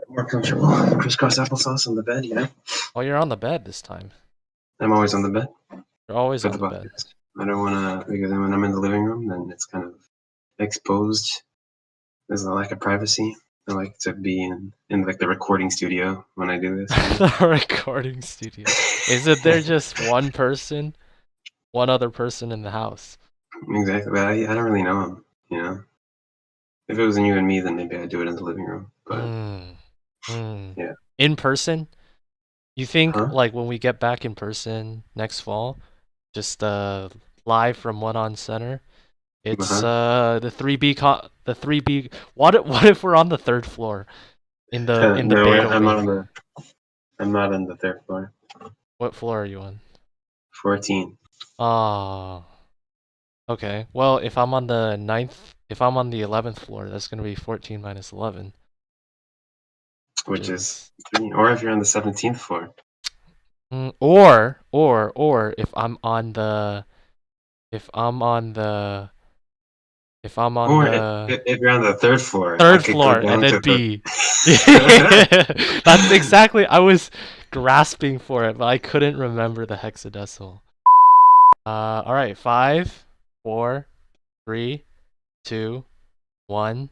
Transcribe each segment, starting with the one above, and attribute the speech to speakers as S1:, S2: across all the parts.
S1: More comfortable. Crisscross applesauce on the bed, you know?
S2: Oh, you're on the bed this time.
S1: I'm always on the bed
S2: You're always
S1: for
S2: on
S1: the
S2: the bed.
S1: podcast. I don't want to, because when I'm in the living room, then it's kind of exposed. There's a lack of privacy. I like to be in like the recording studio when I do this.
S2: The recording studio. Is it there just one person? One other person in the house?
S1: Exactly, but I don't really know him, you know? If it was you and me, then maybe I'd do it in the living room, but yeah.
S2: In person? You think
S1: Huh?
S2: like when we get back in person next fall, just live from One on Center? It's
S1: Uh-huh.
S2: the 3B. What if we're on the third floor in the
S1: No,
S2: beta
S1: I'm not
S2: wing?
S1: on the third floor.
S2: What floor are you on?
S1: 14.
S2: Oh, okay. Well, if I'm on the 11th floor, that's gonna be 14 minus 11, which
S1: Which is
S2: is
S1: 3. Or if you're on the 17th floor.
S2: or if I'm on
S1: Or
S2: the
S1: if you're on the third floor, I
S2: third
S1: could go
S2: floor and
S1: down
S2: then
S1: to the.
S2: B. That's exactly, I was grasping for it, but I couldn't remember the hexadecimal. All right, 5, 4, 3, 2, 1.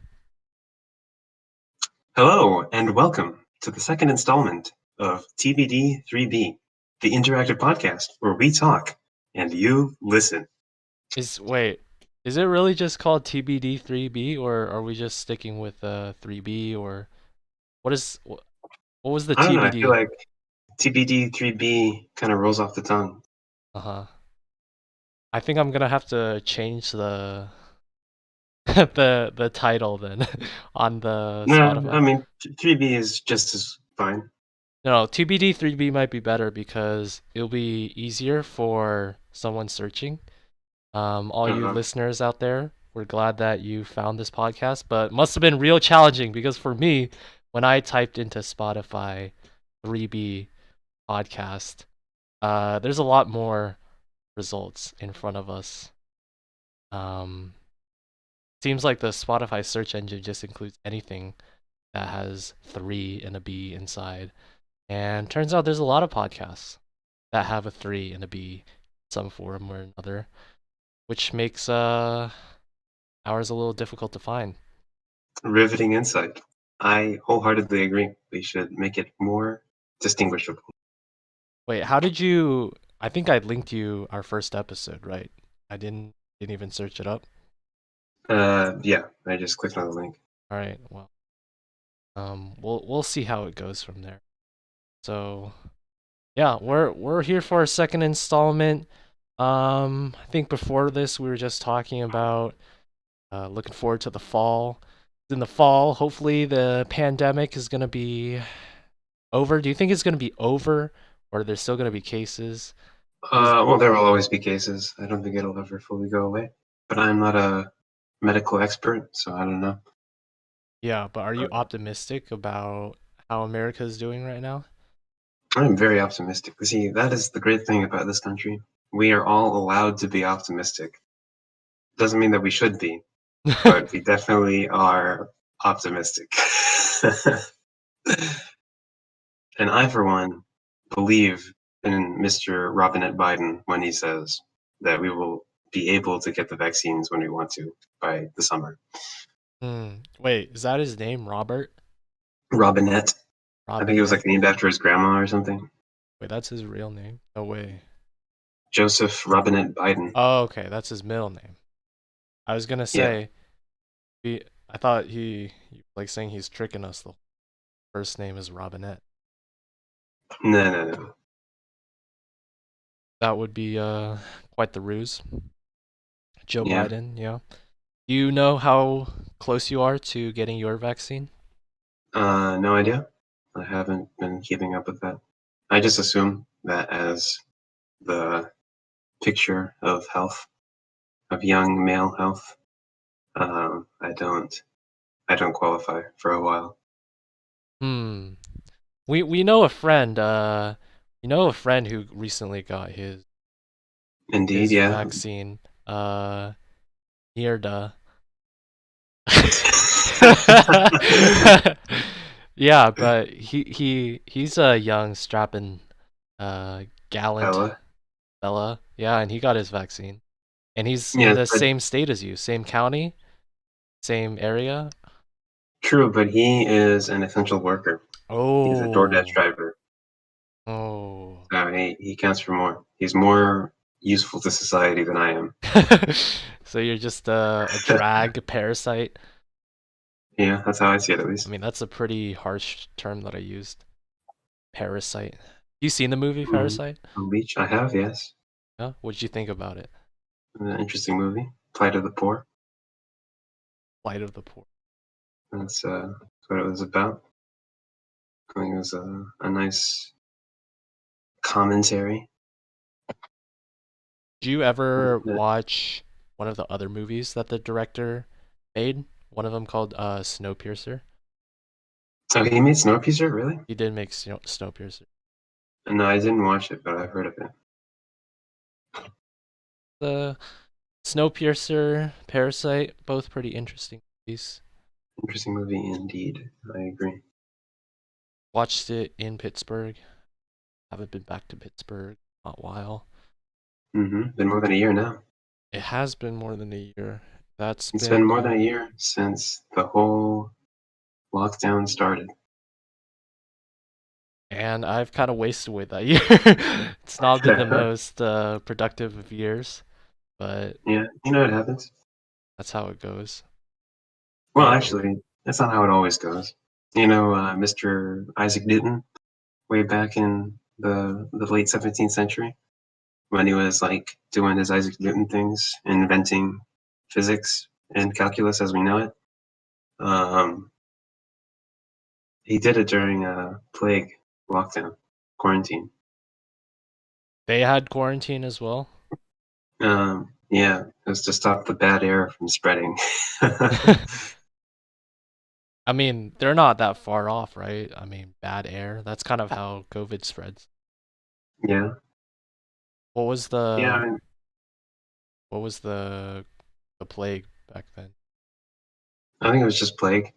S1: Hello, and welcome to the second installment of TBD3B, the interactive podcast where we talk and you listen.
S2: Wait, is it really just called TBD3B, or are we just sticking with 3B, or what was the
S1: I don't know, I feel
S2: TBD?
S1: like TBD3B kind of rolls off the tongue.
S2: Uh-huh. I think I'm gonna have to change the the title then on the
S1: No, I
S2: Spotify.
S1: mean, 3B is just as fine.
S2: No, TBD3B might be better because it'll be easier for someone searching. All you
S1: Uh-huh.
S2: listeners out there, we're glad that you found this podcast, but it must have been real challenging because for me, when I typed into Spotify 3B podcast, there's a lot more results in front of us. Um, Seems like the Spotify search engine just includes anything that has 3 and a B inside. And turns out there's a lot of podcasts that have a 3 and a B, some form or another, which makes ours a little difficult to find.
S1: Riveting insight. I wholeheartedly agree. We should make it more distinguishable.
S2: Wait, how did you? I think I linked you our first episode, right? I didn't even search it up.
S1: Yeah, I just clicked on the link.
S2: All right, well, we'll see how it goes from there. So, yeah, we're here for our second installment. I think before this we were just talking about looking forward to the fall. In the fall, hopefully the pandemic is gonna be over. Do you think it's gonna be over, or there's still gonna be cases?
S1: Well, there will always be cases. I don't think it'll ever fully go away. But I'm not a medical expert, so I don't know.
S2: Yeah, but are you optimistic about how America is doing right now?
S1: I'm very optimistic. See, that is the great thing about this country. We are all allowed to be optimistic. Doesn't mean that we should be, but we definitely are optimistic. And I, for one, believe in Mr. Robinette Biden when he says that we will be able to get the vaccines when we want to by the summer.
S2: Wait, is that his name, Robert?
S1: Robinette. I think it was
S2: Robinette?
S1: like named after his grandma or something.
S2: Wait, that's his real name? No way.
S1: Joseph Robinette Biden.
S2: Oh, okay, that's his middle name. I was gonna
S1: Yeah.
S2: say, I thought he like saying he's tricking us. The first name is Robinette.
S1: No.
S2: That would be quite the ruse. Joe
S1: Yeah.
S2: Biden, yeah. Do you know how close you are to getting your vaccine?
S1: No idea. I haven't been keeping up with that. I just assume that as the picture of health, of young male health, I don't qualify for a while.
S2: Hmm. We know a friend. Who recently got
S1: Indeed,
S2: his
S1: yeah.
S2: vaccine. Nearda. Yeah, but he's a young, strapping, gallant
S1: Ella.
S2: fella. Yeah, and he got his vaccine. And he's in
S1: Yeah,
S2: the
S1: but
S2: same state as you, same county, same area.
S1: true, but he is an essential worker. He's a DoorDash
S2: Oh,
S1: driver.
S2: oh.
S1: So he counts for more. He's more useful to society than I am.
S2: So you're just a drag, a parasite.
S1: Yeah, that's how I see it at
S2: I
S1: least.
S2: mean, that's a pretty harsh term that I used. Parasite. You seen the movie
S1: Mm,
S2: Parasite?
S1: a leech, I have, yes.
S2: Yeah. What did you think about it?
S1: An interesting movie. Plight of the Poor.
S2: Light of the Poor.
S1: That's what it was about. I think it was a nice commentary.
S2: Did you ever
S1: Yeah.
S2: watch one of the other movies that the director made? One of them called Snowpiercer.
S1: Oh, he made Snowpiercer, really?
S2: He did make Snowpiercer.
S1: No, I didn't watch it, but I've heard of it.
S2: The Snowpiercer, Parasite, both pretty interesting movies.
S1: Interesting movie indeed. I agree.
S2: Watched it in Pittsburgh. Haven't been back to Pittsburgh in a while.
S1: Been more than a year now.
S2: It has been more than a year. That's
S1: It's been
S2: been
S1: more than a year since the whole lockdown started.
S2: and I've kind of wasted away that year. It's not been the most productive of years, but
S1: Yeah, you know it happens.
S2: that's how it goes.
S1: Well, actually, that's not how it always goes. You know, Mr. Isaac Newton, way back in the late 17th century, when he was like doing his Isaac Newton things, inventing physics and calculus as we know it. Um, he did it during a plague lockdown, quarantine.
S2: They had quarantine as well.
S1: Yeah, it was to stop the bad air from spreading.
S2: I mean, they're not that far off, right? I mean, bad air. That's kind of how COVID spreads.
S1: Yeah,
S2: What was
S1: yeah.
S2: the
S1: I mean,
S2: what was the plague back then?
S1: I think it was just plague.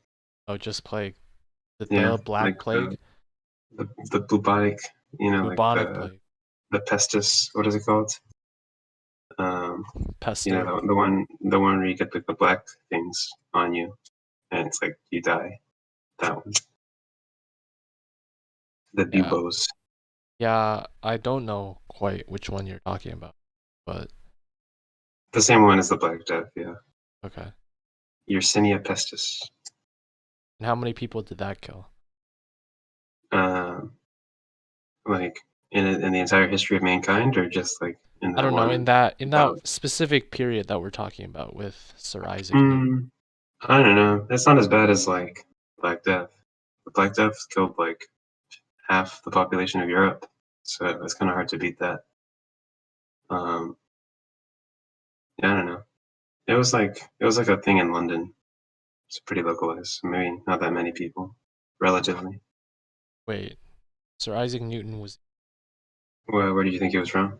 S2: Oh, just plague.
S1: Yeah,
S2: The Black
S1: like
S2: Plague?
S1: the bubonic, like
S2: Bubonic plague.
S1: the pestis. What is it called? Um,
S2: Pesto.
S1: the one where you get like the black things on you, and it's like you die. That one. The
S2: Yeah.
S1: buboes.
S2: Yeah, I don't know quite which one you're talking about, but
S1: The same one as the Black Death. Yeah,
S2: okay.
S1: Yersinia pestis.
S2: And how many people did that kill?
S1: Like in the entire history of mankind, or just like in
S2: I
S1: that
S2: don't know,
S1: one
S2: in
S1: bout?
S2: that specific period that we're talking about with Sir Isaac Newton.
S1: Hmm. I don't know. It's not as bad as like Black Death. The Black Death killed like half the population of Europe, so it's kind of hard to beat that. Um, yeah, I don't know. It was like a thing in London. It's pretty localized. Maybe not that many people, relatively.
S2: Wait, Sir Isaac Newton was,
S1: Where do you think he was from?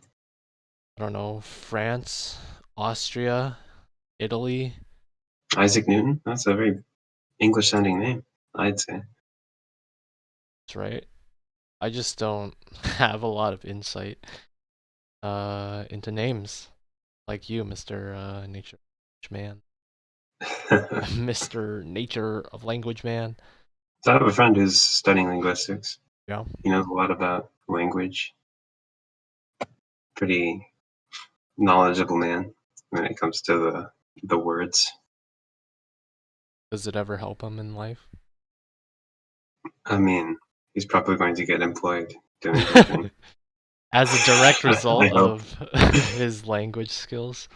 S2: I don't know, France, Austria, Italy?
S1: Isaac Newton? That's a very English-sounding name, I'd say.
S2: That's right. I just don't have a lot of insight into names like you, Mr. Nature Man. Mr. Nature of Language Man.
S1: So I have a friend who's studying linguistics.
S2: Yeah.
S1: He knows a lot about language. Pretty knowledgeable man when it comes to the words.
S2: Does it ever help him in life?
S1: I mean, he's probably going to get employed doing something.
S2: As a direct result
S1: I hope.
S2: of his language skills?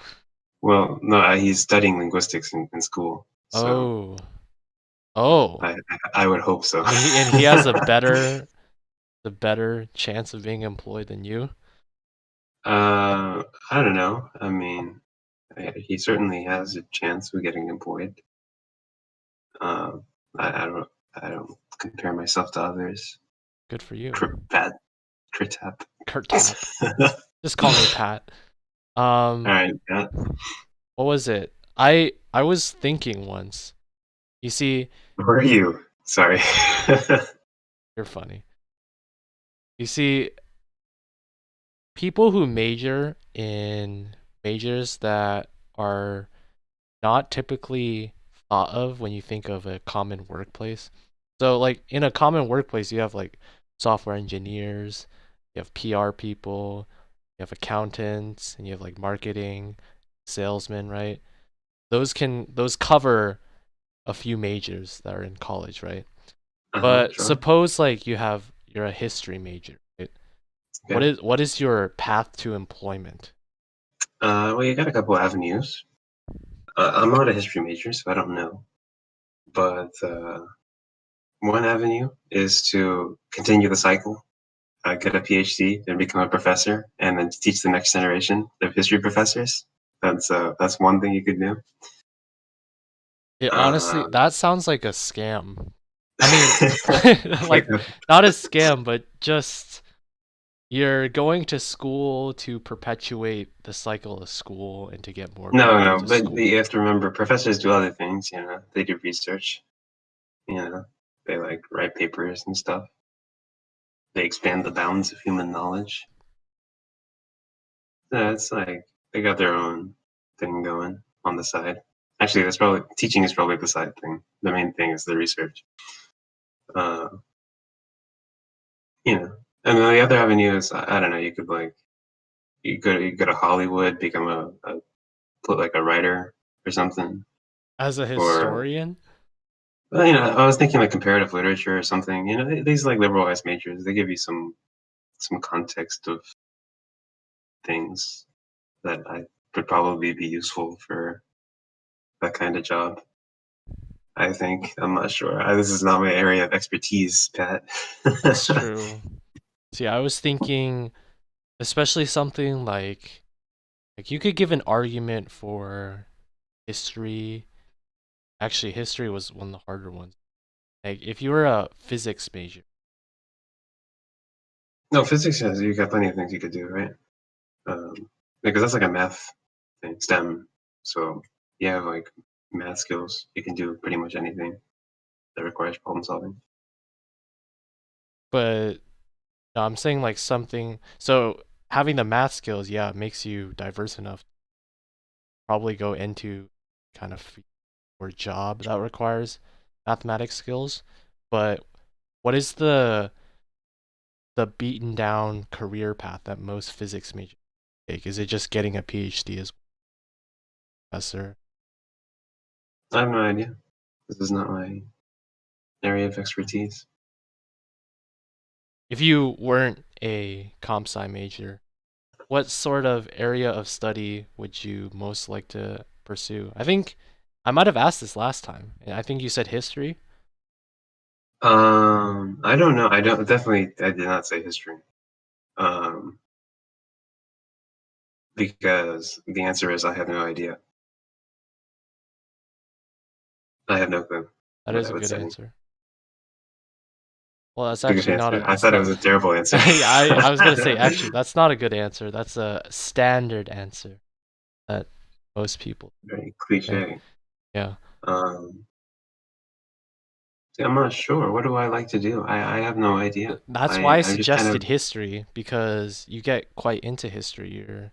S1: Well, no, he's studying linguistics in school, so
S2: Oh.
S1: I would hope so.
S2: And he has the better chance of being employed than you?
S1: I don't know. I mean, he certainly has a chance of getting employed. Uh, I don't compare myself to others.
S2: Good for you.
S1: Pat, Kurt-tap.
S2: Kurt Tap. Just call me Pat.
S1: All right, Pat.
S2: What was it? I was thinking once. You see,
S1: Who are you? Sorry.
S2: You're funny. You see, people who major in majors that are not typically thought of when you think of a common workplace. So like in a common workplace, you have like software engineers, you have PR people, you have accountants, and you have like marketing, salesmen, right? Those cover a few majors that are in college, right? But
S1: Sure.
S2: suppose like you're a history major, right?
S1: Okay.
S2: What is your path to employment?
S1: Well, you got a couple avenues. I'm not a history major, so I don't know. But one avenue is to continue the cycle, get a PhD, then become a professor, and then teach the next generation of history professors. That's one thing you could do.
S2: It honestly,
S1: Uh,
S2: that sounds like a scam. I mean, like not a scam, but just you're going to school to perpetuate the cycle of school and to get more people
S1: no,
S2: into
S1: but
S2: school.
S1: you have to remember, professors do other things. They do research. They like write papers and stuff. They expand the bounds of human knowledge. Yeah, it's like they got their own thing going on the side. Actually, that's probably teaching is probably the side thing. The main thing is the research. Uh, and then the other avenue is I don't know. You could like you go to Hollywood, become like a writer or something.
S2: As a
S1: Or
S2: historian,
S1: well, I was thinking like comparative literature or something. These like liberal arts majors, they give you some context of things that I would probably be useful for that kind of job. I think. I'm not sure. This is not my area of expertise, Pat.
S2: that's true. See, I was thinking, especially something like you could give an argument for history. Actually, history was one of the harder ones. Like if you were a physics major.
S1: No, physics has you got plenty of things you could do, right? Because that's like a math thing, STEM. So you have like math skills. You can do pretty much anything that requires problem solving.
S2: But no, I'm saying like something. So having the math skills, yeah, makes you diverse enough. To probably go into kind of or job that requires mathematics skills. But what is the beaten down career path that most physics majors take? Is it just getting a PhD as professor?
S1: I have no idea. This is not my area of expertise.
S2: If you weren't a comp sci major, what sort of area of study would you most like to pursue? I think I might have asked this last time. I think you said history.
S1: I don't know. I don't definitely. I did not say history. Um, because the answer is I have no idea. I have no clue
S2: That
S1: what
S2: is
S1: I
S2: a
S1: would
S2: good
S1: say.
S2: answer. Well, that's
S1: It's a good
S2: actually not
S1: answer.
S2: a.
S1: I
S2: It's
S1: thought it
S2: not.
S1: was a terrible answer.
S2: Yeah, I was gonna say actually that's not a good answer. That's a standard answer that most people
S1: Very
S2: say.
S1: cliche.
S2: Yeah.
S1: Um, See, I'm not sure. What do I like to do? I have no idea.
S2: That's why I
S1: I'm just kind
S2: suggested
S1: of
S2: history because you get quite into history. You're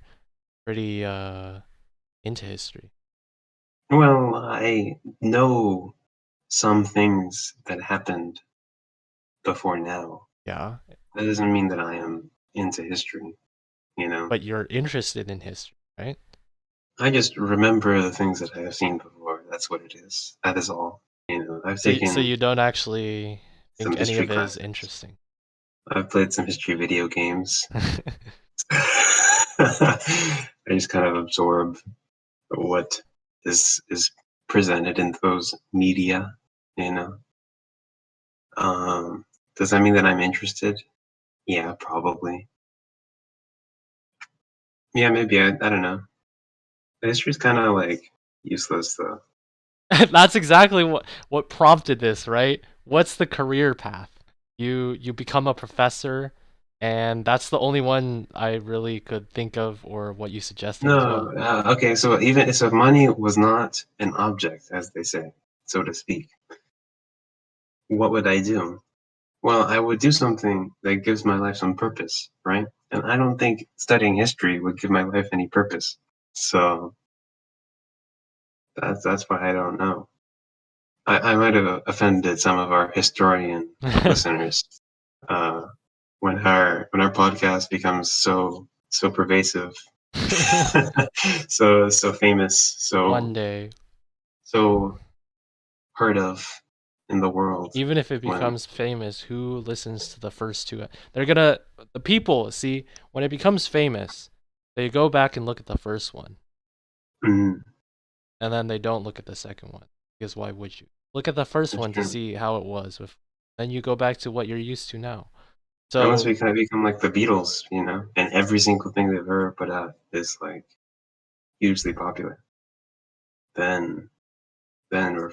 S2: pretty into history.
S1: well. I know some things that happened before now.
S2: Yeah,
S1: That doesn't mean that I am into history.
S2: but you're interested in history, right?
S1: I just remember the things that I have seen before. That's what it is. That is all. I've
S2: So
S1: taken
S2: you don't actually
S1: some
S2: think any
S1: history
S2: of it is
S1: classes.
S2: interesting.
S1: I've played some history video games. I just kind of absorb what is presented in those media. You know, does that mean that I'm interested? Yeah, probably. Yeah, maybe. I don't know. History's kind of like useless though.
S2: That's exactly what prompted this, right? What's the career path? You become a professor, and that's the only one I really could think of, or what you suggested as
S1: No,
S2: well.
S1: okay. So even so, if money was not an object, as they say, so to speak, What would I do? Well, I would do something that gives my life some purpose, right? And I don't think studying history would give my life any purpose. So that's why I don't know. I might have offended some of our historian listeners uh, when our podcast becomes so pervasive, so famous,
S2: One day,
S1: so heard of in the world.
S2: even if it
S1: When
S2: becomes famous, who listens to the first two? The people, see, when it becomes famous, they go back and look at the first one,
S1: mm,
S2: and then they don't look at the second one. Because why would you? Look at the first
S1: that's
S2: one to
S1: true.
S2: see how it was. Then you go back to what you're used to now.
S1: Unless
S2: So,
S1: we kind of become like the Beatles, and every single thing they've ever put out is like hugely popular. Then we're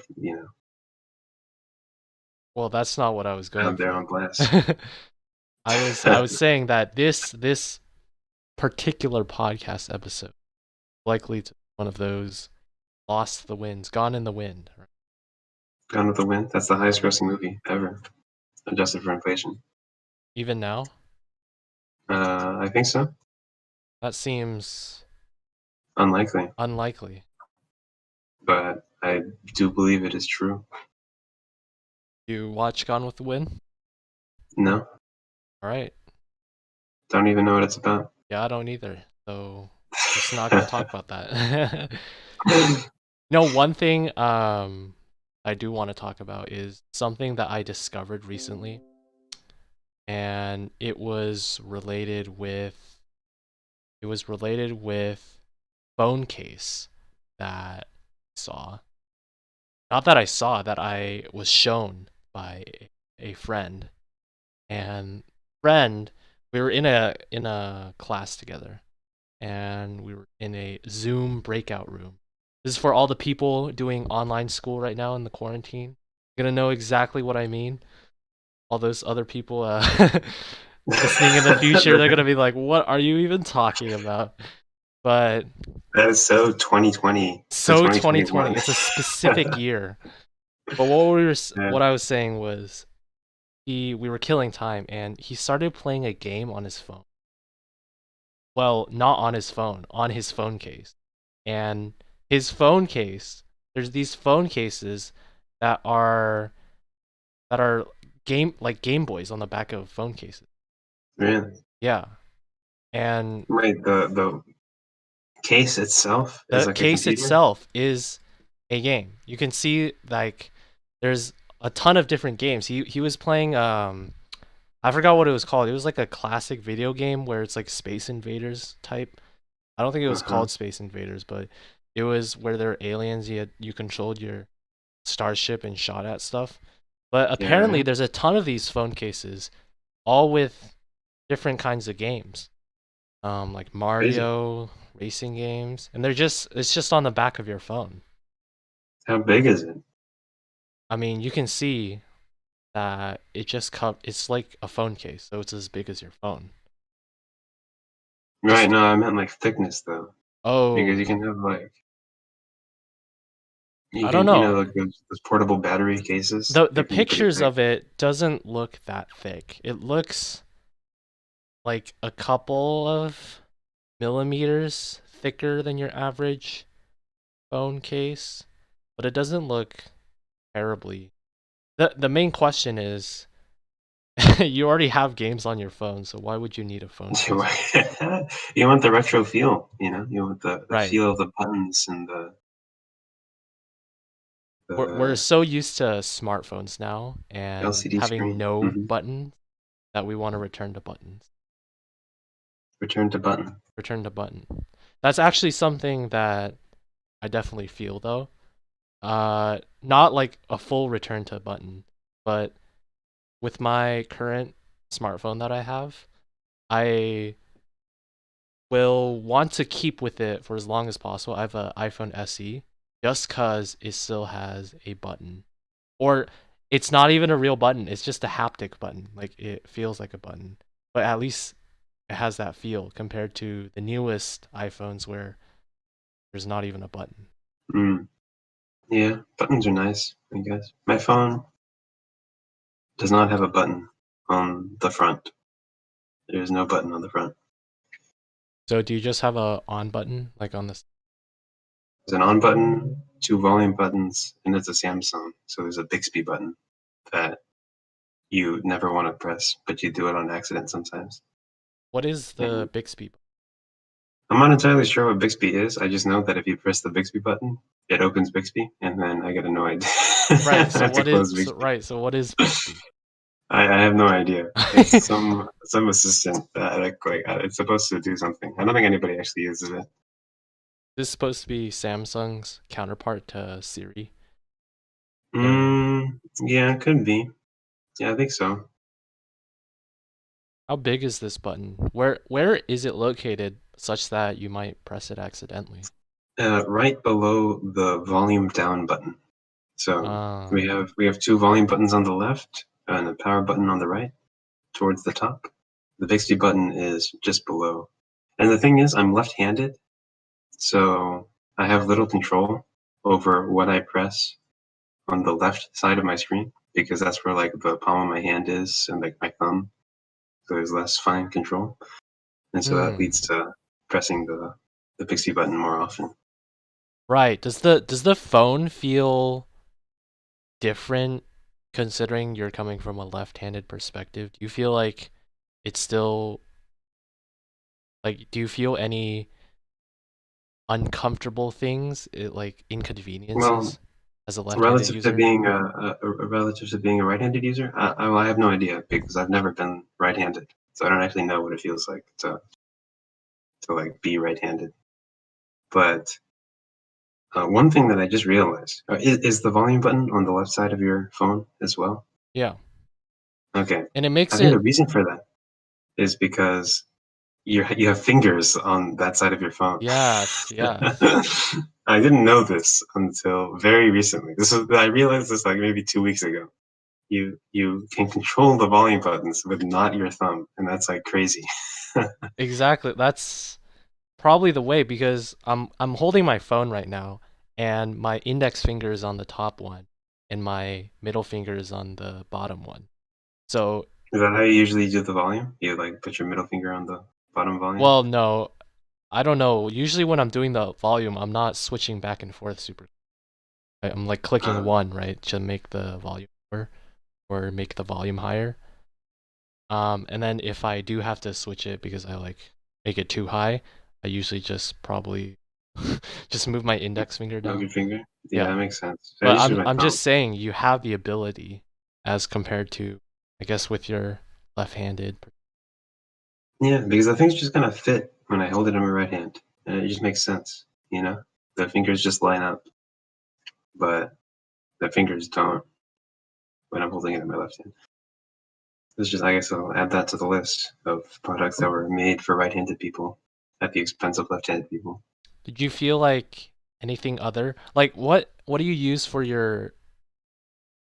S2: well, that's not what I was going
S1: out there
S2: for.
S1: on blast.
S2: I was saying that this particular podcast episode likely to be one of those lost the winds, gone in the wind. Right?
S1: Gone with the Wind. That's the highest grossing movie ever, adjusted for inflation.
S2: Even now,
S1: I think so.
S2: that seems
S1: Unlikely,
S2: unlikely.
S1: but I do believe it is true.
S2: You watch Gone with the Wind?
S1: No,
S2: All right.
S1: don't even know what it's about.
S2: Yeah, I don't either. So just not gonna talk about that. No, one thing I do want to talk about is something that I discovered recently, and it was related with phone case that I saw. Not that I saw, that I was shown by a friend. And friend, we were in a class together, and we were in a Zoom breakout room. This is for all the people doing online school right now in the quarantine. You're gonna know exactly what I mean. All those other people listening in the future, they're gonna be like, "What are you even talking about?" But
S1: That is so 2020 to
S2: so 2020,
S1: 2021.
S2: it's a specific year. But
S1: Yeah.
S2: what I was saying was, we were killing time, and he started playing a game on his phone. Well, not on his phone, on his phone case. And his phone case, there's these phone cases that are Game Boys on the back of phone cases.
S1: Really?
S2: Yeah. And
S1: Right. The case itself is
S2: the
S1: like a
S2: case
S1: computer.
S2: itself is a game. You can see, like, there's a ton of different games. He was playing I forgot what it was called. It was like a classic video game where it's like Space Invaders type. I don't think it was
S1: Uh-huh.
S2: called Space Invaders, but it was where there were aliens. You controlled your starship and shot at stuff. But apparently,
S1: Yeah.
S2: there's a ton of these phone cases, all with different kinds of games, like
S1: Crazy.
S2: Mario racing games, and it's just on the back of your phone.
S1: How big is it?
S2: I mean, you can see that it's like a phone case, so it's as big as your phone.
S1: Right.
S2: Just
S1: No, I meant like thickness though, because you
S2: oh,
S1: can have like you
S2: I don't
S1: can
S2: know.
S1: like those portable battery cases.
S2: The
S1: They can be pretty
S2: pictures
S1: thick.
S2: of it doesn't look that thick. It looks like a couple of millimeters thicker than your average phone case, but it doesn't look terribly. The main question is, you already have games on your phone, so why would you need a phone
S1: You
S2: case?
S1: you want the retro feel, you want the
S2: Right.
S1: feel of the buttons and
S2: We're
S1: the
S2: so used to smartphones now and
S1: LCD
S2: having
S1: screen.
S2: no buttons that we want to return to buttons.
S1: Return to button.
S2: Return to button. That's actually something that I definitely feel though. Not like a full return to button, but with my current smartphone that I have, I will want to keep with it for as long as possible. I have an iPhone SE just because it still has a button. Or it's not even a real button, it's just a haptic button. Like it feels like a button. But at least it has that feel compared to the newest iPhones where there's not even a button.
S1: Mm. Yeah, buttons are nice, I guess. My phone, does not have a button on the front. There's no button on the front.
S2: So do you just have a on button like on this?
S1: There's an on button, 2 volume buttons, and it's a Samsung. So there's a Bixby button that you never want to press, but you do it on accident sometimes.
S2: What is the Bixby?
S1: I'm not entirely sure what Bixby is. I just know that if you press the Bixby button, it opens Bixby, and then I get annoyed.
S2: Right. So
S1: I have to
S2: what
S1: close
S2: is
S1: Bixby.
S2: so what is Bixby?
S1: I have no idea. It's some assistant that it's supposed to do something. I don't think anybody actually uses it.
S2: This is supposed to be Samsung's counterpart to Siri.
S1: Yeah, it could be. Yeah, I think so.
S2: How big is this button? Where is it located such that you might press it accidentally?
S1: Right below the volume down button. So we have 2 volume buttons on the left and a power button on the right, towards the top. The Bixby button is just below. And the thing is, I'm left-handed, so I have little control over what I press on the left side of my screen, because that's where like the palm of my hand is and like my thumb. So there's less fine control. And so that leads to pressing the Bixby button more often.
S2: Right. Does the phone feel different considering you're coming from a left-handed perspective? Do you feel like it's still like, do you feel any uncomfortable things, like inconveniences as a left-handed
S1: Relative
S2: user?
S1: to being relative to being a right-handed user, I have no idea, because I've never been right-handed, so I don't actually know what it feels like to like be right-handed. But one thing that I just realized is the volume button on the left side of your phone as well.
S2: Yeah.
S1: Okay.
S2: And it makes
S1: I think the reason for that is because you have fingers on that side of your phone.
S2: Yes, yeah.
S1: I didn't know this until very recently. I realized this like maybe 2 weeks ago. You can control the volume buttons with not your thumb, and that's like crazy.
S2: Exactly. That's probably the way, because I'm holding my phone right now and my index finger is on the top one and my middle finger is on the bottom one. So
S1: is that how you usually do the volume? You like put your middle finger on the bottom volume?
S2: Well, no. I don't know. Usually when I'm doing the volume, I'm not switching back and forth super. I'm like clicking one, right, to make the volume lower or make the volume higher. And then if I do have to switch it because I like make it too high, I usually just probably just move my index finger down.
S1: Move your finger? Yeah, that makes sense.
S2: But I'm just saying you have the ability as compared to, I guess, with your left-handed.
S1: Yeah, because the thing's just gonna fit when I hold it in my right hand, and it just makes sense, you know? The fingers just line up, but the fingers don't when I'm holding it in my left hand. It's just, I guess I'll add that to the list of products that were made for right-handed people at the expense of left-handed people.
S2: Did you feel like anything other? Like what do you use for your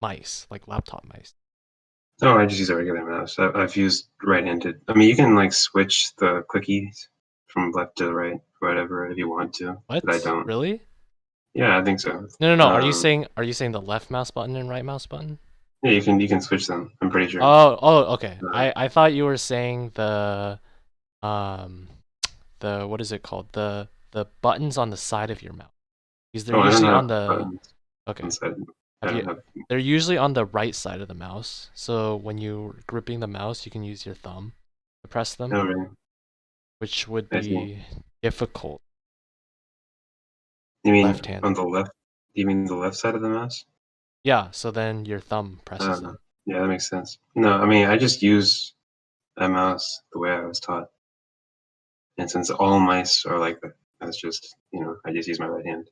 S2: mice, like laptop mice?
S1: Oh, I just use a regular mouse. I've used right-handed. I mean, you can like switch the clickies from left to right, whatever, if you want to.
S2: What?
S1: But I don't.
S2: Really?
S1: Yeah, I think so.
S2: No. Are you saying the left mouse button and right mouse button?
S1: Yeah, you can switch them. I'm pretty sure.
S2: Oh, okay. I thought you were saying the what is it called? The buttons on the side of your mouse. Because they're usually on the okay. They're usually on the right side of the mouse. So when you're gripping the mouse, you can use your thumb to press them.
S1: Oh, really?
S2: Which would be difficult.
S1: You mean
S2: left-handed.
S1: on the left? You mean the left side of the mouse?
S2: Yeah, so then your thumb presses them.
S1: Yeah, that makes sense. No, I mean, I just use a mouse the way I was taught. And since all mice are like that, that's just, I just use my right hand.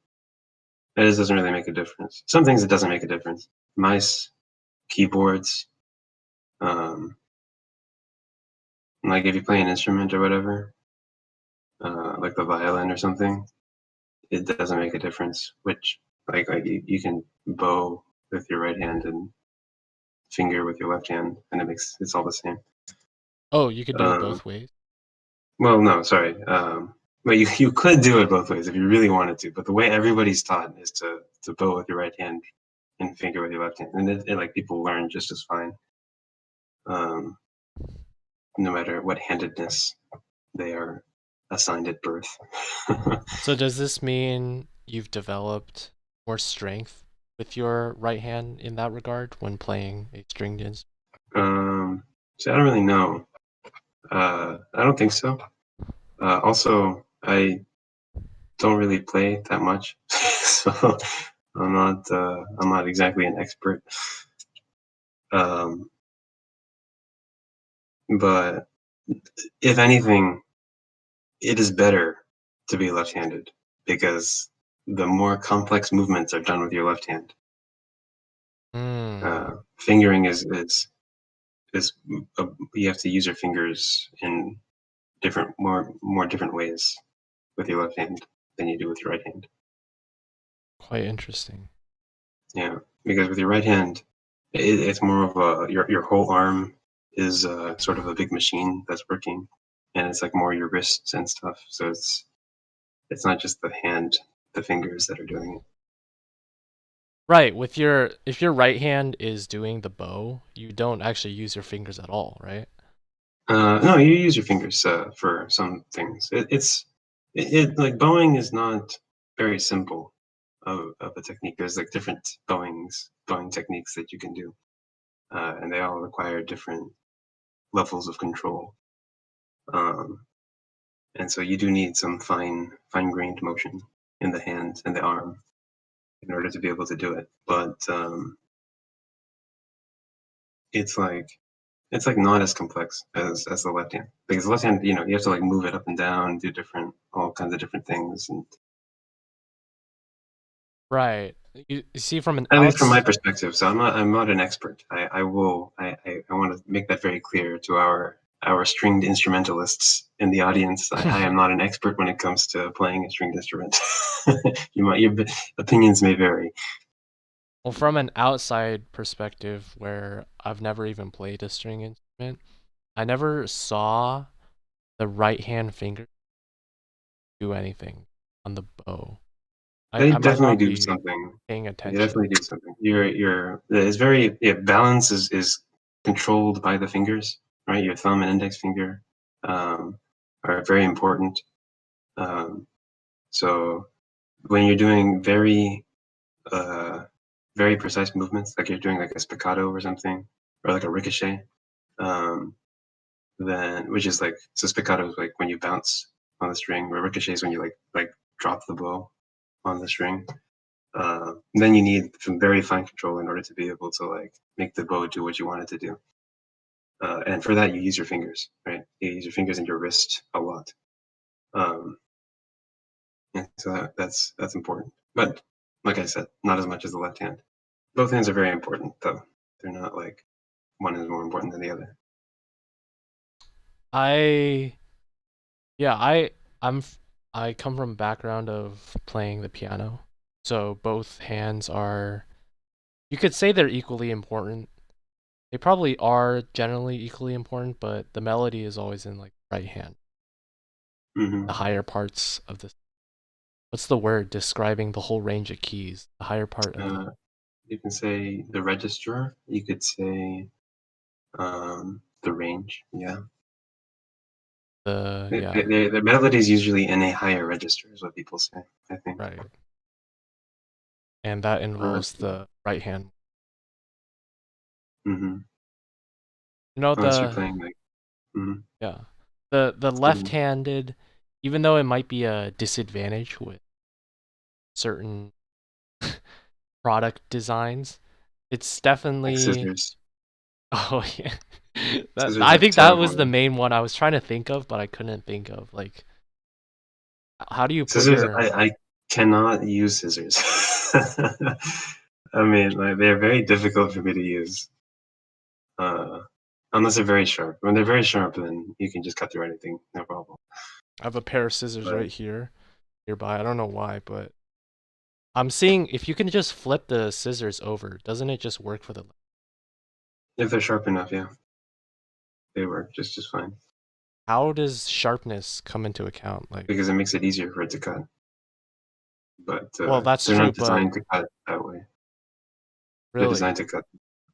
S1: It just doesn't really make a difference. Some things it doesn't make a difference. Mice, keyboards, like if you play an instrument or whatever, like the violin or something, it doesn't make a difference. Which, like you can bow with your right hand and finger with your left hand, and it's all the same.
S2: Oh, you could do it both ways?
S1: Well, no, sorry. But you could do it both ways if you really wanted to. But the way everybody's taught is to bow with your right hand and finger with your left hand, and like people learn just as fine. no matter what handedness they are assigned at birth.
S2: So does this mean you've developed more strength with your right hand in that regard when playing a stringed instrument?
S1: So I don't really know. I don't think so. Also, I don't really play that much, so I'm not exactly an expert. But if anything, it is better to be left-handed because the more complex movements are done with your left hand. Fingering is you have to use your fingers in more different ways with your left hand than you do with your right hand.
S2: Quite interesting.
S1: Yeah, because with your right hand, it's more of your whole arm is sort of a big machine that's working, and it's like more your wrists and stuff. So it's not just the fingers that are doing it.
S2: Right, if your right hand is doing the bow, you don't actually use your fingers at all, right?
S1: No, you use your fingers for some things. Like bowing is not very simple of a technique. There's like different bowing techniques that you can do, and they all require different levels of control. And so you do need some fine-grained motion in the hand and the arm in order to be able to do it. But it's like not as complex as the left hand, because the left hand, you have to like move it up and down, do all kinds of different things, and
S2: Right. You see from an
S1: at least from my perspective. So I'm not an expert. I want to make that very clear to our stringed instrumentalists in the audience. I am not an expert when it comes to playing a stringed instrument. Your opinions may vary.
S2: Well, from an outside perspective, where I've never even played a string instrument, I never saw the right hand finger do anything on the bow.
S1: They
S2: I might
S1: definitely
S2: not
S1: do
S2: be
S1: something.
S2: paying
S1: They
S2: attention.
S1: definitely do something. It's very balance is controlled by the fingers, right? Your thumb and index finger are very important. So when you're doing very precise movements, like you're doing like a spiccato or something, or like a ricochet, then which is like, so spiccato is like when you bounce on the string, or ricochet is when you like drop the bow on the string. Then you need some very fine control in order to be able to like make the bow do what you want it to do. And for that, you use your fingers, right? You use your fingers and your wrist a lot. And so that's important. But like I said, not as much as the left hand. Both hands are very important, though. They're not like one is more important than the other.
S2: I come from a background of playing the piano, so both hands are, you could say they're equally important. They probably are generally equally important, but the melody is always in like right hand.
S1: Mm-hmm.
S2: The higher parts of the, what's the word describing the whole range of keys? The higher part of
S1: you can say the register. You could say the range. Yeah. The melody is usually in a higher register, is what people say, I think.
S2: Right. And that involves the right hand.
S1: Mm-hmm.
S2: Unless
S1: you're playing like. Mm-hmm.
S2: Yeah. The left-handed, even though it might be a disadvantage with certain product designs, it's definitely
S1: like scissors.
S2: Oh yeah.
S1: I
S2: think that was the main one I was trying to think of, but I couldn't think of. Like, how do you put
S1: scissors?
S2: your...
S1: I cannot use scissors. I mean, like they're very difficult for me to use. Unless they're very sharp. When they're very sharp, then you can just cut through anything, no problem.
S2: I have a pair of scissors right here, nearby. I don't know why, but I'm seeing if you can just flip the scissors over, doesn't it just work for the...
S1: If they're sharp enough, yeah. They work just fine.
S2: How does sharpness come into account? Like,
S1: because it makes it easier for it to cut. But
S2: well, that's
S1: they're
S2: true,
S1: not designed to cut that way.
S2: Really?
S1: They're designed to cut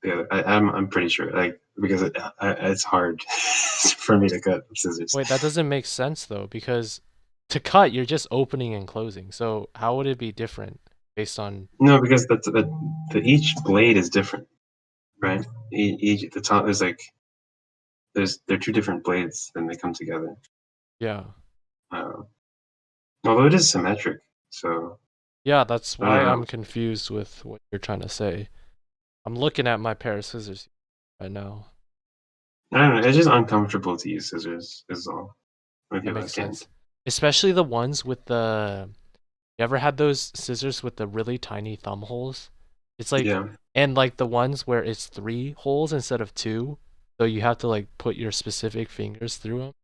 S1: I'm pretty sure, like, because it's hard for me to cut with scissors.
S2: Wait, that doesn't make sense though, because to cut, you're just opening and closing. So how would it be different based on?
S1: No, because each blade is different, right? Each the top is like they're two different blades, and they come together.
S2: Yeah.
S1: Although it is symmetric, so
S2: Yeah, that's
S1: I don't
S2: why
S1: know.
S2: I'm confused with what you're trying to say. I'm looking at my pair of scissors right now.
S1: I don't know. It's just uncomfortable to use scissors, is all. With
S2: That
S1: your
S2: makes
S1: left hand.
S2: sense. Especially the ones with the. You ever had those scissors with the really tiny thumb holes? It's like,
S1: Yeah.
S2: and like the ones where it's 3 holes instead of 2, so you have to like put your specific fingers through them.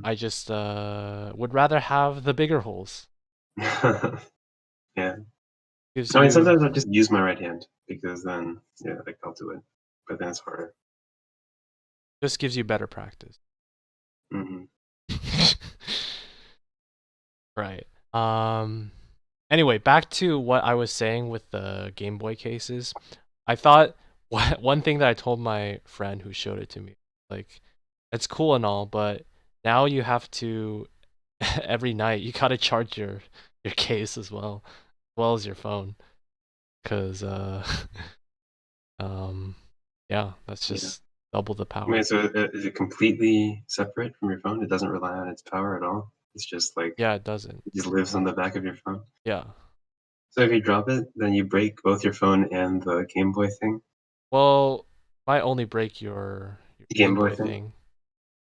S2: I just would rather have the bigger holes.
S1: Yeah.
S2: Gives
S1: I mean,
S2: you
S1: sometimes I just use my right hand because then, yeah, like I'll do it. But then it's harder.
S2: just gives you better practice. Right. Anyway, back to what I was saying with the Game Boy cases. I thought one thing that I told my friend who showed it to me, like, it's cool and all, but now you have to every night you gotta charge your case as well as your phone, cause yeah, that's
S1: Yeah.
S2: just double the
S1: I mean,
S2: power.
S1: so is it completely separate from your phone? It doesn't rely on its power at all. It's just like
S2: Yeah, it doesn't.
S1: it just lives on the back of your phone.
S2: Yeah.
S1: So if you drop it, then you break both your phone and the Game Boy thing.
S2: Well, might only break your
S1: Game
S2: Game
S1: Boy
S2: Boy
S1: thing.
S2: thing,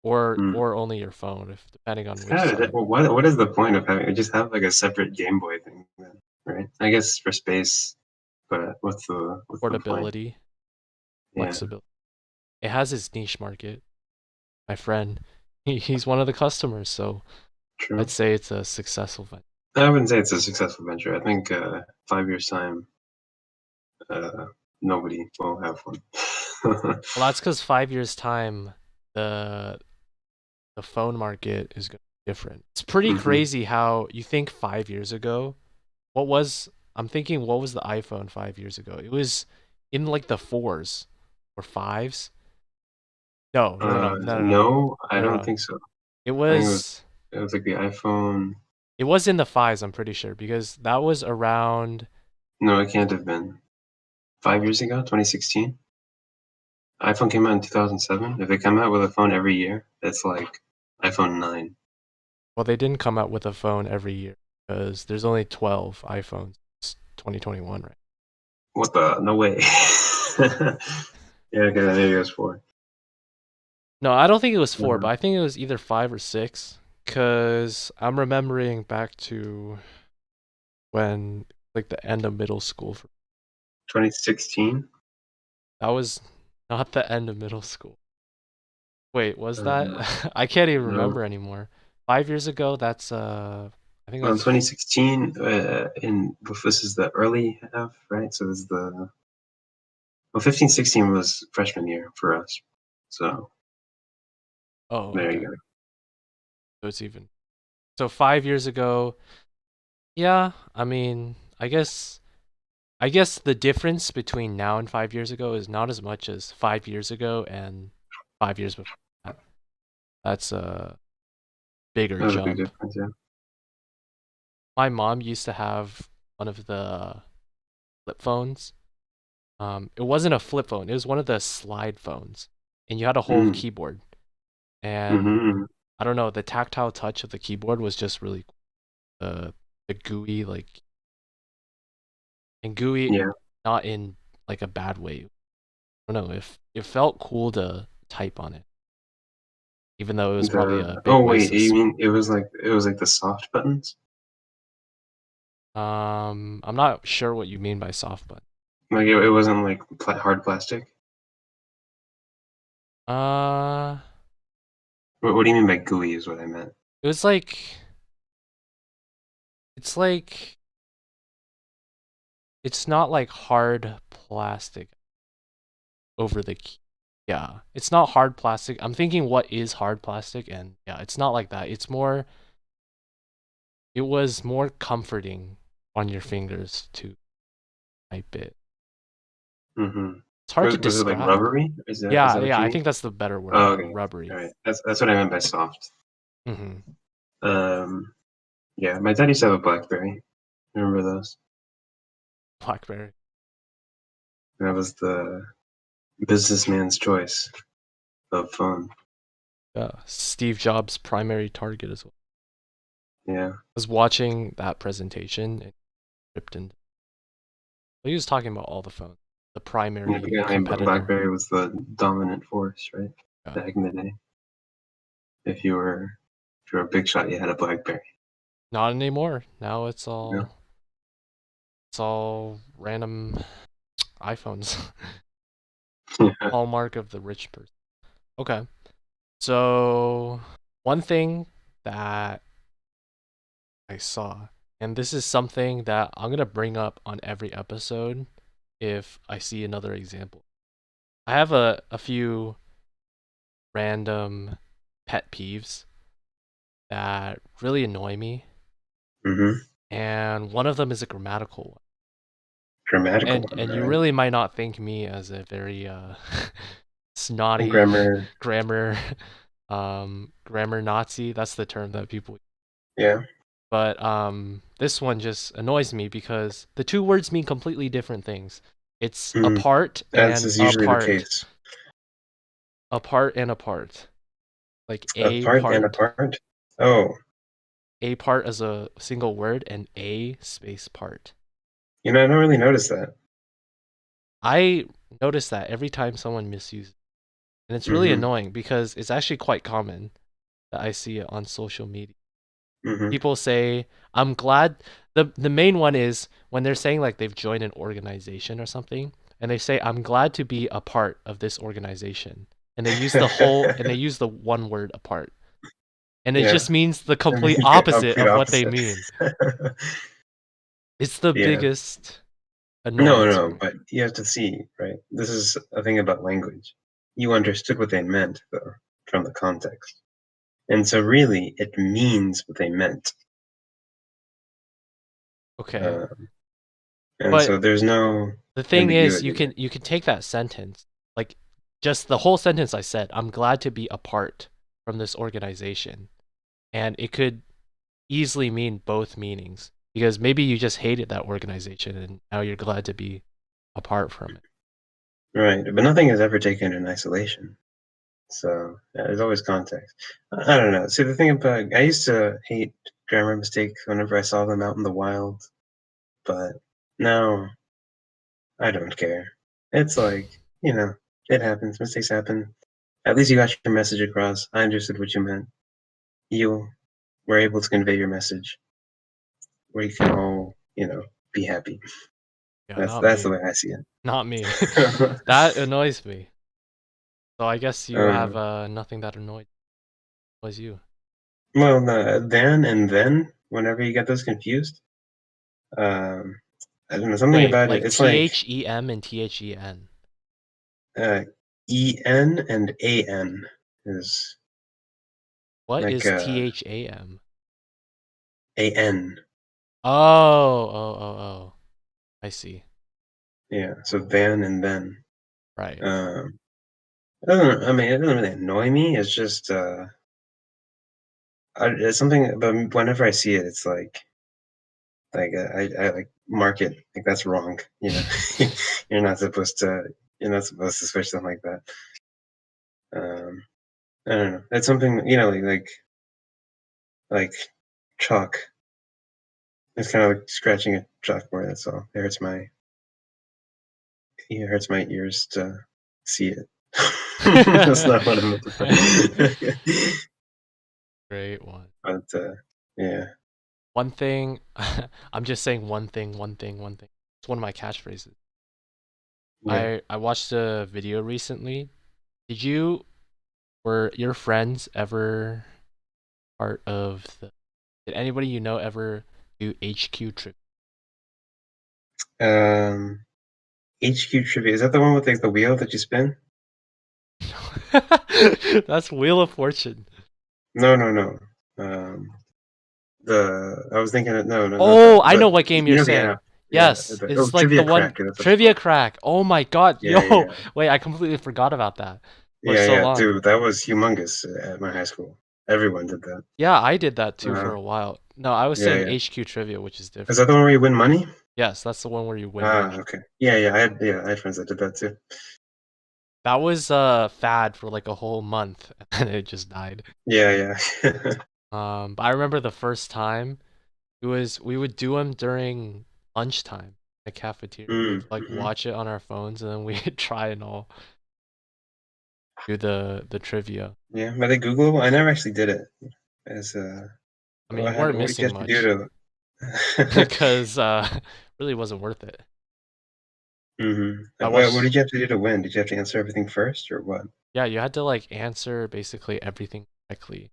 S2: or
S1: Hmm.
S2: only your phone, if depending on
S1: It's
S2: which
S1: kind of
S2: side.
S1: well, what is the point of having just have like a separate Game Boy thing, then, right? I guess for space, but what's the point?
S2: Portability,
S1: Yeah,
S2: flexibility. It has its niche market. My friend, he's one of the customers, so I'd
S1: true.
S2: say it's a successful venture.
S1: I wouldn't say it's a successful venture. I think 5 years time, uh, nobody will have one.
S2: Well, that's because 5 years time, the phone market is going to be different. It's pretty
S1: Hmm.
S2: crazy how you think 5 years ago. What was I'm thinking? What was the iPhone 5 years ago? It was in like the 4s or 5s. No, no, no, no, no, no, no,
S1: No, I
S2: no,
S1: don't
S2: no.
S1: think so.
S2: It
S1: I think
S2: was
S1: it was like the iPhone.
S2: it was in the 5s. I'm pretty sure because that was around.
S1: No, it can't have been 5 years ago. 2016. iPhone came out in 2007. If they come out with a phone every year, it's like iPhone 9.
S2: Well, they didn't come out with a phone every year because there's only 12 iPhones. It's 2021, right?
S1: What the? No way. Yeah, okay, then maybe it was 4.
S2: No, I don't think it was 4,
S1: Uh,
S2: but I think it was either 5 or 6 because I'm remembering back to when like the end of middle school.
S1: 2016.
S2: That was not the end of middle school. Wait, was that?
S1: Uh,
S2: I can't even
S1: no.
S2: remember anymore. 5 years ago, that's I think
S1: Well, in
S2: that's
S1: 2016, this is the early half, right? So this is well, 15, 16 was freshman year for us. So
S2: oh,
S1: there
S2: okay.
S1: you go.
S2: So it's even. So 5 years ago, yeah, I mean, I guess the difference between now and 5 years ago is not as much as 5 years ago and 5 years before that. That's a bigger
S1: That was a big
S2: jump.
S1: difference, yeah.
S2: My mom used to have one of the flip phones. It wasn't a flip phone, it was one of the slide phones. And you had a whole
S1: Mm.
S2: keyboard. And
S1: Mm-hmm.
S2: I don't know, the tactile touch of the keyboard was just really cool. The gooey, like, and gooey
S1: Yeah.
S2: not in like a bad way. I don't know, if it felt cool to type on it, even though it was probably a big
S1: Oh
S2: waste
S1: wait,
S2: of
S1: you
S2: space.
S1: mean it was like the soft buttons?
S2: I'm not sure what you mean by soft button.
S1: Like it wasn't like hard plastic?
S2: Uh,
S1: What do you mean by gooey is what I meant?
S2: it was like it's like it's not like hard plastic over the key. Yeah, it's not hard plastic. I'm thinking what is hard plastic, and yeah, it's not like that. It was more comforting on your fingers to type it.
S1: Mm-hmm.
S2: It's hard to
S1: Was it like
S2: describe.
S1: rubbery? Is that
S2: Yeah,
S1: what
S2: yeah,
S1: you
S2: I
S1: mean?
S2: think that's the better word.
S1: Oh,
S2: Yeah,
S1: okay.
S2: rubbery.
S1: All right. That's what I meant by soft.
S2: Hmm.
S1: Yeah, my dad used to have a BlackBerry. Remember those?
S2: BlackBerry.
S1: That was the businessman's choice of phone.
S2: Yeah, Steve Jobs' primary target as well.
S1: Yeah.
S2: I was watching that presentation and ripped into. He was talking about all the phones. The primary
S1: Yeah,
S2: competitor.
S1: BlackBerry was the dominant force, right?
S2: Yeah.
S1: Back in the day. If you were a big shot, you had a BlackBerry.
S2: Not anymore. Now it's all
S1: Yeah.
S2: it's all random iPhones.
S1: Yeah.
S2: Hallmark of the rich person. Okay. So one thing that I saw, and this is something that I'm gonna bring up on every episode if I see another example. I have a few random pet peeves that really annoy me,
S1: Mm-hmm.
S2: and one of them is a grammatical one.
S1: Grammatical one,
S2: And you
S1: right?
S2: really might not think me as a very snotty
S1: Grammar.
S2: grammar grammar Nazi. That's the term that people.
S1: Yeah.
S2: But this one just annoys me because the two words mean completely different things. It's
S1: Mm.
S2: apart
S1: As
S2: and
S1: is usually
S2: apart.
S1: the case.
S2: Apart and apart. Like
S1: Apart and apart? Oh.
S2: A part as a single word and a space part.
S1: I don't really notice that.
S2: I notice that every time someone misuses it. And it's really annoying because it's actually quite common that I see it on social media.
S1: Mm-hmm.
S2: People say, I'm glad. The main one is when they're saying like they've joined an organization or something, and they say, I'm glad to be a part of this organization. And they use the whole, and they use the one word apart. And it just means the complete opposite of what they mean. It's the biggest annoyance.
S1: No, but you have to see, right? This is a thing about language. You understood what they meant, though, from the context. And so really, it means what they meant.
S2: Okay.
S1: And
S2: But
S1: so there's no
S2: the thing is,
S1: ambiguity.
S2: you can take that sentence, like just the whole sentence I said, I'm glad to be apart from this organization. And it could easily mean both meanings because maybe you just hated that organization and now you're glad to be apart from it.
S1: Right, but nothing is ever taken in isolation. So there's always context. I don't know. See, the thing about I used to hate grammar mistakes whenever I saw them out in the wild, but now I don't care. It's like, it happens. Mistakes happen. At least you got your message across. I understood what you meant. You were able to convey your message where you can all, be happy.
S2: Yeah,
S1: That's the way I see it.
S2: Not me. That annoys me. So I guess you have nothing that annoys you.
S1: Well, then and then, whenever you get those confused, um, I don't know, something
S2: Wait,
S1: about
S2: like
S1: it. It's like
S2: THEM and THEN.
S1: EN and AN is
S2: What
S1: like
S2: is THAM?
S1: AN.
S2: Oh. I see.
S1: Yeah, so then and then.
S2: Right.
S1: It doesn't really annoy me. It's just it's something. But whenever I see it, it's like I like mark it like that's wrong. You're not supposed to. You're not supposed to switch something like that. I don't know. It's something like chalk. It's kind of like scratching a chalkboard. That's all. It hurts my ears to see it. That's not what I meant to say.
S2: Great one.
S1: But yeah.
S2: One thing, I'm just saying one thing. It's one of my catchphrases.
S1: Yeah.
S2: I watched a video recently. Were your friends ever part of did anybody you know ever do HQ trip?
S1: HQ trivia. Is that the one with like the wheel that you spin?
S2: That's Wheel of Fortune.
S1: No. I was thinking no.
S2: Oh, I
S1: but
S2: know what game you're saying.
S1: the
S2: Yes, it's like the
S1: Trivia
S2: one
S1: Crack. That's what it's
S2: Trivia
S1: called.
S2: Crack. Oh my god,
S1: Yeah,
S2: yo,
S1: yeah,
S2: wait, I completely forgot about that for
S1: yeah,
S2: so
S1: yeah,
S2: long.
S1: dude. That was humongous at my high school. Everyone did that.
S2: Yeah, I did that too for
S1: Uh,
S2: a while. No, I was
S1: yeah,
S2: saying
S1: yeah.
S2: HQ Trivia, which is
S1: Is that
S2: different.
S1: the one where you win money?
S2: Yes, that's the one where you win
S1: Ah,
S2: money.
S1: okay. Yeah, I had friends that did that too.
S2: That was fad for like a whole month and it just died.
S1: Yeah, yeah.
S2: But I remember the first time we would do them during lunchtime in the cafeteria. We'd like
S1: Mm-hmm.
S2: watch it on our phones and then we'd try and all do the trivia.
S1: Yeah, but they Google. I never actually did it. As
S2: I mean, you weren't
S1: what did you
S2: missing
S1: have to do
S2: much
S1: to?
S2: because really wasn't worth it.
S1: Mm-hmm.
S2: I
S1: What
S2: watched
S1: did you have to do to win? Did you have to answer everything first, or what?
S2: Yeah, you had to like answer basically everything correctly.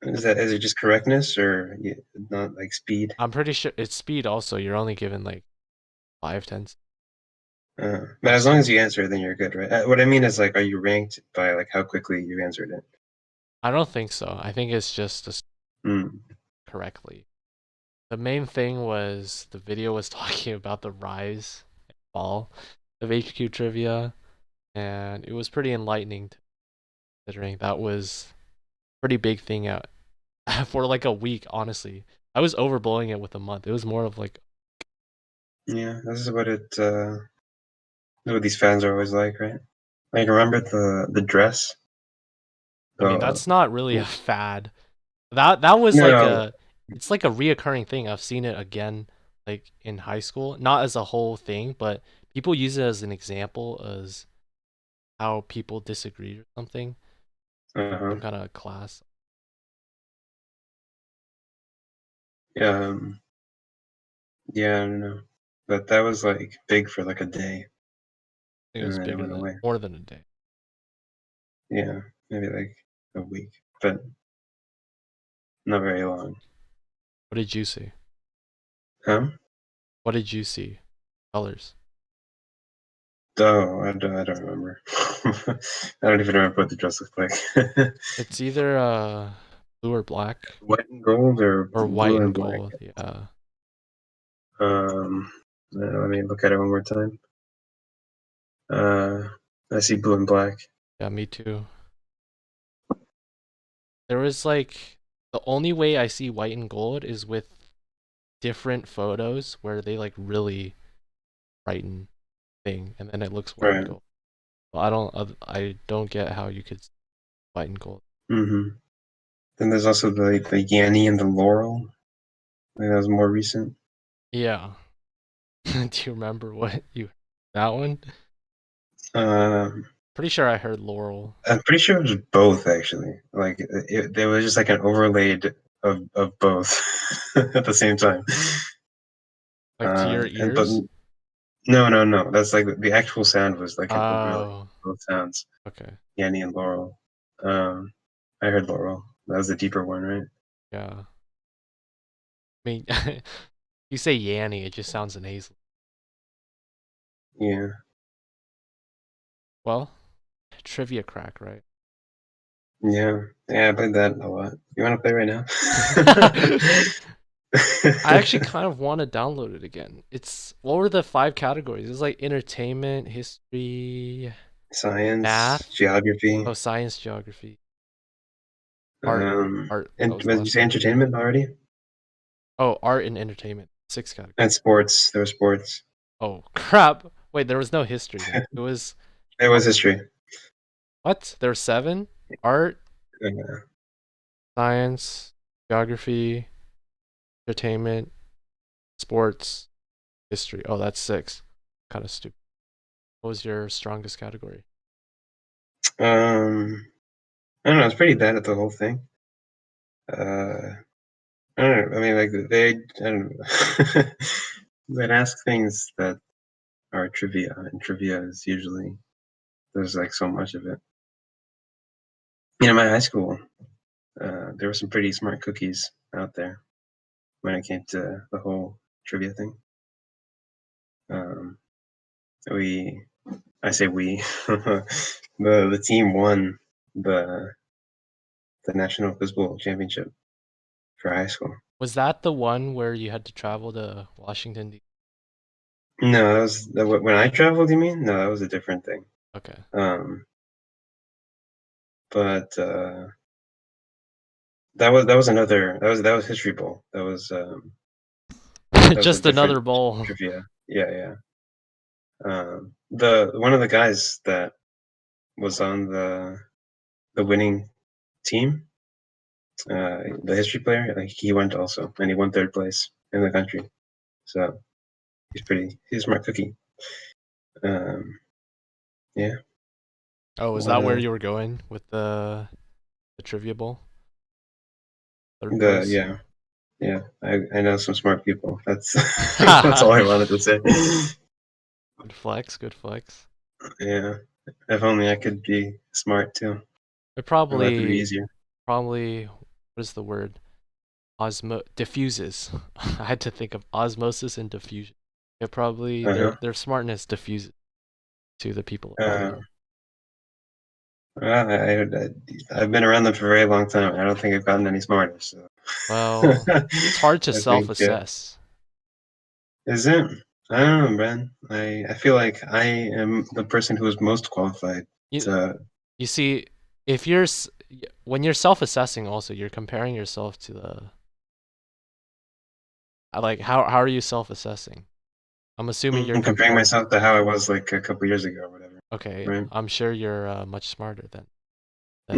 S1: Is it just correctness not like speed?
S2: I'm pretty sure it's speed also. You're only given like 5 tenths.
S1: But as long as you answer, then you're good, right? What I mean is like, are you ranked by like how quickly you answered it?
S2: I don't think so. I think it's just
S1: Mm.
S2: correctly. The main thing was the video was talking about the rise and fall of HQ trivia, and it was pretty enlightening considering that was a pretty big thing out for like a week, honestly. I was overblowing it with a month. It was more of like
S1: Yeah, this is what what these fans are always like, right? Like, remember the dress?
S2: I mean,
S1: Uh,
S2: that's not really a fad. That was like
S1: no,
S2: a it's like a reoccurring thing. I've seen it again like in high school, not as a whole thing, but people use it as an example as how people disagreed or something,
S1: uh-huh.
S2: some kind of class.
S1: Yeah, yeah, I don't know, but that was like big for like a day,
S2: I think it
S1: and
S2: was
S1: then it
S2: bigger
S1: went
S2: than
S1: away.
S2: more than a day.
S1: Yeah, maybe like a week, but not very long.
S2: What did you see?
S1: Huh?
S2: What did you see? Colors.
S1: Oh, I don't remember. I don't even remember what the dress looked like.
S2: It's either blue or black
S1: White and gold or
S2: or white
S1: blue
S2: and
S1: and black.
S2: gold. Yeah.
S1: Let me look at it one more time. Uh, I see blue and black.
S2: Yeah, me too. There was like the only way I see white and gold is with different photos where they like really brighten thing and then it looks white and
S1: Right.
S2: gold. Well, I don't get how you could white and gold.
S1: Mm-hmm. Then there's also the Yanni and the Laurel. I think that was more recent.
S2: Yeah. Do you remember what you that one?
S1: Um,
S2: Pretty sure I heard Laurel.
S1: I'm pretty sure it was both actually. Like there was just like an overlaid of both at the same time.
S2: Like to your
S1: But
S2: ears?
S1: no. That's like the actual sound was like an overlay
S2: Oh,
S1: of both sounds.
S2: okay.
S1: Yanni and Laurel. Um, I heard Laurel. That was the deeper one, right?
S2: Yeah. I mean, you say Yanny, it just sounds nasal.
S1: Yeah.
S2: Well, trivia crack, right?
S1: Yeah, I played that a lot. You want to play right now?
S2: I actually kind of want to download it again. What were the 5 categories? It's like entertainment, history,
S1: Science,
S2: math,
S1: geography.
S2: oh, science, geography, art. That
S1: And
S2: was the
S1: did you
S2: last
S1: say
S2: one.
S1: entertainment already?
S2: Oh, art and entertainment. 6 categories.
S1: And sports. There was sports.
S2: Oh, crap. Wait, there was no history then. It was
S1: It was history.
S2: what? There were 7? Art,
S1: Uh,
S2: science, geography, entertainment, sports, history. Oh, that's 6. Kind of stupid. What was your strongest category?
S1: um, I don't know. It's pretty bad at the whole thing. Uh, I don't know. I mean, like I don't know. They'd ask things that are trivia, and trivia is usually there's like so much of it. My high school, there were some pretty smart cookies out there when it came to the whole trivia thing. Um, we, I say we, the team won the national football championship for high school.
S2: Was that the one where you had to travel to Washington, D.C.?
S1: No, that was when I traveled. You mean? No, that was a different thing.
S2: Okay.
S1: But that was another. That was History Bowl. That was a
S2: Just another
S1: different
S2: bowl.
S1: trivia. Yeah. The one of the guys that was on the winning team, the history player, like he went also, and he won 3rd place in the country. So he's a smart cookie. Yeah.
S2: Oh, is that where you were going with the trivia bowl? 3rd place?
S1: Yeah. I know some smart people. That's that's all I wanted to say.
S2: Good flex, good flex.
S1: Yeah. If only I could be smart too.
S2: It
S1: Life would be easier.
S2: probably, what is the word? Diffuses. I had to think of osmosis and diffusion. It probably, their smartness diffuses to the people around them.
S1: I've been around them for a very long time. I don't think I've gotten any smarter. So.
S2: Well, it's hard to self-assess.
S1: Is it? I don't know, man. I feel like I am the person who is most qualified to.
S2: You see, when you're self-assessing, also you're comparing yourself to the. Like, how are you self-assessing? I'm assuming you're
S1: comparing myself to how I was like a couple years ago or whatever.
S2: Okay,
S1: right?
S2: I'm sure you're much smarter than
S1: I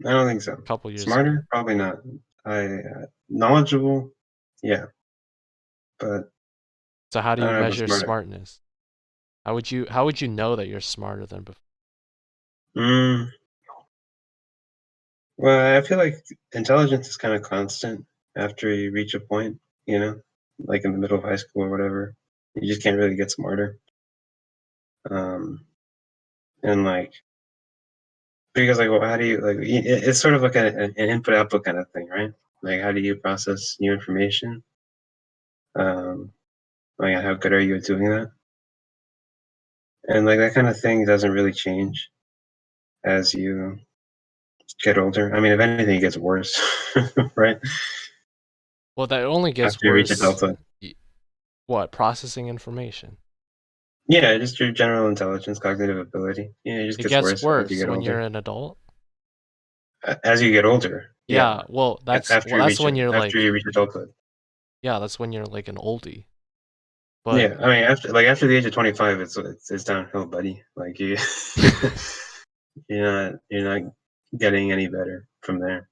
S1: don't think so.
S2: a couple years
S1: Smarter?
S2: ago.
S1: Probably not. Knowledgeable? Yeah. But
S2: so how do you measure smartness? How would you know that you're smarter than before?
S1: Well, I feel like intelligence is kind of constant after you reach a point, like in the middle of high school or whatever. You just can't really get smarter. And like, because like, well, how do you like? It's sort of like an input-output kind of thing, right? Like, how do you process new information? Like, how good are you at doing that? And like that kind of thing doesn't really change as you get older. I mean, if anything, it gets worse, right?
S2: Well, that only gets
S1: After you reach
S2: worse.
S1: adulthood.
S2: What, processing information?
S1: Yeah, just your general intelligence, cognitive ability. Yeah, it just gets worse as you get
S2: when
S1: older.
S2: you're an adult.
S1: As you get older.
S2: Yeah, well, that's when you're
S1: after you reach adulthood.
S2: Yeah, that's when you're like an oldie.
S1: But yeah, I mean, after the age of 25, it's downhill, buddy. Like you're not getting any better from there.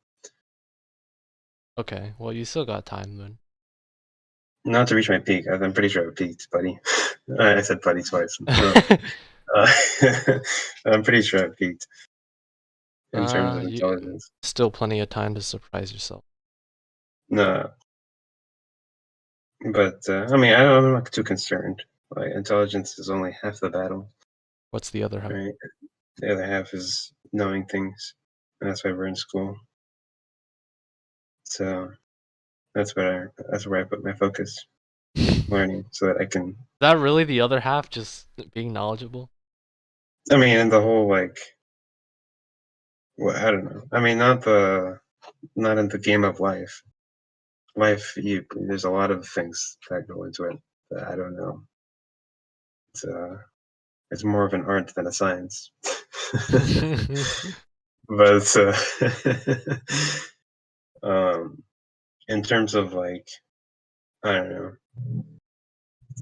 S2: Okay, well, you still got time then.
S1: Not to reach my peak. I'm pretty sure I peaked, buddy. I said buddy twice. I'm pretty sure I peaked in terms of intelligence.
S2: Still plenty of time to surprise yourself.
S1: No. But I mean, I'm not too concerned. Like, intelligence is only half the battle.
S2: What's the other half?
S1: Right? The other half is knowing things. And that's why we're in school. So that's where I put my focus, learning, so that I can.
S2: Is that really the other half? Just being knowledgeable?
S1: I mean, in the whole like. Well, I don't know. I mean, not in the game of life. There's a lot of things that go into it that I don't know. It's more of an art than a science. But in terms of like, I don't know,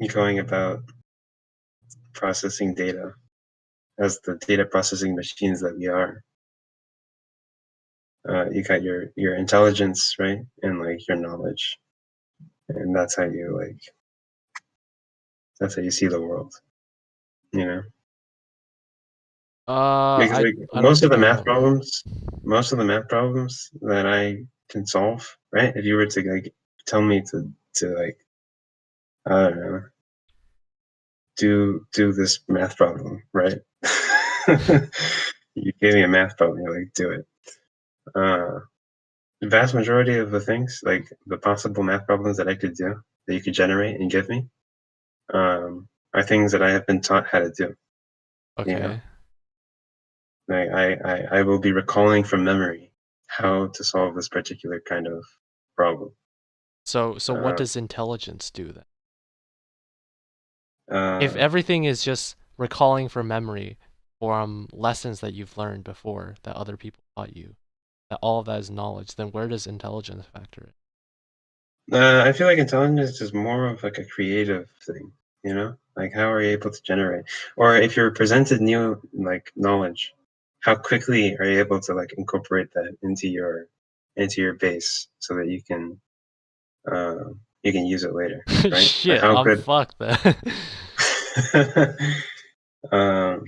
S1: going about processing data as the data processing machines that we are, you got your intelligence, right, and like your knowledge, and that's how you see the world, Because like, most of the math problems that I can solve, right? If you were to like tell me to like, I don't know, do this math problem, right? You gave me a math problem, you're like, do it. The vast majority of the things, like the possible math problems that I could do, that you could generate and give me, are things that I have been taught how to do.
S2: Okay.
S1: I will be recalling from memory how to solve this particular kind of problem.
S2: So what does intelligence do then? If everything is just recalling from memory from lessons that you've learned before that other people taught you, that all of that is knowledge, then where does intelligence factor in?
S1: I feel like intelligence is more of like a creative thing, you know? Like how are you able to generate? Or if you're presented new like knowledge, how quickly are you able to like incorporate that into your base so that you can use it later, right? Like
S2: Shit,
S1: how
S2: I'm
S1: good
S2: fucked then.
S1: um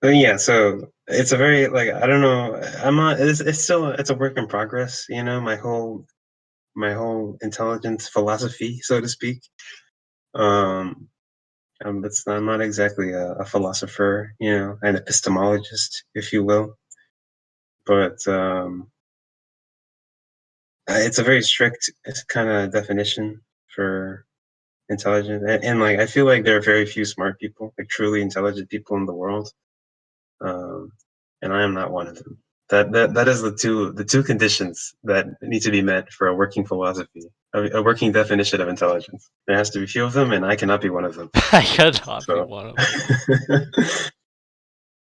S1: but yeah, so it's a very like I don't know, I'm not it's still it's a work in progress, you know, my whole intelligence philosophy, so to speak. Um I'm not exactly a philosopher, you know, an epistemologist, if you will, but it's a very strict kind of definition for intelligent, and like I feel like there are very few smart people, like truly intelligent people in the world, um, and I am not one of them. That is the two conditions that need to be met for a working philosophy, a working definition of intelligence. There has to be few of them, and I cannot be one of them.
S2: I cannot be
S1: So.
S2: one of them.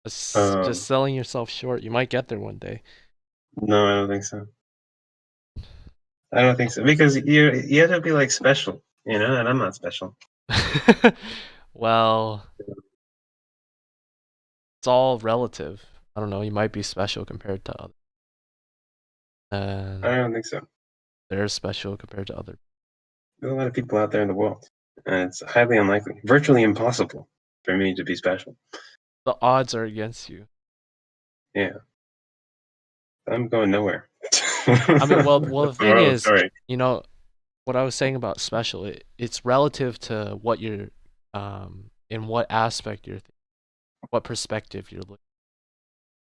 S2: Just
S1: um,
S2: selling yourself short. You might get there one day.
S1: no, I don't think so. I don't think so because you have to be like special, you know, and I'm not special.
S2: Well, it's all relative. I don't know. You might be special compared to others.
S1: I don't think so.
S2: They're special compared to others.
S1: There's a lot of people out there in the world, and it's highly unlikely, virtually impossible, for me to be special.
S2: The odds are against you.
S1: Yeah, I'm going nowhere.
S2: I mean, well, the thing is,
S1: sorry.
S2: you know, what I was saying about special, it's relative to what you're, in what aspect you're, what perspective you're looking.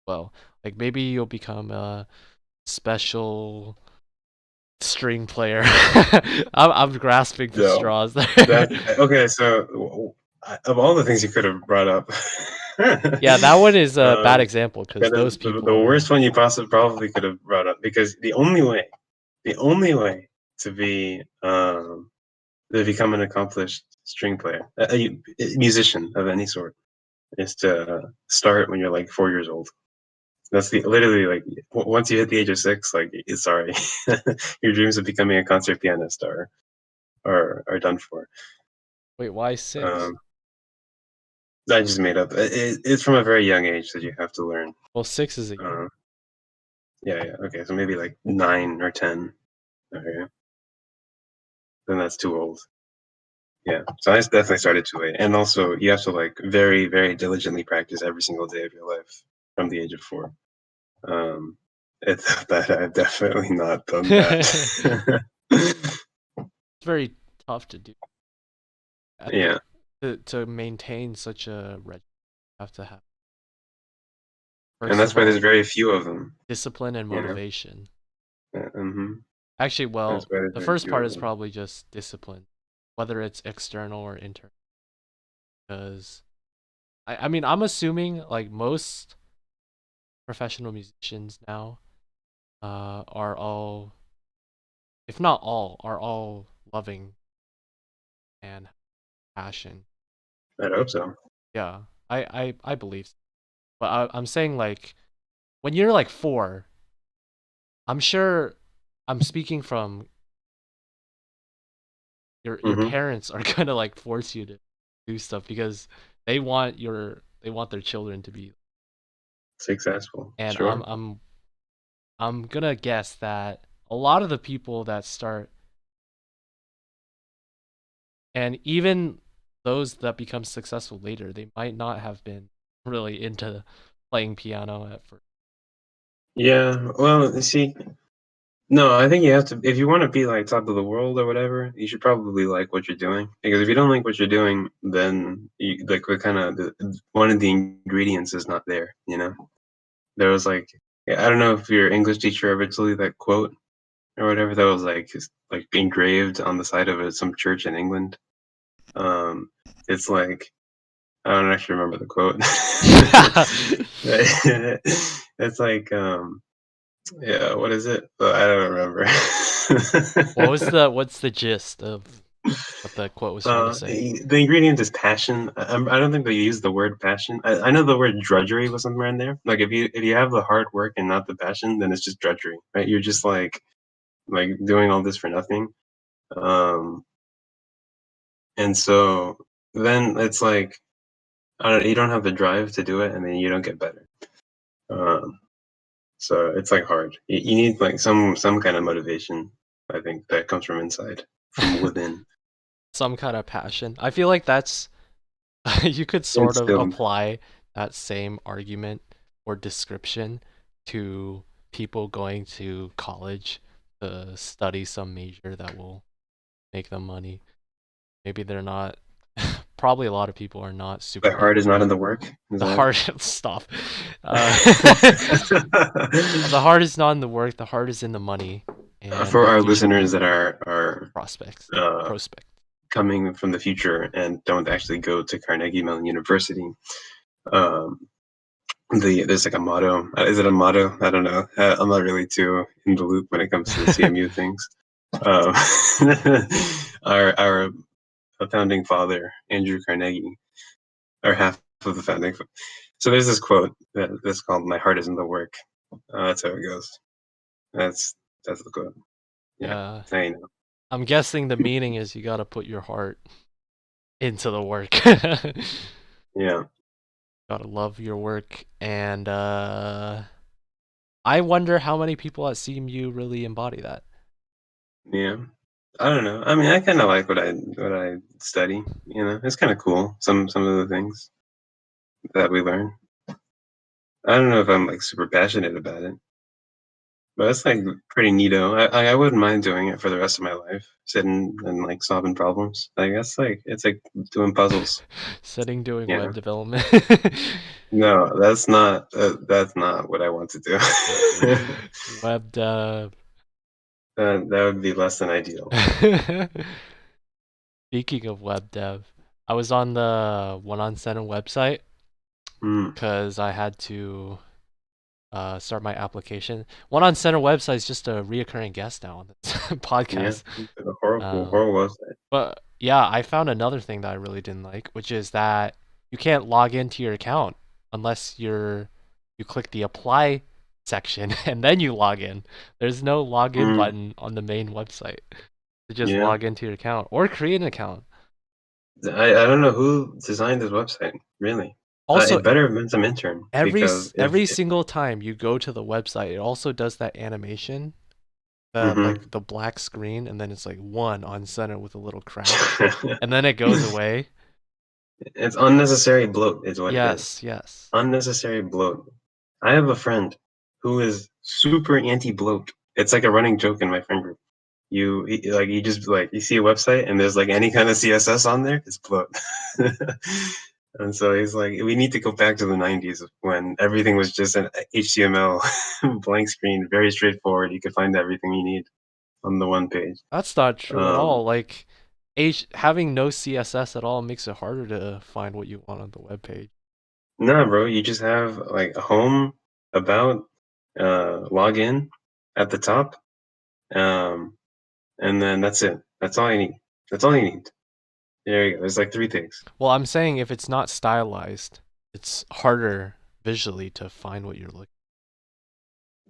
S2: Well, like maybe you'll become a special string player. I'm grasping the
S1: No,
S2: straws there.
S1: okay. So, of all the things you could have brought up,
S2: Yeah, that one is a bad example because those people.
S1: the worst one you probably could have brought up, because the only way to be to become an accomplished string player, a musician of any sort, is to start when you're like 4 years old. That's literally like once you hit the age of 6, like sorry, your dreams of becoming a concert pianist are done for.
S2: Wait, why 6?
S1: I just made up. It's from a very young age that you have to learn.
S2: Well, 6 is a young.
S1: Yeah. Okay, so maybe like 9 or 10. Okay, then that's too old. Yeah, so I definitely started too late, and also you have to like very, very diligently practice every single day of your life from the age of 4. It's that I've definitely not done that.
S2: It's very tough to do.
S1: Yeah,
S2: To maintain such a regimen, you have to have.
S1: and that's why there's very few of them.
S2: Discipline and motivation.
S1: Mm-hmm.
S2: Actually, well, the first part is
S1: them.
S2: probably just discipline, whether it's external or internal. Because, I mean, I'm assuming like most professional musicians now, are all, if not all, are all loving and passion.
S1: I hope so.
S2: Yeah, I believe so. But I'm saying like when you're like 4, I'm sure I'm speaking from your
S1: Mm-hmm.
S2: parents are gonna like force you to do stuff because they want their children to be,
S1: Successful.
S2: and
S1: Sure.
S2: I'm gonna guess that a lot of the people that start, and even those that become successful later, they might not have been really into playing piano at first.
S1: Yeah. Well, you see, no, I think you have to. If you want to be like top of the world or whatever, you should probably like what you're doing. Because if you don't like what you're doing, then you, like what kind of one of the ingredients is not there. You know, there was like I don't know if your English teacher ever told you that quote or whatever that was like engraved on the side of some church in England. It's like I don't actually remember the quote. It's like yeah, what is it? I don't remember.
S2: What's the gist of? what the quote was trying to say.
S1: The ingredient is passion. I don't think they use the word passion. I know the word drudgery was somewhere in there. Like if you have the hard work and not the passion, then it's just drudgery, right? You're just like doing all this for nothing. And so then it's like you don't have the drive to do it, and then you don't get better. So it's like hard. You need like some kind of motivation. I think that comes from inside, from within.
S2: Some kind of passion. I feel like that's you could sort of
S1: Instilled.
S2: apply that same argument or description to people going to college to study some major that will make them money. Maybe they're not. Probably a lot of people are not super.
S1: The heart is not in the work.
S2: The heart. Stop. The heart is not in the work. The heart is in the money. And
S1: for our listeners that are
S2: prospects,
S1: coming from the future and don't actually go to Carnegie Mellon University, there's like a motto. Is it a motto? I don't know. I'm not really too in the loop when it comes to the CMU things. Our founding father, Andrew Carnegie, or half of the founding. So there's this quote that's called "My heart is in the work." That's how it goes. That's the quote. Yeah. I know.
S2: I'm guessing the meaning is you gotta put your heart into the work.
S1: Yeah.
S2: Gotta love your work, and I wonder how many people at CMU really embody that.
S1: Yeah. I don't know. I mean, I kind of like what I study. You know, it's kind of cool. Some of the things that we learn. I don't know if I'm like super passionate about it, but it's like pretty neato. I wouldn't mind doing it for the rest of my life, sitting and like solving problems. Like that's like it's like doing puzzles.
S2: Doing web development.
S1: No, that's not what I want to do.
S2: Web dev.
S1: That would be less than ideal.
S2: Speaking of web dev, I was on the One on Center website because I had to start my application. One on Center website is just a reoccurring guest now on this podcast.
S1: Yeah, a horrible website.
S2: But yeah, I found another thing that I really didn't like, which is that you can't log into your account unless you click the apply section and then you log in. There's no login button on the main website to just log into your account or create an account.
S1: I don't know who designed this website, really. Also, it better have been some intern.
S2: Every single time you go to the website, it also does that animation, like the black screen, and then it's like One on Center with a little crack, and then it goes away.
S1: It's unnecessary bloat, is what it is.
S2: Yes.
S1: Unnecessary bloat. I have a friend who is super anti-bloat. It's like a running joke in my friend group. You just you see a website and there's like any kind of CSS on there, it's bloat. And so he's like, we need to go back to the 90s when everything was just an HTML blank screen, very straightforward. You could find everything you need on the one page.
S2: That's not true at all. Like, having no CSS at all makes it harder to find what you want on the web page.
S1: No, bro, you just have like a home, about, login at the top, and then that's it. That's all you need. That's all you need. There you go. There's like 3 things.
S2: Well, I'm saying if it's not stylized, it's harder visually to find what you're looking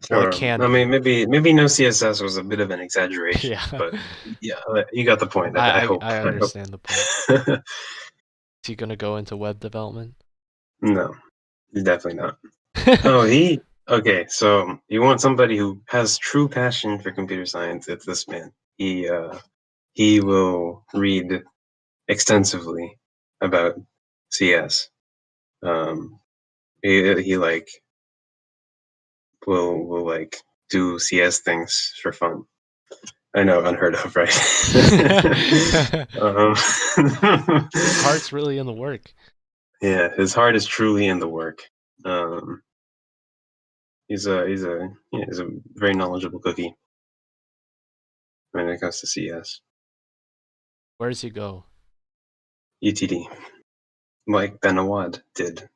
S2: for. Well, it can.
S1: I mean, maybe no CSS was a bit of an exaggeration. Yeah. But yeah, you got the point. I hope.
S2: I understand the point. Is he gonna go into web development?
S1: No, he's definitely not. Okay, so you want somebody who has true passion for computer science. It's this man. He will read extensively about CS. He like will like do CS things for fun. I know, unheard of, right?
S2: His heart's really in the work.
S1: Yeah, his heart is truly in the work. He's a very knowledgeable cookie when it comes to CS.
S2: Where does he go?
S1: UTD, like Ben Awad did.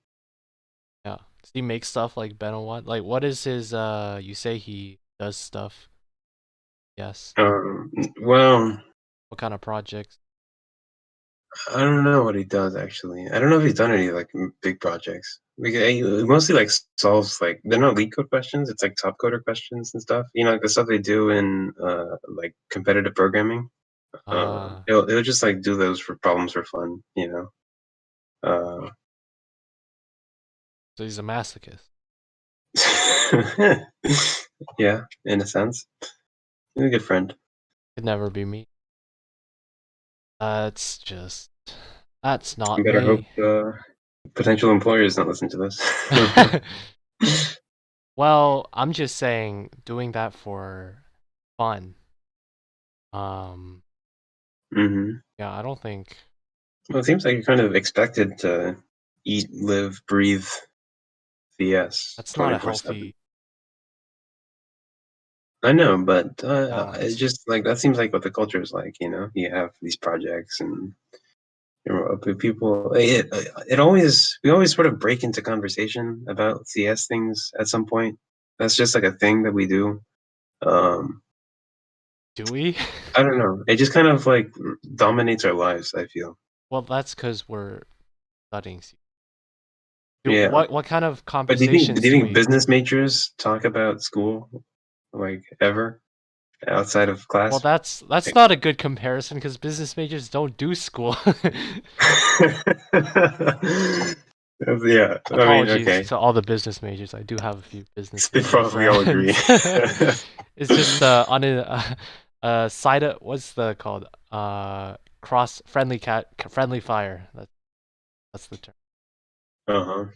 S2: Yeah. Does he make stuff like Ben Awad? Like, what is his? You say he does stuff. Yes.
S1: Well.
S2: What kind of projects?
S1: I don't know what he does actually. I don't know if he's done any like big projects. Because he mostly like solves like they're not leak code questions. It's like top coder questions and stuff. You know, like the stuff they do in like competitive programming. He'll just like do those for problems for fun. You know.
S2: So he's a masochist.
S1: Yeah, in a sense, he's a good friend.
S2: Could never be me. That's not
S1: You better
S2: me.
S1: hope potential employers don't listen to this.
S2: Well, I'm just saying doing that for fun. Yeah, I don't think.
S1: Well, it seems like you're kind of expected to eat, live, breathe CS
S2: That's not a
S1: 24/7.
S2: healthy
S1: I know, but it
S2: balance.
S1: just like that seems like what the culture is like. You know, you have these projects and you know, people. It always we always sort of break into conversation about CS things at some point. That's just like a thing that we do.
S2: Do we?
S1: I don't know. It just kind of like dominates our lives, I feel.
S2: Well, that's because we're studying.
S1: Yeah.
S2: What kind of
S1: But do
S2: conversations
S1: you
S2: do
S1: think
S2: we?
S1: business majors talk about school like ever outside of
S2: Well,
S1: class?
S2: that's not a good comparison because business majors don't do school.
S1: Yeah, I mean,
S2: Apologies
S1: okay.
S2: to all the business majors. I do have a few business
S1: They
S2: major
S1: probably all agree.
S2: friends. It's just on a side of what's the called cross friendly fire. That's the term.
S1: Uh-huh.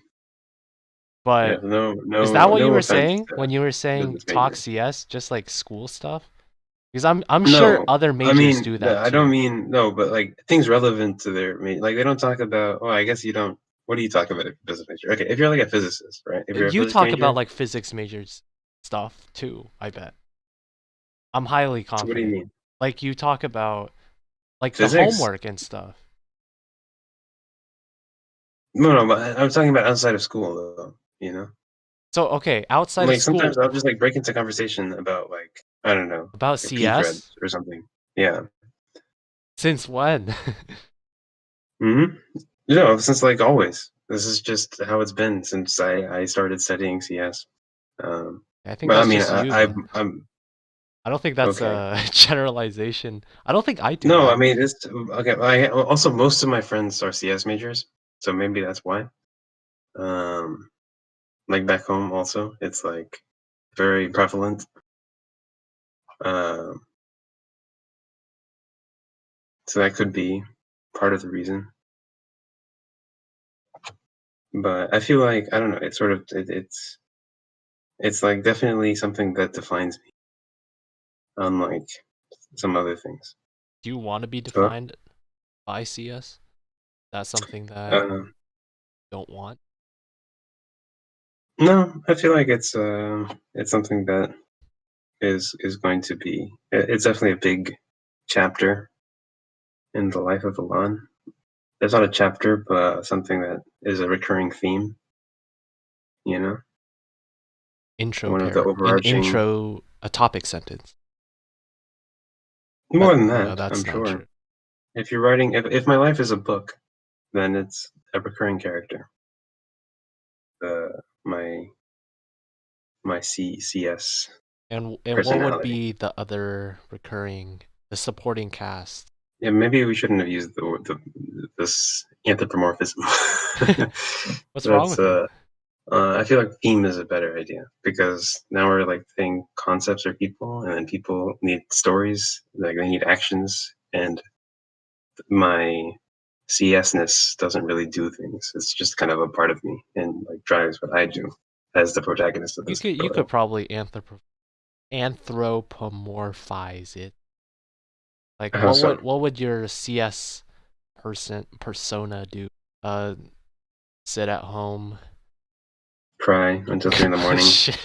S1: Yeah,
S2: But
S1: no,
S2: is that
S1: no,
S2: what you
S1: no
S2: were
S1: offense
S2: saying
S1: to
S2: when you were saying
S1: business
S2: talk
S1: majors.
S2: CS, just like school stuff? Because I'm sure
S1: No,
S2: other
S1: I
S2: majors
S1: mean,
S2: do that
S1: I don't
S2: too.
S1: mean no, but like things relevant to their like they don't talk about. Well, I guess you don't. What do you talk about if you're a business major? Okay, if you're like a physicist, right? If you're a
S2: You
S1: physics
S2: talk about
S1: major,
S2: like physics majors stuff too, I bet. I'm highly
S1: what do you
S2: confident.
S1: mean?
S2: Like you talk about like the
S1: Physics?
S2: homework and stuff.
S1: No, but I'm talking about outside of school, though. You know,
S2: So okay, outside of
S1: like sometimes
S2: school
S1: I'll just like break into conversation about like I don't know,
S2: about
S1: like P threads
S2: CS?
S1: or something. Yeah.
S2: Since when?
S1: Hmm. You know, since like always, this is just how it's been since I started studying CS.
S2: I think
S1: But I
S2: that's
S1: mean,
S2: just you then.
S1: I'm
S2: I don't think that's
S1: okay.
S2: a generalization. I don't think I do
S1: No, I
S2: that.
S1: mean it's okay. I also most of my friends are CS majors, so maybe that's why. Um, like back home, also, it's like very prevalent. Um, so that could be part of the reason. But I feel like I don't know. It's sort of it's like definitely something that defines me, unlike some other things.
S2: Do you want to be
S1: So,
S2: defined by CS? That's something that
S1: uh,
S2: you don't want.
S1: no, I feel like it's something that is going to be. It's definitely a big chapter in the life of Alon. It's not a chapter, but something that is a recurring theme. You know,
S2: Intro
S1: one of the
S2: an
S1: overarching.
S2: intro, a topic sentence.
S1: More than
S2: No,
S1: that,
S2: that's
S1: I'm
S2: not
S1: sure.
S2: true.
S1: If you're writing, if my life is a book, then it's a recurring character. My CS
S2: And what would
S1: personality.
S2: be the other recurring, the supporting cast?
S1: Yeah, maybe we shouldn't have used this anthropomorphism.
S2: What's wrong
S1: That's
S2: with it?
S1: I feel like theme is a better idea because now we're like saying concepts are people, and then people need stories, like they need actions, and my CS-ness doesn't really do things. It's just kind of a part of me and like drives what I do as the protagonist of the
S2: You
S1: story.
S2: could probably anthropomorphize it. Like
S1: How so?
S2: what would your CS persona do? Uh, sit at home.
S1: Cry until 3 in the morning.
S2: Shit.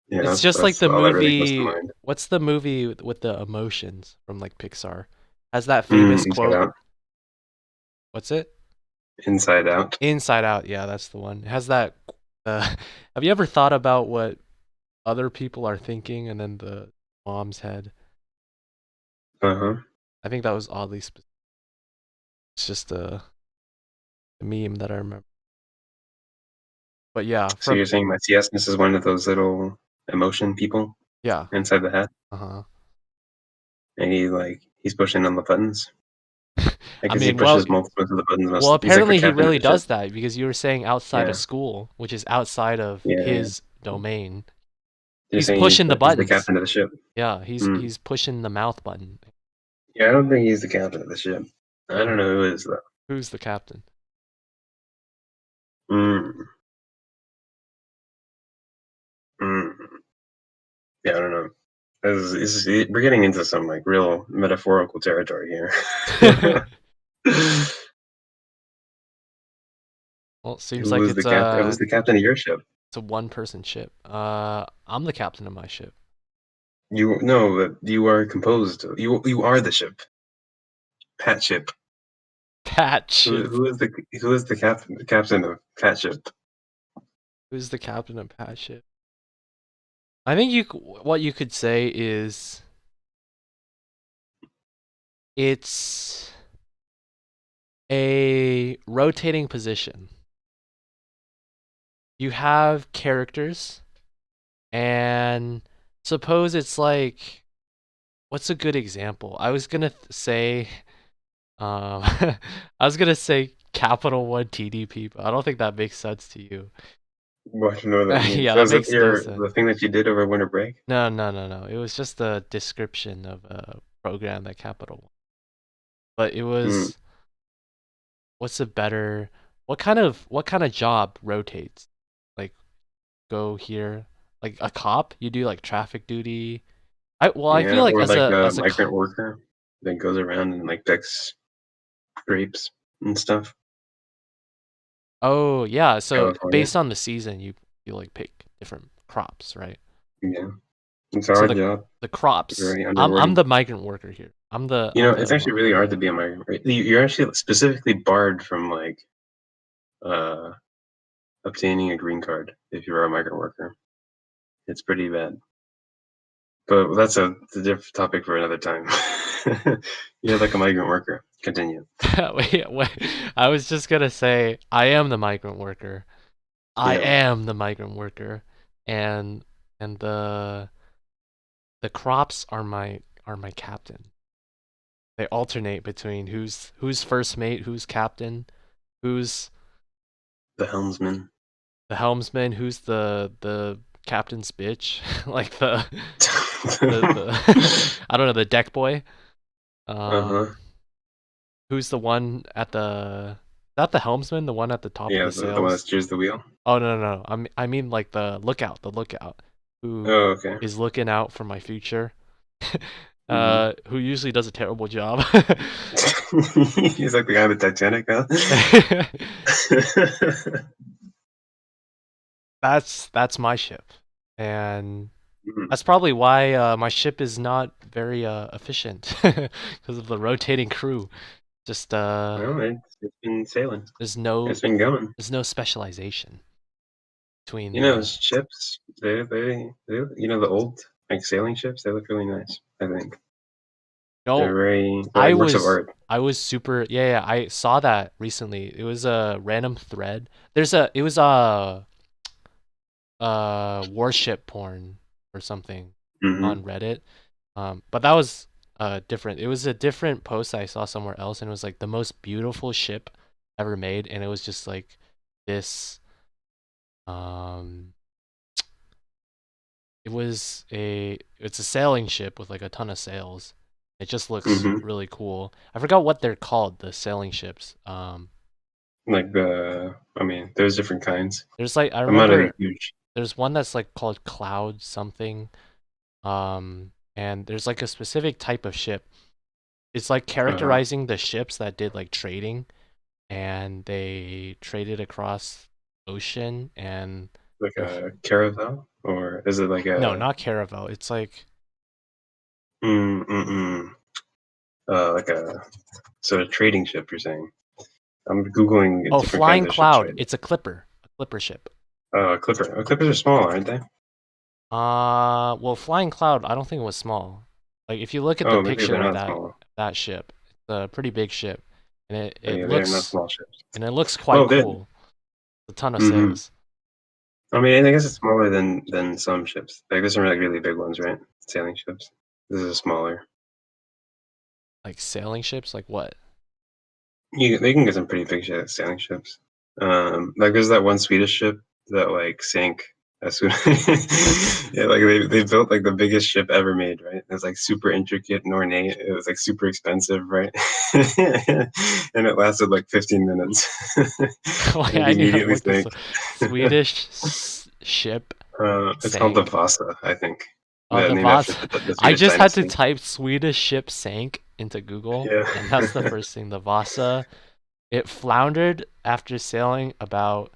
S1: Yeah,
S2: It's just like
S1: that's
S2: the
S1: all that really comes to
S2: movie.
S1: mind.
S2: What's the movie with the emotions from like Pixar? Has that famous
S1: Inside
S2: quote?
S1: Out.
S2: What's it?
S1: Inside Out.
S2: Inside Out. Yeah, that's the one. It has that. Have you ever thought about what other people are thinking and then the mom's head?
S1: Uh-huh.
S2: I think that was oddly specific. It's just a meme that I remember. But yeah,
S1: So you're saying Matthiasness is one of those little emotion people
S2: yeah.
S1: inside the hat?
S2: Uh-huh.
S1: And he's pushing on the buttons? I
S2: I
S1: guess he
S2: mean, well,
S1: pushes multiple of the buttons.
S2: well,
S1: He's like the
S2: apparently he
S1: captain of
S2: really
S1: the ship.
S2: does that because you were saying outside
S1: Yeah.
S2: of school, which is outside of
S1: Yeah.
S2: his domain.
S1: You're
S2: He's
S1: saying
S2: pushing the
S1: he's the
S2: buttons.
S1: captain of the ship.
S2: Yeah, he's pushing the mouth button.
S1: Yeah, I don't think he's the captain of the ship. I don't know who is though.
S2: Who's the captain?
S1: Mm. Mm. Yeah, I don't know. We're getting into some like real metaphorical territory here.
S2: Well, it seems
S1: Who
S2: like
S1: was the captain? Who's the captain of your ship?
S2: it's a one-person ship. I'm the captain of my ship.
S1: You are composed. You are the ship. Pat ship.
S2: Pat ship.
S1: Who is the captain? The captain of Pat ship.
S2: Who's the captain of Pat ship? I think what you could say is it's a rotating position. You have characters, and suppose it's like, what's a good example? I was gonna say, I was gonna say Capital One TDP, but I don't think that makes sense to you.
S1: What? No, that means.
S2: Yeah,
S1: So
S2: that
S1: is
S2: makes
S1: it
S2: no sense.
S1: the thing that you did over winter break?
S2: No. It was just a description of a program that Capital One. But it was, what's a better, what kind of job rotates? Like, go here, like a cop, you do like traffic duty. I feel like
S1: or
S2: as
S1: like
S2: a
S1: migrant worker that goes around and like picks grapes and stuff.
S2: oh yeah, so
S1: California.
S2: based on the season, you like pick different crops, right?
S1: Yeah, it's a
S2: So
S1: hard job.
S2: the crops.
S1: Very
S2: I'm
S1: underrewarding.
S2: the migrant worker here. I'm the.
S1: It's actually really hard to be a migrant. Right? You're actually specifically barred from like obtaining a green card if you're a migrant worker. It's pretty bad. But that's a different topic for another time. You're like a migrant worker. Continue.
S2: wait. I was just gonna say I am the migrant worker. I am the migrant worker, and the crops are my captain. They alternate between who's first mate, who's captain, who's
S1: the helmsman,
S2: who's the captain's bitch, like the I don't know, the deck boy. Who's the one at the? Is that the helmsman, the one at the top of the sails?
S1: The one that steers the wheel.
S2: Oh no! I mean like the lookout, who is looking out for my future. Who usually does a terrible job.
S1: He's like the guy on the Titanic, huh?
S2: That's my ship, and that's probably why my ship is not very efficient because of the rotating crew. Just
S1: well, it's been sailing.
S2: It's
S1: been going.
S2: There's no specialization between.
S1: Ships. They the old like sailing ships. They look really nice. I think.
S2: No,
S1: they're very works of art.
S2: I was super. Yeah. I saw that recently. It was a random thread. It was a warship porn or something on Reddit. But that was different. It was a different post I saw somewhere else, and it was like the most beautiful ship ever made, and it was just like this. It's a sailing ship with like a ton of sails. It just looks really cool. I forgot what they're called, the sailing ships.
S1: There's different kinds.
S2: There's like I remember there's one that's like called Cloud something. And there's like a specific type of ship. It's like characterizing the ships that did like trading, and they traded across ocean and
S1: like a caravel, or is it like a
S2: no, not caravel. It's like
S1: like a sort of trading ship. You're saying? I'm googling.
S2: Oh, Flying Cloud. Right, it's a clipper ship.
S1: A clipper. Clippers are small, aren't they?
S2: Well, Flying Cloud, I don't think it was small. Like if you look at the
S1: Oh, maybe
S2: picture
S1: they're
S2: of
S1: not small.
S2: that ship, it's a pretty big ship, and
S1: Oh, yeah, they're not small ships.
S2: it looks quite
S1: Well, they're.
S2: cool. A ton of
S1: Hmm.
S2: sails.
S1: I mean, I guess it's smaller than some ships. Like there's some like really big ones, right? Sailing ships. This is smaller.
S2: Like sailing ships, like what?
S1: They can get some pretty big sailing ships. Like there's that one Swedish ship that like sank as soon. Yeah, like they built like the biggest ship ever made, right? It was like super intricate and ornate. It was like super expensive, right? And it lasted like 15 minutes.
S2: Like,
S1: And it
S2: I need to
S1: immediately
S2: look this
S1: sank.
S2: up. Swedish ship
S1: It's called the
S2: sank.
S1: Vasa, I think.
S2: Oh, the
S1: Named after
S2: Vasa.
S1: the
S2: I
S1: Swedish
S2: just had to
S1: dynasty.
S2: type Swedish ship sank into Google,
S1: Yeah.
S2: and that's the first thing. The Vasa. It floundered after sailing about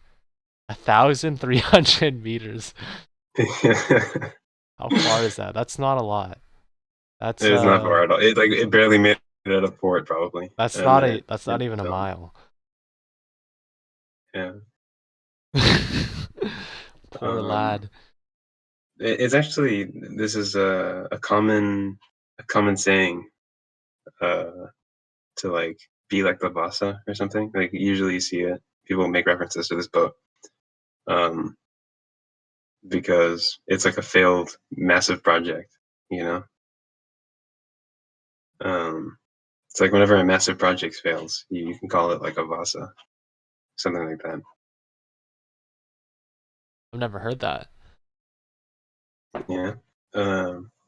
S2: 1,300 meters. How far is that? That's not a lot. That's
S1: It is not far at all. It barely made it out of port, probably, and then
S2: that's
S1: it
S2: not even a
S1: fell.
S2: mile.
S1: Yeah.
S2: Poor
S1: Um,
S2: lad.
S1: it's actually this is a common saying uh, to like be like the Vasa or something. Like usually you see it. People make references to this boat um, because it's like a failed massive project. You know, it's like whenever a massive project fails, you can call it like a Vasa, something like that.
S2: I've never heard that.
S1: Yeah.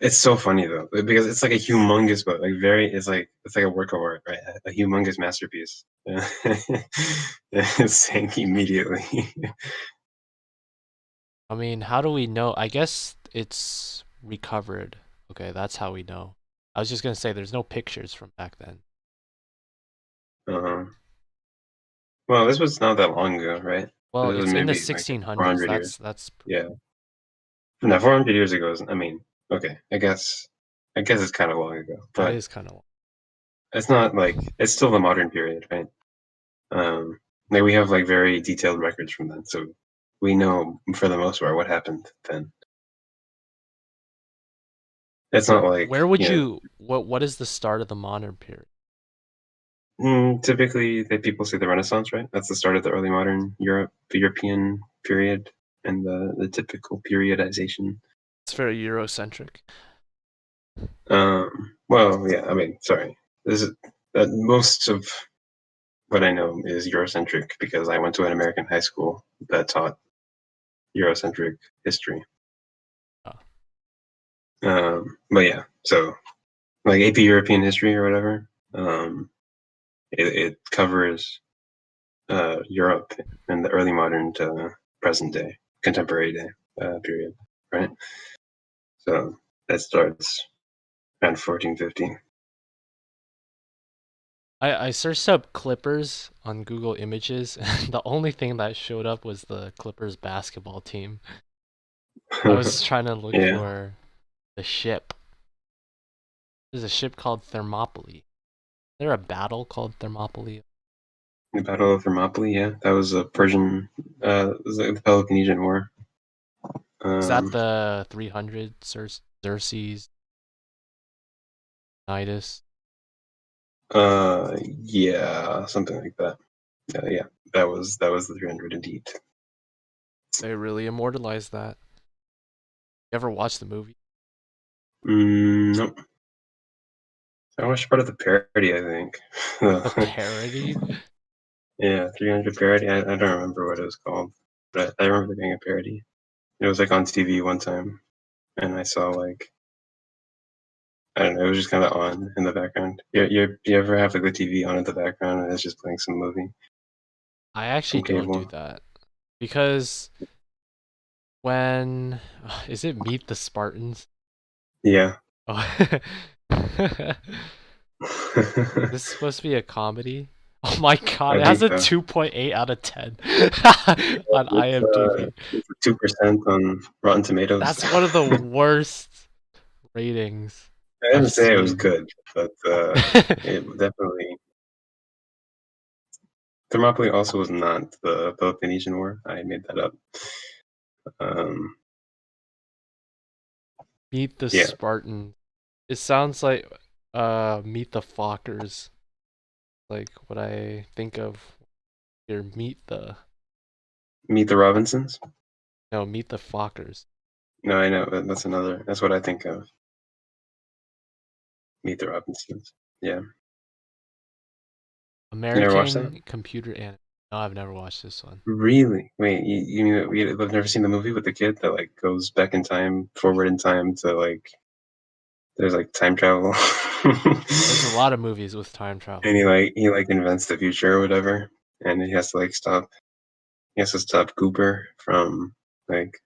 S1: It's so funny though because it's like a humongous book, like it's like a work of art, right? A humongous masterpiece. Yeah. It sank immediately.
S2: I mean, how do we know? I guess it's recovered. Okay, that's how we know. I was just gonna say there's no pictures from back then.
S1: um, well, this was not that long ago, right?
S2: Well,
S1: This was
S2: it's in the
S1: maybe like
S2: 1600s.
S1: 400 years.
S2: That's
S1: Yeah, no, 400 years ago. I mean, okay, I guess it's kind of long ago,
S2: that
S1: but
S2: is kind of
S1: it's not like it's still the modern period, right? Like we have like very detailed records from then, so we know for the most part what happened then. It's not like,
S2: where would you what is the start of the modern period?
S1: typically people say the Renaissance, right? That's the start of the early modern European period, and the typical periodization.
S2: It's very Eurocentric.
S1: Well, yeah, I mean, sorry, this is most of what I know is Eurocentric because I went to an American high school that taught Eurocentric history.
S2: Oh.
S1: But yeah, so like AP European history or whatever. It covers Europe in the early modern to present day, contemporary day period, right? So that starts around 1450.
S2: I searched up Clippers on Google Images, and the only thing that showed up was the Clippers basketball team. I was trying to look
S1: Yeah,
S2: for the ship. There's a ship called Thermopylae. Is there a battle called Thermopylae?
S1: the Battle of Thermopylae. Yeah, that was a Persian. It was like the Peloponnesian War.
S2: Is that
S1: Um,
S2: the 300 Xerxes, Nidus?
S1: yeah, something like that. Yeah, that was the 300 indeed.
S2: They really immortalized that. You ever watch the movie?
S1: Nope. I watched part of the parody, I think.
S2: The parody?
S1: Yeah, 300 parody. I don't remember what it was called, but I remember there being a parody. It was like on TV one time, and I saw like I don't know. It was just kind of on in the background. You ever have like the TV on in the background and it's just playing some movie
S2: I actually
S1: from
S2: don't do
S1: cable?
S2: that because when is it Meet the Spartans?
S1: Yeah.
S2: Oh. This is supposed to be a comedy. Oh my god,
S1: I
S2: it has
S1: think
S2: a
S1: so.
S2: 2.8 out of 10 on IMDb.
S1: It's 2% on Rotten Tomatoes.
S2: That's one of the worst ratings
S1: I
S2: I've
S1: didn't say it was
S2: seen.
S1: good, but it definitely. Thermopylae also was not the Peloponnesian War. I made that up. Um,
S2: Meet the
S1: yeah,
S2: Spartans. It sounds like Meet the Fockers. Like what I think of here, Meet the
S1: Robinsons?
S2: no, Meet the Fockers.
S1: No, I know, but that's another. That's what I think of. Meet the Robinsons. Yeah. You never watched that?
S2: American Computer Anime. No, I've never watched this one.
S1: Really? Wait, you mean that you've never seen the movie with the kid that like goes back in time, forward in time to like there's like time travel.
S2: There's a lot of movies with time travel.
S1: And he invents the future or whatever, and he has to like stop. He has to stop Cooper from like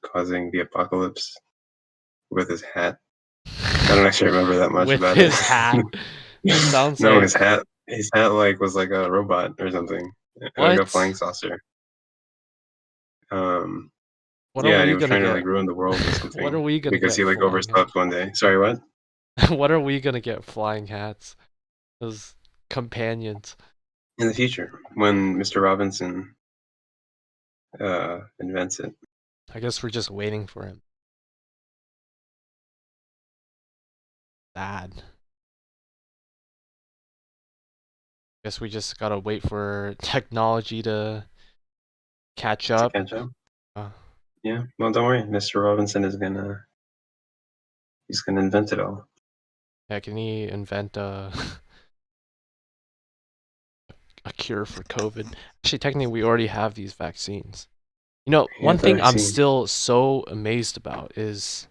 S1: causing the apocalypse with his hat. I don't actually remember that much
S2: With
S1: about
S2: his
S1: it.
S2: hat. That sounds
S1: No,
S2: like
S1: his hat like was like a robot or something, like a
S2: what?
S1: flying saucer.
S2: What are
S1: Yeah, and he
S2: we
S1: was
S2: gonna
S1: trying to
S2: get?
S1: like ruin the world or
S2: What are
S1: something
S2: we gonna
S1: because
S2: get
S1: he like
S2: flying hats?
S1: overslept one day. Sorry, what?
S2: What are we gonna get flying hats? Those companions.
S1: In the future, when Mr. Robinson invents it.
S2: I guess we're just waiting for him. Sad. Guess we just gotta wait for technology to catch up.
S1: To catch up.
S2: Uh,
S1: Yeah. Well, don't worry, Mr. Robinson is he's gonna invent it all.
S2: yeah, can he invent a cure for COVID? Actually, technically, we already have these vaccines. You know,
S1: He
S2: one
S1: has the
S2: thing I'm
S1: vaccine.
S2: still so amazed about is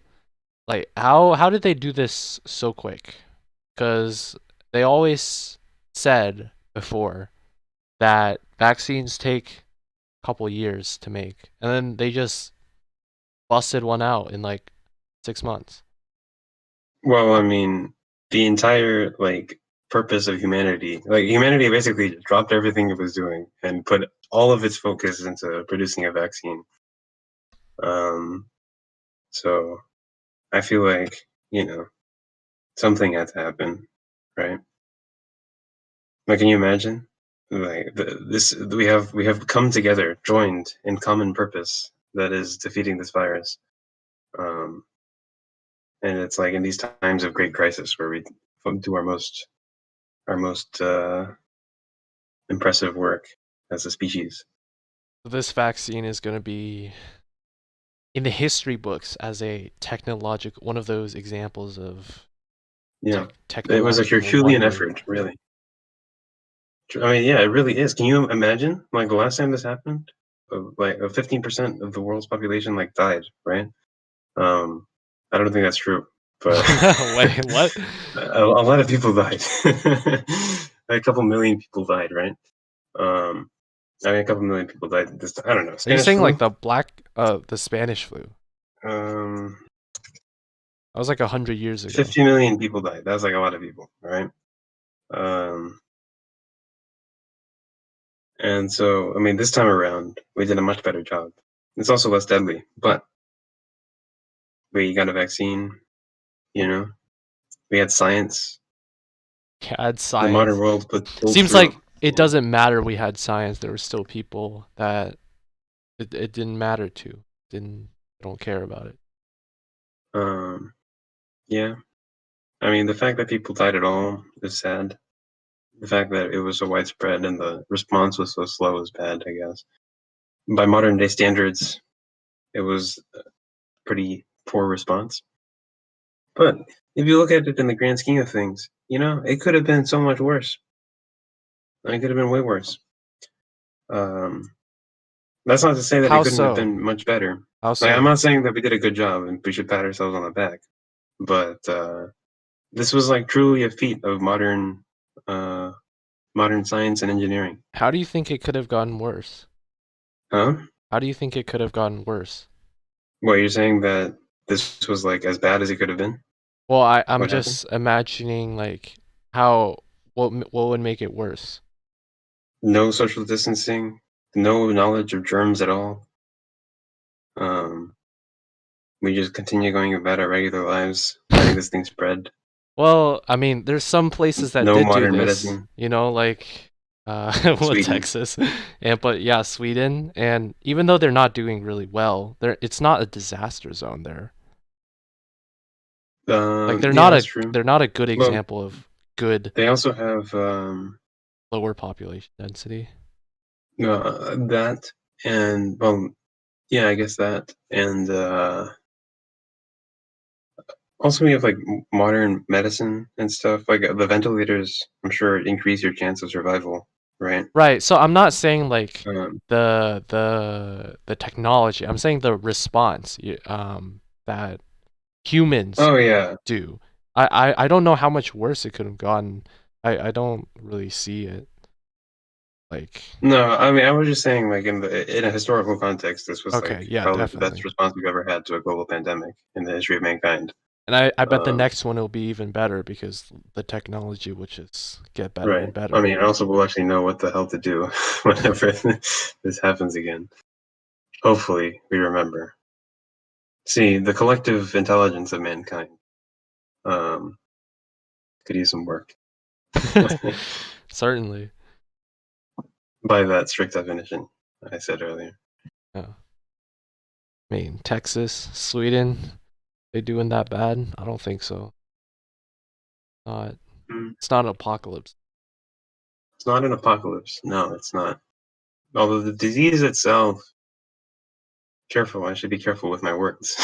S2: like how did they do this so quick? Because they always said before that vaccines take a couple years to make, and then they just busted one out in like 6 months.
S1: Well, I mean, the entire like purpose of humanity, like humanity basically dropped everything it was doing and put all of its focus into producing a vaccine. Um, so I feel like, something had to happen, right? Like, can you imagine? Like this, we have come together, joined in common purpose that is defeating this virus. Um, and it's like in these times of great crisis where we do our most impressive work as a species.
S2: This vaccine is going to be in the history books as a technological one of those examples of
S1: Yeah, it was a
S2: technological
S1: Herculean
S2: wonder.
S1: effort, really. I mean, yeah, it really is. Can you imagine? Like the last time this happened, like 15% of the world's population like died, right? I don't think that's true, but
S2: Wait, what?
S1: a lot of people died. A couple million people died, right? I mean, a couple million people died this time. I don't know.
S2: Are you
S1: Spanish
S2: saying
S1: flu?
S2: like the Spanish flu?
S1: Um,
S2: That was like 100 years ago.
S1: 50 million people died. That was like a lot of people, right? And so, I mean, this time around, we did a much better job. It's also less deadly, but we got a vaccine, we had science.
S2: Had
S1: The
S2: science.
S1: modern world pulled
S2: Seems
S1: through.
S2: like it doesn't matter we had science. There were still people that it didn't matter to. They don't care about it.
S1: Yeah. I mean, the fact that people died at all is sad. The fact that it was so widespread and the response was so slow is bad, I guess. By modern day standards, it was a pretty poor response. But if you look at it in the grand scheme of things, it could have been so much worse. It could have been way worse. That's not to say that it
S2: How
S1: couldn't have
S2: so?
S1: been much better.
S2: How
S1: Like, I'm
S2: so?
S1: not saying that we did a good job and we should pat ourselves on the back, but this was like truly a feat of modern science and engineering.
S2: How do you think it could have gotten worse?
S1: Huh?
S2: How do you think it could have gotten worse?
S1: Well, you're saying that this was like as bad as it could have been?
S2: Well, I'm
S1: What happened?
S2: just imagining like what would make it worse.
S1: No social distancing, no knowledge of germs at all. We just continue going about our regular lives, letting this thing spread.
S2: Well, I mean, there's some places that
S1: No
S2: did do
S1: modern
S2: this,
S1: medicine.
S2: like well,
S1: Sweden.
S2: Texas, but yeah, Sweden, and even though they're not doing really well, it's not a disaster zone there. Like they're
S1: Yeah,
S2: not
S1: that's true.
S2: a good
S1: Well,
S2: example of good
S1: they also have
S2: lower population density.
S1: that, and well, yeah, I guess that, and also we have like modern medicine and stuff. Like the ventilators, I'm sure increase your chance of survival, right?
S2: Right. So I'm not saying like
S1: Um,
S2: the technology. I'm saying the response that humans
S1: oh yeah.
S2: do. I don't know how much worse it could have gotten. I don't really see it. Like,
S1: No, I mean I was just saying like in a historical context, this was like
S2: okay, yeah,
S1: probably the best
S2: definitely.
S1: response we've ever had to a global pandemic in the history of mankind.
S2: And I bet the
S1: Um,
S2: next one will be even better because the technology will just get better
S1: right.
S2: and
S1: I
S2: better.
S1: mean, also we'll actually know what the hell to do whenever this happens again. Hopefully, we remember. See, the collective intelligence of mankind could use some work
S2: Certainly.
S1: by that strict definition I said earlier.
S2: Yeah. I mean, Texas, Sweden, they doing that bad? I don't think so. Not.
S1: Mm.
S2: It's not an apocalypse.
S1: It's not an apocalypse. No, it's not. Although the disease itself, careful, I should be careful with my words.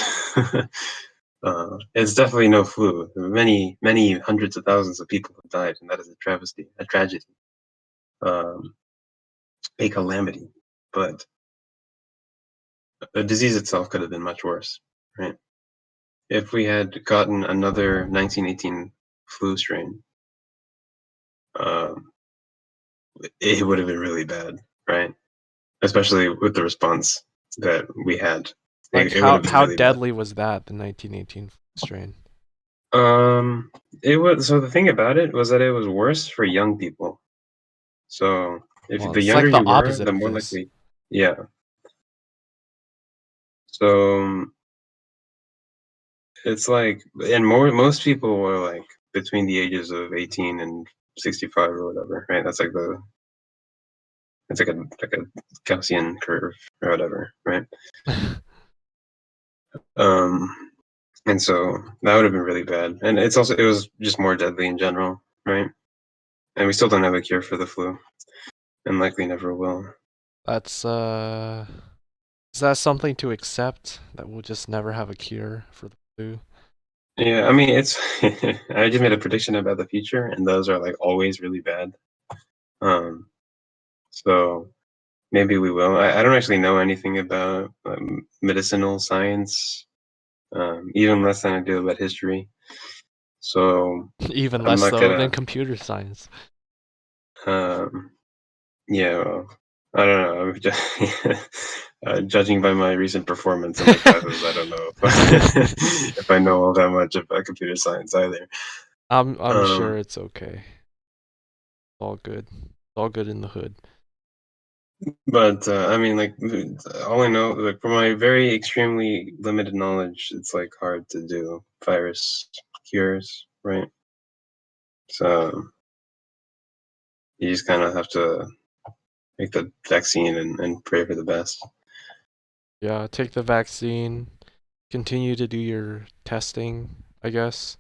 S1: It's definitely no flu. Many, many hundreds of thousands of people have died, and that is a travesty, a tragedy, um, a calamity. But the disease itself could have been much worse, right? If we had gotten another 1918 flu strain, um, it would have been really bad, right? Especially with the response that we had.
S2: Like
S1: It would have been
S2: how
S1: really bad.
S2: deadly was that, the 1918 strain?
S1: It was, so the thing about it was that it was worse for young people. So if
S2: Well,
S1: the
S2: it's
S1: younger
S2: like the
S1: you were,
S2: opposite
S1: the
S2: of
S1: more
S2: this.
S1: likely, yeah. So it's like, and most people were like between the ages of 18 and 65 or whatever, right? That's like it's like a Gaussian curve or whatever, right? Um, and so that would have been really bad. And it was just more deadly in general, right? And we still don't have a cure for the flu, and likely never will.
S2: That's is that something to accept that we'll just never have a cure for the flu?
S1: Yeah, I mean, it's I just made a prediction about the future, and those are like always really bad. Um, so maybe we will. I don't actually know anything about medicinal science, even less than I do about history. So
S2: Even
S1: I'm
S2: less
S1: not
S2: so than
S1: gonna.
S2: computer science.
S1: Um, yeah, well, I don't know. I'm just, judging by my recent performance in my classes, I don't know if I know all that much about computer science either.
S2: I'm sure
S1: Um,
S2: it's okay. All good. All good in the hood.
S1: but I mean, like, all I know, like, from my very extremely limited knowledge, it's like hard to do virus cures, right? So you just kind of have to make the vaccine and pray for the best.
S2: Yeah, take the vaccine. Continue to do your testing, I guess.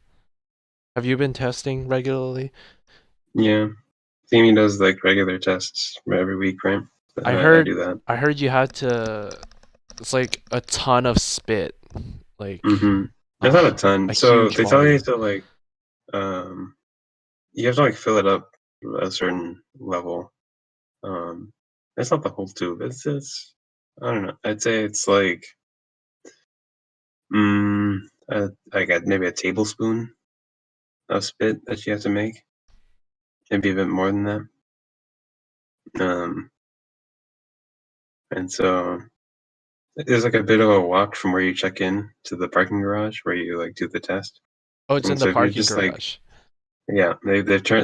S2: Have you been testing regularly?
S1: Yeah, Amy does like regular tests every week, right?
S2: I
S1: I
S2: heard
S1: do that.
S2: I heard you had to it's like a ton of spit. Like
S1: Mm-hmm. It's not a ton.
S2: a
S1: So
S2: huge
S1: they tell you
S2: volume.
S1: to like, um, you have to like fill it up a certain level. Um, it's not the whole tube. It's I don't know. I'd say it's like, mm, like maybe a tablespoon of spit that you have to make. Maybe a bit more than that. Um, and so there's like a bit of a walk from where you check in to the parking garage where you like do the test.
S2: Oh, it's in
S1: And
S2: the
S1: so if you're
S2: parking
S1: just like,
S2: garage.
S1: yeah, they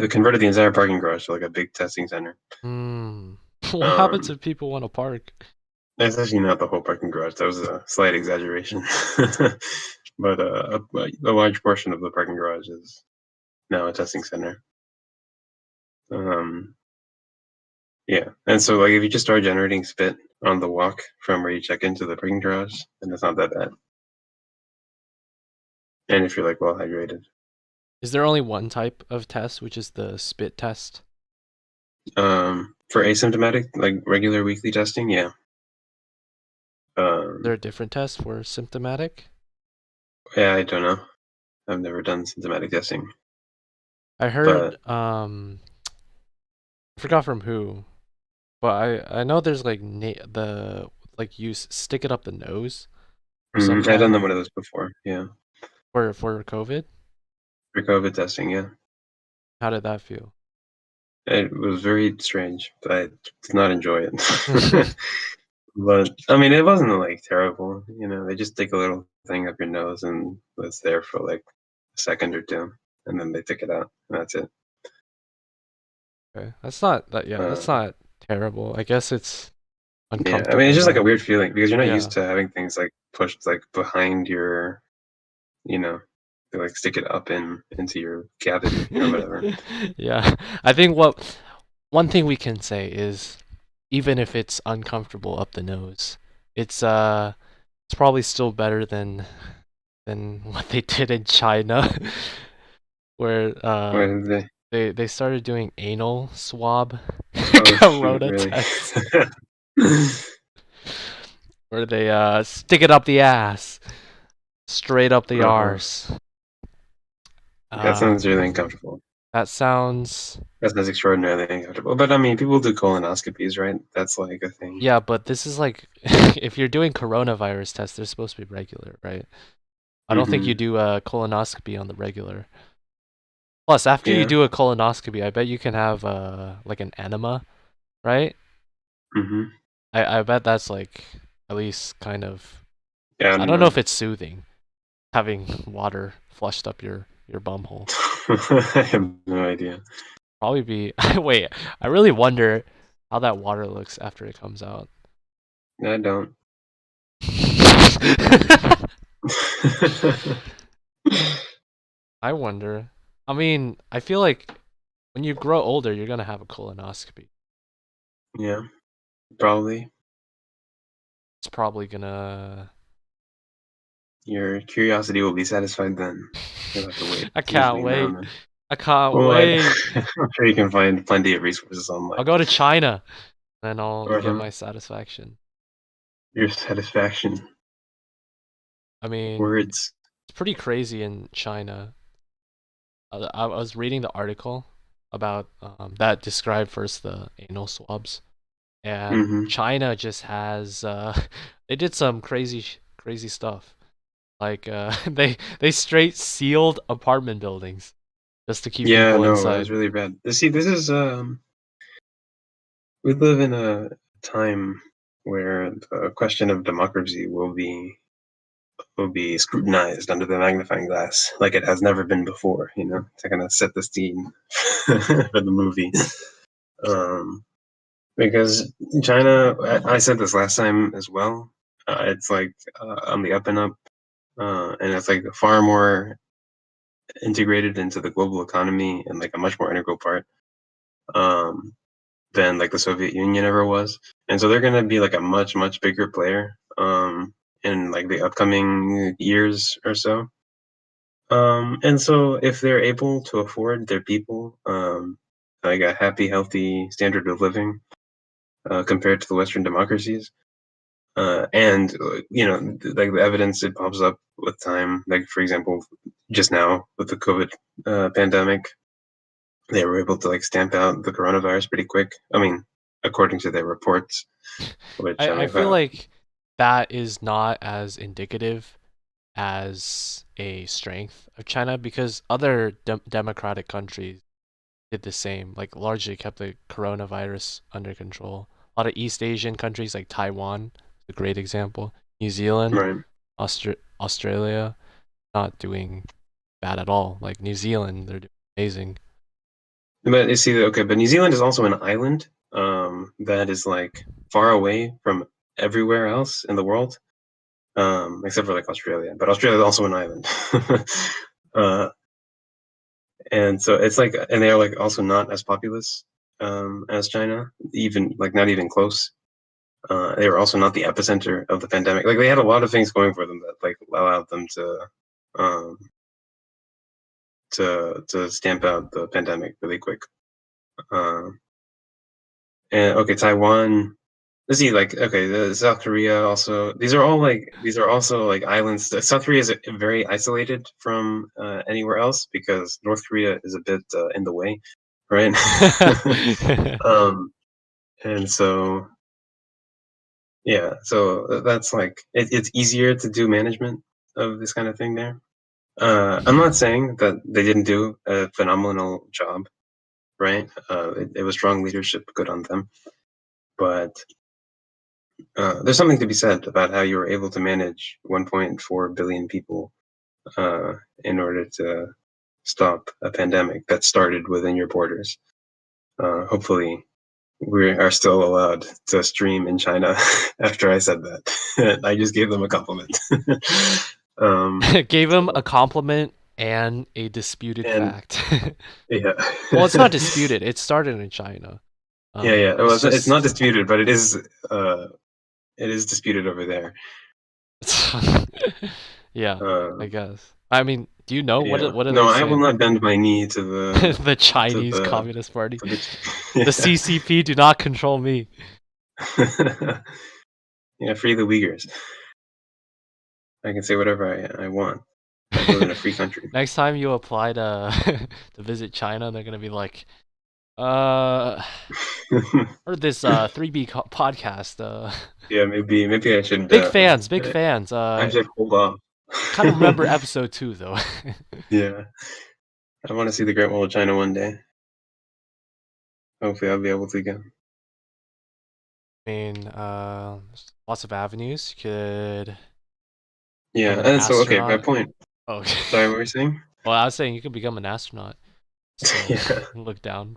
S1: converted the entire parking garage to like a big testing center.
S2: Hmm. What happens
S1: Um,
S2: if people want to park?
S1: that's actually not the whole parking garage. That was a slight exaggeration. But a large portion of the parking garage is now a testing center. Um, yeah, and so like if you just start generating spit on the walk from where you check into the parking garage, then it's not that bad. and if you're like well hydrated.
S2: Is there only one type of test, which is the spit test?
S1: For asymptomatic, like regular weekly testing, yeah.
S2: Is there a different test for symptomatic?
S1: Yeah, I don't know. I've never done symptomatic testing.
S2: I heard, I forgot from who, but I know there's like you stick it up the nose or
S1: I've done
S2: something
S1: one of those before. Yeah,
S2: for COVID.
S1: for COVID testing. Yeah,
S2: How did that feel?
S1: it was very strange. I did not enjoy it. But I mean, it wasn't like terrible. They just take a little thing up your nose and it's there for like a second or two, and then they take it out, and that's it.
S2: Okay, that's not that. Yeah, that's not terrible. I guess it's
S1: Yeah,
S2: uncomfortable.
S1: I mean, it's just like a
S2: though.
S1: weird feeling because you're not
S2: Yeah.
S1: used to having things like pushed like behind your, they like stick it up into your cavity or whatever.
S2: Yeah, I think one thing we can say is even if it's uncomfortable up the nose, it's probably still better than what they did in China, where
S1: What is it?
S2: they started doing anal swab
S1: Oh shoot,
S2: corona
S1: really?
S2: tests, where they stick it up the ass, straight up the
S1: Uh-huh.
S2: arse.
S1: That sounds really uncomfortable.
S2: That sounds.
S1: That's extraordinarily uncomfortable. But I mean, people do colonoscopies, right? That's like a thing.
S2: Yeah, but this is like if you're doing coronavirus tests, they're supposed to be regular, right? I don't think you do a colonoscopy on the regular. Plus, after you
S1: Yeah.
S2: do a colonoscopy, I bet you can have like an enema, right?
S1: Mm-hmm.
S2: I bet that's like at least kind of.
S1: Yeah,
S2: I don't know if it's soothing, having water flushed up your bumhole.
S1: I have no idea.
S2: Probably be. Wait, I really wonder how that water looks after it comes out.
S1: I don't.
S2: I wonder. I mean, I feel like when you grow older, you're gonna have a colonoscopy.
S1: Yeah, probably.
S2: It's probably gonna.
S1: Your curiosity will be satisfied then. You'll have to wait.
S2: I can't wait. I can't
S1: Well,
S2: wait.
S1: I'm sure you can find plenty of resources online.
S2: I'll go to China, and I'll get
S1: Uh-huh.
S2: my satisfaction.
S1: Your satisfaction.
S2: I mean,
S1: Words.
S2: it's pretty crazy in China. I was reading the article about that described first the anal swabs, and China just has they did some crazy stuff. Like they straight sealed apartment buildings just to keep people inside.
S1: It was really bad. See, this is we live in a time where the question of democracy will be scrutinized under the magnifying glass like it has never been before, to kind of set the scene for the movie. Because China, I said this last time as well, it's like on the up and up, and it's like far more integrated into the global economy and like a much more integral part than like the Soviet Union ever was. And so they're going to be like a much, much bigger player in like the upcoming years or so. And so if they're able to afford their people like a happy, healthy standard of living compared to the Western democracies, and like the evidence it pops up with time, like for example, just now with the COVID pandemic, they were able to like stamp out the coronavirus pretty quick. I mean, according to their reports, which
S2: I feel like that is not as indicative as a strength of China because other democratic countries did the same, like largely kept the coronavirus under control. A lot of East Asian countries like Taiwan, a great example. New Zealand,
S1: right.
S2: Australia, not doing bad at all. Like New Zealand, they're doing amazing.
S1: But you see, okay, but New Zealand is also an island that is like far away from everywhere else in the world, except for like Australia. But Australia is also an island. And so it's like, and they are like also not as populous as China, even like not even close. They were also not the epicenter of the pandemic. Like they had a lot of things going for them that like allowed them to to stamp out the pandemic really quick. And okay, Taiwan. Let's see, like, okay, South Korea also. These are also like islands. South Korea is very isolated from anywhere else because North Korea is a bit in the way, right? And so yeah, so that's like it's easier to do management of this kind of thing there. I'm not saying that they didn't do a phenomenal job, right? It was strong leadership, good on them. But there's something to be said about how you were able to manage 1.4 billion people in order to stop a pandemic that started within your borders. Hopefully, we are still allowed to stream in China after I said that. I just gave them a compliment.
S2: Gave him a compliment and a disputed fact.
S1: Yeah.
S2: Well, it's not disputed. It started in China.
S1: Yeah. Well, it's not disputed, but it is disputed over there.
S2: Yeah, I guess. I mean, do you know what are
S1: No,
S2: they
S1: I
S2: saying?
S1: will not bend my knee to the
S2: the Chinese Communist Party.
S1: Yeah.
S2: The CCP do not control me.
S1: Yeah, free the Uyghurs. I can say whatever I want. I live in a free country.
S2: Next time you apply to to visit China, they're gonna be like, heard this 3B podcast.
S1: Yeah, maybe I should.
S2: Big fans.
S1: I should hold off.
S2: Kind of remember episode 2 though.
S1: Yeah, I want to see the Great Wall of China one day. Hopefully, I'll be able to go.
S2: I mean, lots of avenues. You could.
S1: Yeah,
S2: become an
S1: and so okay, my
S2: astronaut.
S1: point.
S2: Oh,
S1: Sorry, what were you saying?
S2: well, I was saying you could become an astronaut. So
S1: Yeah.
S2: look down.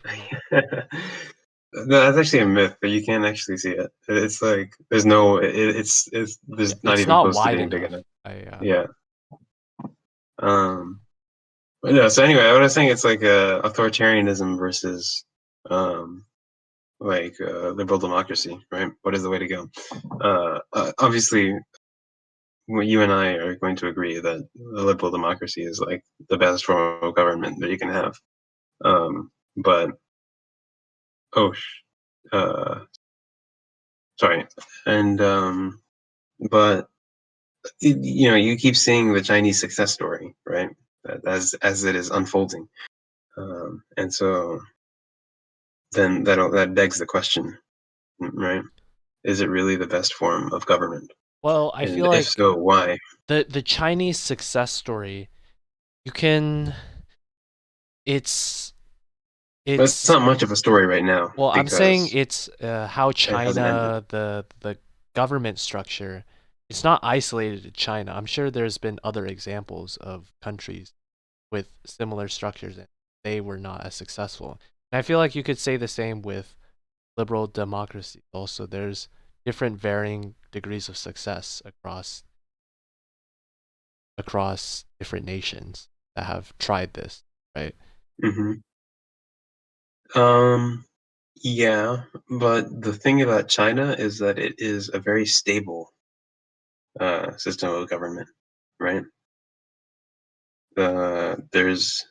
S1: No, that's actually a myth, but you can't actually see it. It's like there's no. It's there's not
S2: It's
S1: even
S2: not
S1: close to
S2: wide
S1: being big
S2: enough.
S1: enough. Yeah. But yeah. So anyway, what I was saying, it's like authoritarianism versus like liberal democracy, right? What is the way to go? Obviously, you and I are going to agree that the liberal democracy is like the best form of government that you can have. But sorry, and but you keep seeing the Chinese success story, right? As it is unfolding, and so then that begs the question, right? Is it really the best form of government?
S2: Well, I
S1: And
S2: feel like
S1: if so, why?
S2: the Chinese success story, you can. It's
S1: But it's not much of a story right now.
S2: well, I'm saying
S1: because
S2: it's how
S1: it hasn't ended.
S2: China, the government structure, it's not isolated to China. I'm sure there's been other examples of countries with similar structures and they were not as successful. And I feel like you could say the same with liberal democracy. Also, there's different varying degrees of success across different nations that have tried this, right?
S1: Mm-hmm. Yeah, but the thing about China is that it is a very stable system of government, right? There's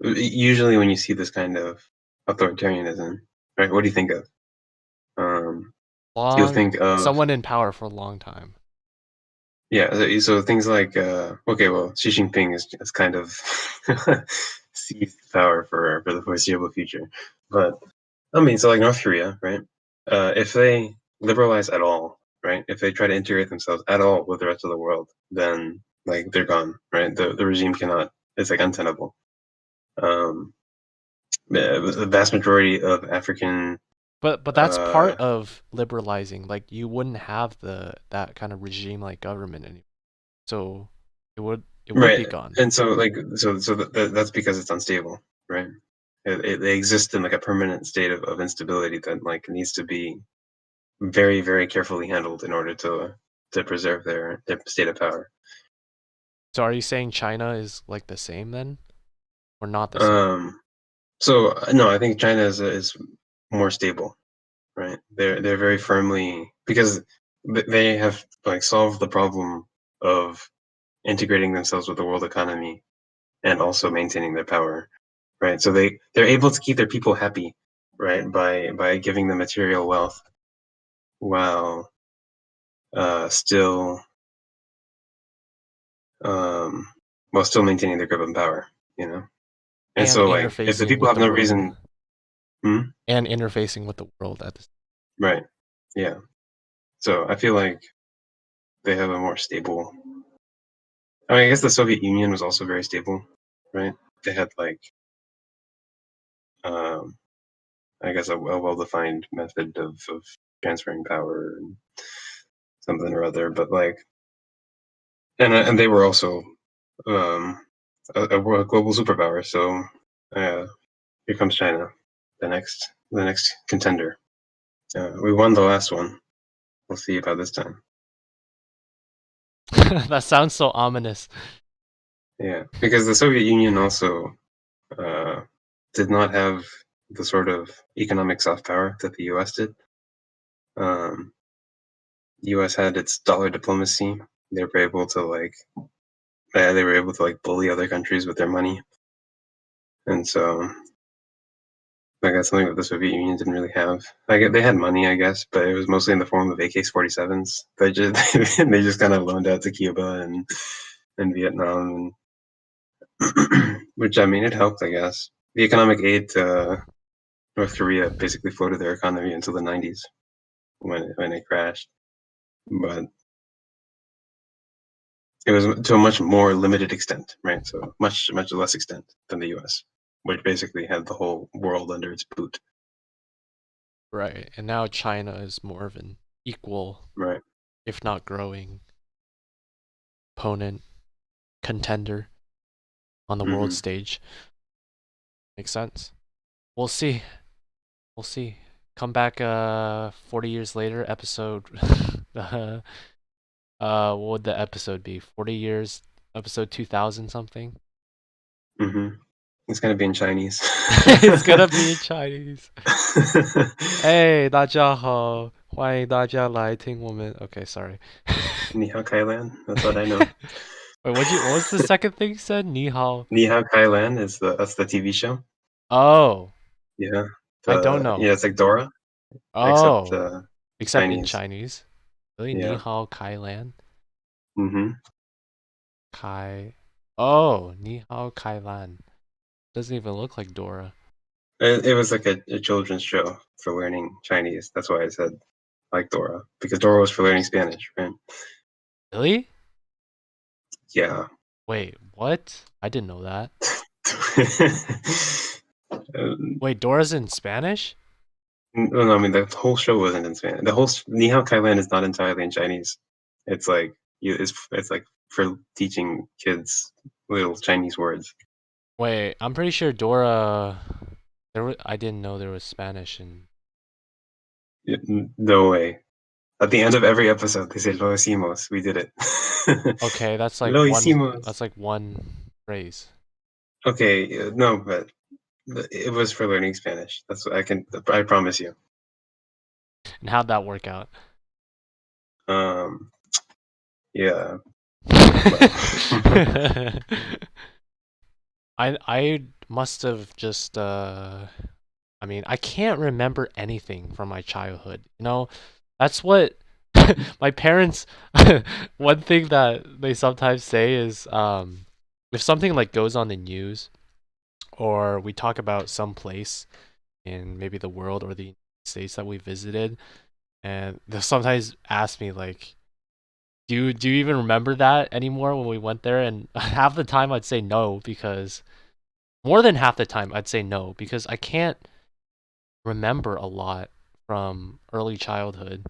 S1: usually when you see this kind of authoritarianism, right? What do you think of? You'll think of
S2: someone in power for a long time.
S1: Yeah, so things like okay, well, Xi Jinping is kind of seized power for the foreseeable future, but I mean, so like North Korea, right? If they liberalize at all, right? If they try to integrate themselves at all with the rest of the world, then like they're gone, right? The regime cannot. It's like untenable. The vast majority of African.
S2: But that's part of liberalizing. Like you wouldn't have that kind of regime like government anymore. So it would be gone.
S1: And so like that's because it's unstable, right? They exist in like a permanent state of instability that like needs to be very, very carefully handled in order to preserve their state of power.
S2: So are you saying China is like the same then, or not the same?
S1: So no, I think China is more stable, right? They're very firmly, because they have like solved the problem of integrating themselves with the world economy and also maintaining their power, right? So they're able to keep their people happy, right, by giving them material wealth while still still maintaining their grip on power, you know. And
S2: And
S1: so, like, if the
S2: interfacing
S1: people
S2: with
S1: have
S2: the
S1: no
S2: world.
S1: reason,
S2: And interfacing with the world at this.
S1: right, yeah. So I feel like they have a more stable. I mean, I guess the Soviet Union was also very stable, right? They had like, I guess a well-defined method of transferring power and something or other, but like, and they were also a global superpower. So here comes China, the next contender. We won the last one. We'll see about this time.
S2: That sounds so ominous.
S1: Yeah, because the Soviet Union also did not have the sort of economic soft power that the U.S. did. The U.S. had its dollar diplomacy. They were able to bully other countries with their money, and so like that's something that the Soviet Union didn't really have. Like they had money, I guess, but it was mostly in the form of AK-47s. They just kind of loaned out to Cuba and Vietnam, and which I mean it helped, I guess. The economic aid to North Korea basically floated their economy until the 90s when it crashed, but it was to a much more limited extent, right? So much less extent than the U.S., which basically had the whole world under its boot.
S2: Right. And now China is more of an equal,
S1: right,
S2: if not growing, opponent, contender on the world stage. Makes sense. We'll see. We'll see. Come back 40 years later, episode what would the episode be? 40 years, episode 2000 something?
S1: It's gonna be in Chinese.
S2: It's gonna be in Chinese. Hey, 大家好，欢迎大家来听我们. Okay, sorry.
S1: 你好 Kailan, that's what I know.
S2: Wait, what was the second thing you said? 你好.
S1: Ni hao Kailan that's the TV show.
S2: Oh.
S1: Yeah.
S2: I don't know.
S1: Yeah, it's like Dora.
S2: Oh. Except
S1: Chinese.
S2: in Chinese. Really?
S1: Yeah.
S2: 你好 Kailan?
S1: Kai.
S2: Oh, 你好 Kailan. Doesn't even look like Dora.
S1: It was like a children's show for learning Chinese. That's why I said like Dora, because Dora was for learning Spanish, right?
S2: Really?
S1: Yeah.
S2: Wait, what? I didn't know that. Wait, Dora's in Spanish?
S1: No, I mean the whole show wasn't in Spanish. The whole Ni hao Kailan is not entirely in Chinese. It's like it's like for teaching kids little Chinese words.
S2: Wait, I'm pretty sure Dora. I didn't know there was Spanish in.
S1: No way. At the end of every episode, they say "Lo hicimos." We did it.
S2: Okay, that's like
S1: Lo
S2: one.
S1: hicimos.
S2: That's like one phrase.
S1: Okay, no, but it was for learning Spanish. That's what I promise you.
S2: And how'd that work out?
S1: Yeah.
S2: I must have just I mean, I can't remember anything from my childhood. You know, that's what my parents one thing that they sometimes say is if something like goes on the news or we talk about some place in maybe the world or the United States that we visited, and they'll sometimes ask me like, do you even remember that anymore when we went there? And half the time I'd say no, because more than half the time I'd say no, because I can't remember a lot from early childhood.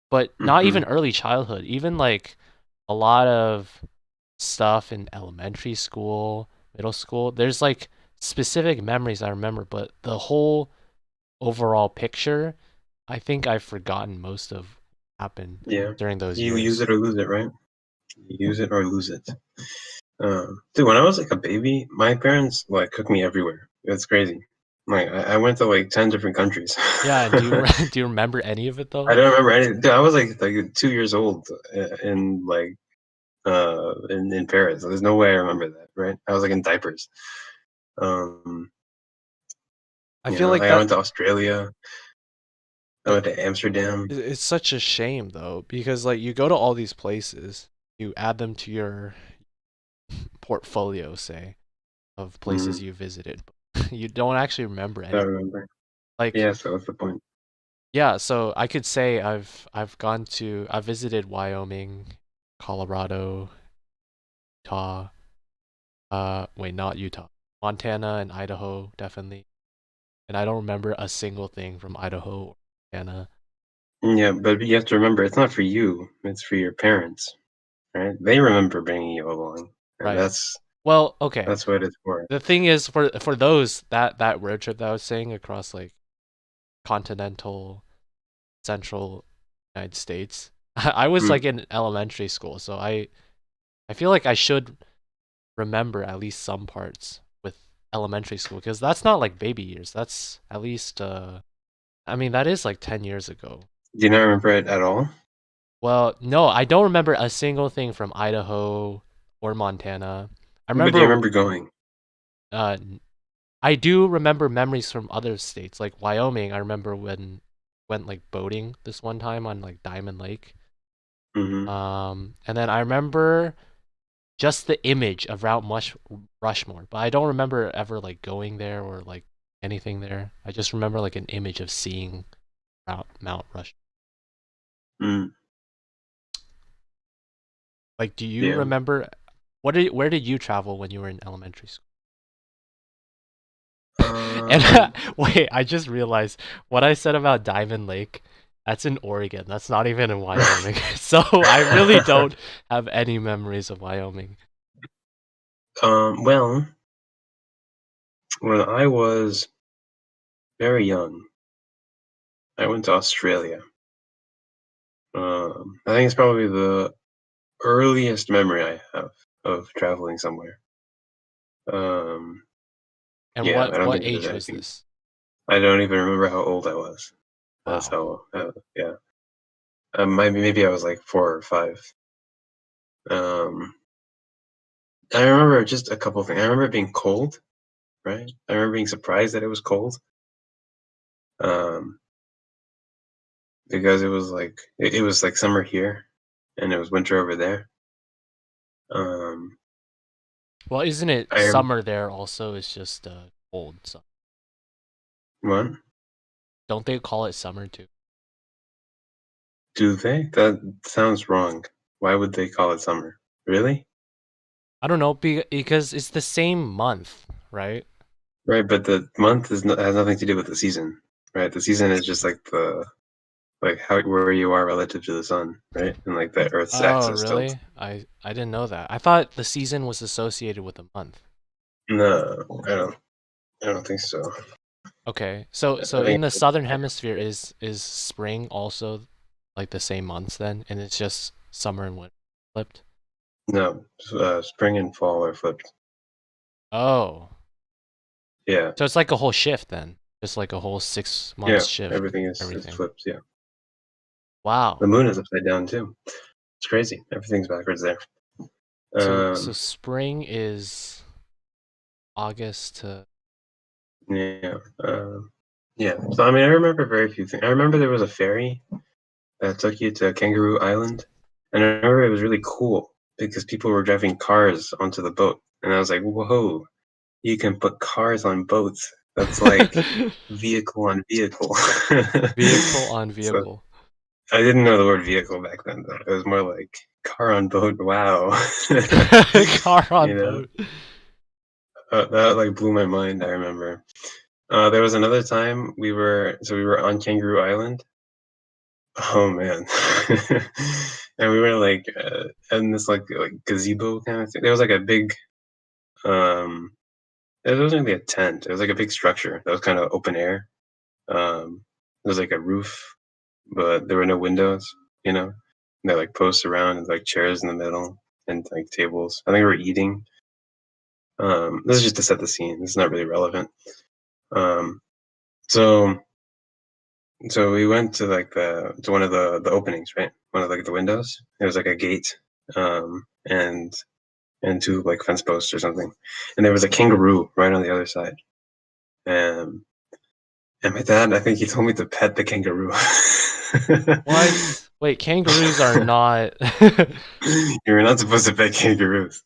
S2: But not even early childhood, even like a lot of stuff in elementary school, middle school. There's like specific memories I remember, but the whole overall picture, I think I've forgotten most of what happened during those years.
S1: You use it or lose it, right? You use it or lose it. Dude, when I was like a baby, my parents like cooked me everywhere. It's crazy. Like I went to like 10 different countries.
S2: Yeah, and do you remember any of it though?
S1: I don't remember anything. Dude, I was like 2 years old in like in Paris. There's no way I remember that, right? I was like in diapers.
S2: I feel like
S1: I went to Australia. I went to Amsterdam.
S2: it's such a shame though, because like you go to all these places, you add them to your portfolio, say, of places you visited, but you don't actually remember
S1: I
S2: any.
S1: remember.
S2: Like,
S1: Yeah, so that's the point.
S2: yeah, so I could say I've visited Wyoming, Colorado, Utah, wait, not Utah, Montana and Idaho, definitely. And I don't remember a single thing from Idaho or Montana.
S1: Yeah, but you have to remember, it's not for you. It's for your parents, right? They remember bringing you along, and
S2: Right. Well, okay.
S1: that's what it's for.
S2: The thing is, for those that road trip that I was saying across like continental, central United States, I was like in elementary school, so I feel like I should remember at least some parts with elementary school, because that's not like baby years. That's at least I mean, that is like 10 years ago.
S1: Do you not remember it at all?
S2: Well, no, I don't remember a single thing from Idaho or Montana. I
S1: But do you
S2: remember
S1: remember going?
S2: uh I do remember memories from other states, like Wyoming. I remember when went like boating this one time on like Diamond Lake.
S1: Mm-hmm.
S2: And then I remember just the image of Rushmore, but I don't remember ever like going there or like anything there. I just remember like an image of seeing Mount Rushmore. Like, do you remember where did you travel when you were in elementary school? And wait, I just realized what I said about Diamond Lake. That's in Oregon. That's not even in Wyoming. So I really don't have any memories of Wyoming.
S1: Well, when I was very young, I went to Australia. I think it's probably the earliest memory I have of traveling somewhere.
S2: And
S1: Yeah, I don't
S2: what
S1: think there's
S2: age was
S1: anything.
S2: this?
S1: I don't even remember how old I was. That's
S2: Wow.
S1: how, yeah. Maybe I was like 4 or 5. I remember just a couple things. I remember it being cold, right? I remember being surprised that it was cold. Because it was like it was like summer here, and it was winter over there.
S2: Well, isn't it
S1: I
S2: summer there also? It's just cold. So
S1: what?
S2: don't they call it summer too?
S1: Do they? That sounds wrong. Why would they call it summer? Really?
S2: I don't know, because it's the same month, right?
S1: Right, but the month has nothing to do with the season, right? The season is just like how where you are relative to the sun, right? And like the Earth's
S2: Oh,
S1: axis tilt.
S2: really? I didn't know that. I thought the season was associated with a month.
S1: No, I don't think so.
S2: Okay, so
S1: I
S2: in
S1: think
S2: the southern hemisphere, is spring also like the same months then, and it's just summer and winter flipped?
S1: no, spring and fall are flipped.
S2: Oh,
S1: Yeah,
S2: so it's like a whole shift then, just like a whole 6 months
S1: yeah,
S2: shift.
S1: everything is
S2: Everything.
S1: flipped. Yeah, the
S2: Wow.
S1: moon is upside down too. It's crazy. Everything's backwards there.
S2: So
S1: Um,
S2: spring is August to
S1: yeah, yeah. So I mean, I remember very few things. I remember there was a ferry that took you to Kangaroo Island, and I remember it was really cool because people were driving cars onto the boat, and I was like, "Whoa, you can put cars on boats. That's like vehicle on vehicle."
S2: vehicle on
S1: So
S2: vehicle.
S1: I didn't know the word vehicle back then, though. It was more like car on boat. Wow,
S2: Car on
S1: you know,
S2: boat.
S1: that like blew my mind. I remember. There was another time we were on Kangaroo Island. Oh man, and we were like in this like gazebo kind of thing. There was like a big um it wasn't really a tent. It was like a big structure that was kind of open air. There was like a roof, but there were no windows, you know. And there were like posts around and like chairs in the middle and like tables. I think we were eating. This is just to set the scene. This is not really relevant. Um, so so we went to like to one of the openings, right? One of like the windows. There was like a gate and two like fence posts or something, and there was a kangaroo right on the other side. And my dad, I think he told me to pet the kangaroo.
S2: What? Wait, kangaroos are not.
S1: You're not supposed to pet kangaroos.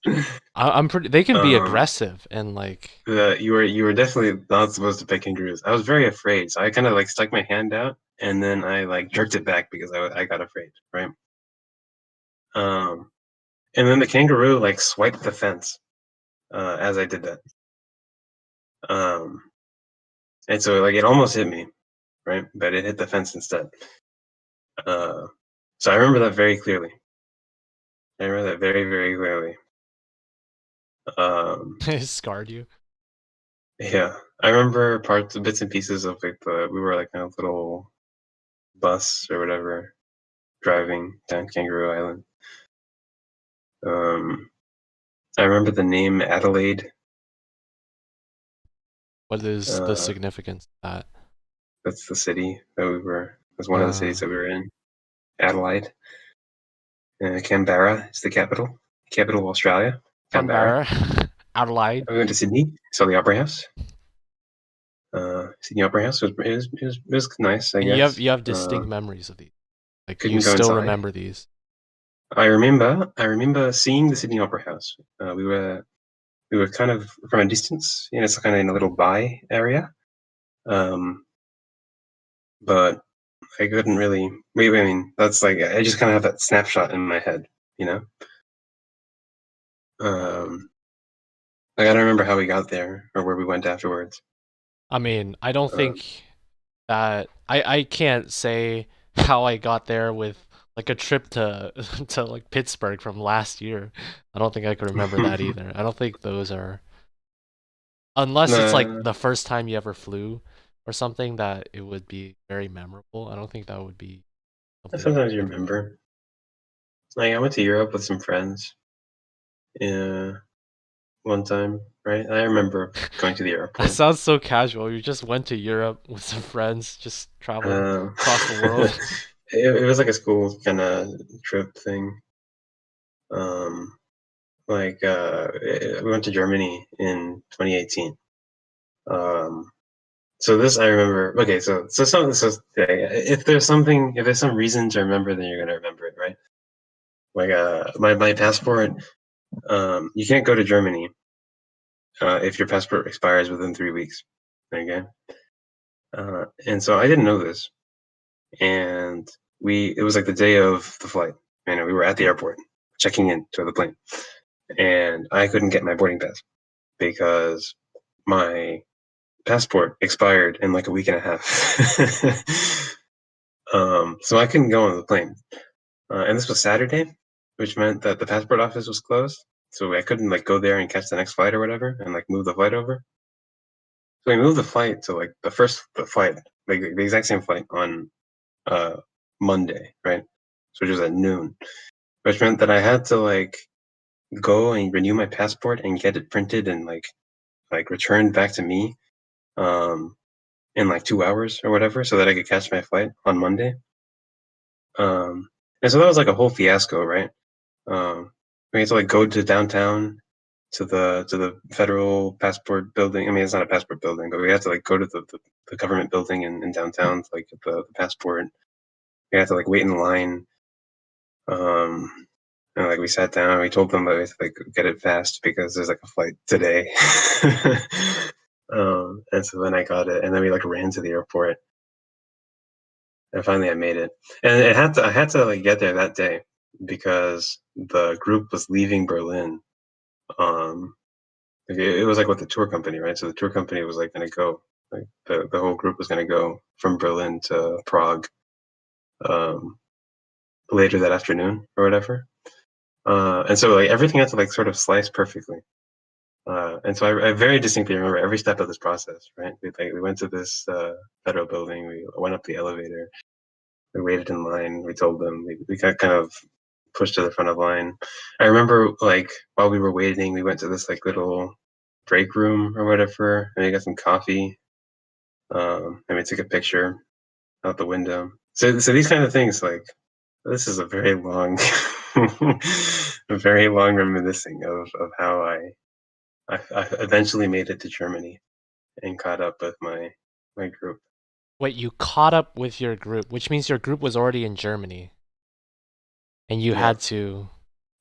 S2: I'm pretty. They can be aggressive and like.
S1: You were definitely not supposed to pet kangaroos. I was very afraid, so I kind of like stuck my hand out, and then I like jerked it back because I got afraid, right? And then the kangaroo like swiped the fence as I did that. And so like it almost hit me, right? But it hit the fence instead. So I remember that very clearly. I remember that very, very clearly.
S2: It scarred you.
S1: Yeah, I remember bits and pieces of like we were like in a little bus or whatever, driving down Kangaroo Island. I remember the name Adelaide.
S2: What is the significance of that?
S1: That's the city that we were. That's one of the cities that we were in. Adelaide. Canberra is the capital of Australia.
S2: Canberra. Adelaide.
S1: We went to Sydney, saw the Opera House. Sydney Opera House was nice, I guess.
S2: You have distinct memories of these. Like
S1: couldn't
S2: you
S1: go
S2: still
S1: inside.
S2: remember these.
S1: I remember seeing the Sydney Opera House. We were kind of from a distance, you know, it's kind of in a little bay area. But I couldn't really. I mean, that's like I just kind of have that snapshot in my head, you know. I gotta remember how we got there or where we went afterwards.
S2: I mean, I don't think that I can't say how I got there with like a trip to to like Pittsburgh from last year. I don't think I could remember that either. I don't think those are, unless it's like the first time you ever flew or something, that it would be very memorable. I don't think that would be
S1: something you remember. Like I went to Europe with some friends. Yeah, one time, right? I remember going to the airport.
S2: That sounds so casual. You just went to Europe with some friends, just traveling across the world.
S1: It was like a school kind of trip thing. We went to Germany in 2018. So this I remember. Okay, so if there's some reason to remember, then you're gonna remember it, right? Like my passport. You can't go to Germany if your passport expires within 3 weeks. Okay. And so I didn't know this, and it was like the day of the flight. And we were at the airport checking in to the plane, and I couldn't get my boarding pass because my passport expired in like a week and a half. So I couldn't go on the plane. And this was Saturday, which meant that the passport office was closed. So I couldn't like go there and catch the next flight or whatever and like move the flight over. So we moved the flight to like the flight, like the exact same flight on Monday, right? So it was at noon, which meant that I had to like go and renew my passport and get it printed and like returned back to me in like 2 hours or whatever, so that I could catch my flight on Monday. And so that was like a whole fiasco, right? We had to like go to downtown to the federal passport building. I mean, it's not a passport building, but we had to like go to the government building in downtown to like get the passport. We had to like wait in line. And like we sat down and we told them that we had to like get it fast because there's like a flight today. And so then I got it, and then we like ran to the airport, and finally I made it. And I had to like get there that day because the group was leaving Berlin. It was like with the tour company, right? So the tour company was like going to go, like the whole group was going to go from Berlin to Prague later that afternoon or whatever. And so like everything had to like sort of slice perfectly. And so I very distinctly remember every step of this process, right? We went to this federal building, we went up the elevator, we waited in line, we told them, we got kind of pushed to the front of line. I remember like while we were waiting, we went to this like little break room or whatever, and we got some coffee, and we took a picture out the window. So these kind of things, like, this is a very long a very long reminiscing of how I eventually made it to Germany and caught up with my group.
S2: Wait, you caught up with your group, which means your group was already in Germany, and you
S1: Yeah.
S2: had to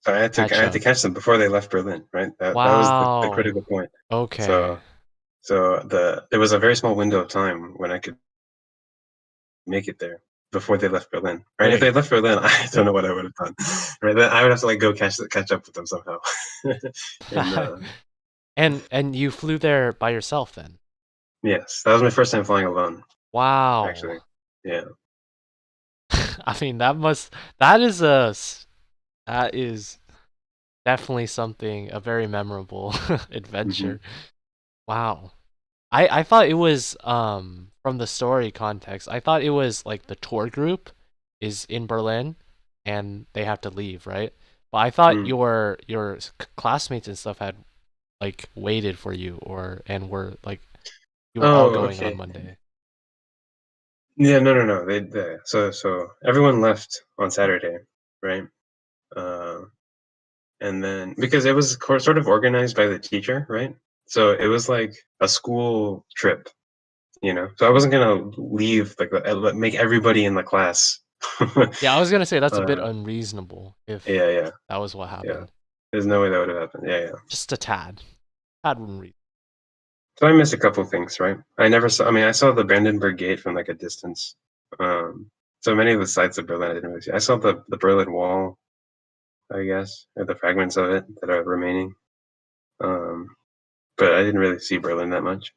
S1: So I had
S2: catch
S1: to
S2: up.
S1: catch them before they left Berlin, right? That was the
S2: Wow.
S1: critical point.
S2: Okay.
S1: So there was a very small window of time when I could make it there before they left Berlin, right? If they
S2: Wait.
S1: left Berlin, I don't know what I would have done, right? Then I would have to like go catch up with them somehow. and
S2: And you flew there by yourself then?
S1: yes, that was my first time flying alone,
S2: Wow.
S1: actually. Yeah.
S2: I mean, that is definitely something, a very memorable
S1: Hmm.
S2: adventure. Wow. I thought it was from the story context, I thought it was like the tour group is in Berlin and they have to leave, right? But I thought
S1: Mm.
S2: your classmates and stuff had like waited for you and were like you were all
S1: Oh,
S2: going on
S1: okay.
S2: Monday.
S1: Yeah, no. So everyone left on Saturday, right? Uh, and then because it was sort of organized by the teacher, right? So it was like a school trip, you know. So I wasn't gonna leave like make everybody in the class.
S2: Yeah, I was gonna say that's a bit
S1: uh,
S2: unreasonable if
S1: yeah.
S2: that was what
S1: Yeah.
S2: happened.
S1: There's no way that would have happened. Yeah.
S2: Just a tad. Tad unreasonable.
S1: So I missed a couple things, right? I never saw. I mean, I saw the Brandenburg Gate from like a distance. So many of the sites of Berlin I didn't really see. I saw the Berlin Wall, I guess, or the fragments of it that are remaining. Um, but I didn't really see Berlin that much.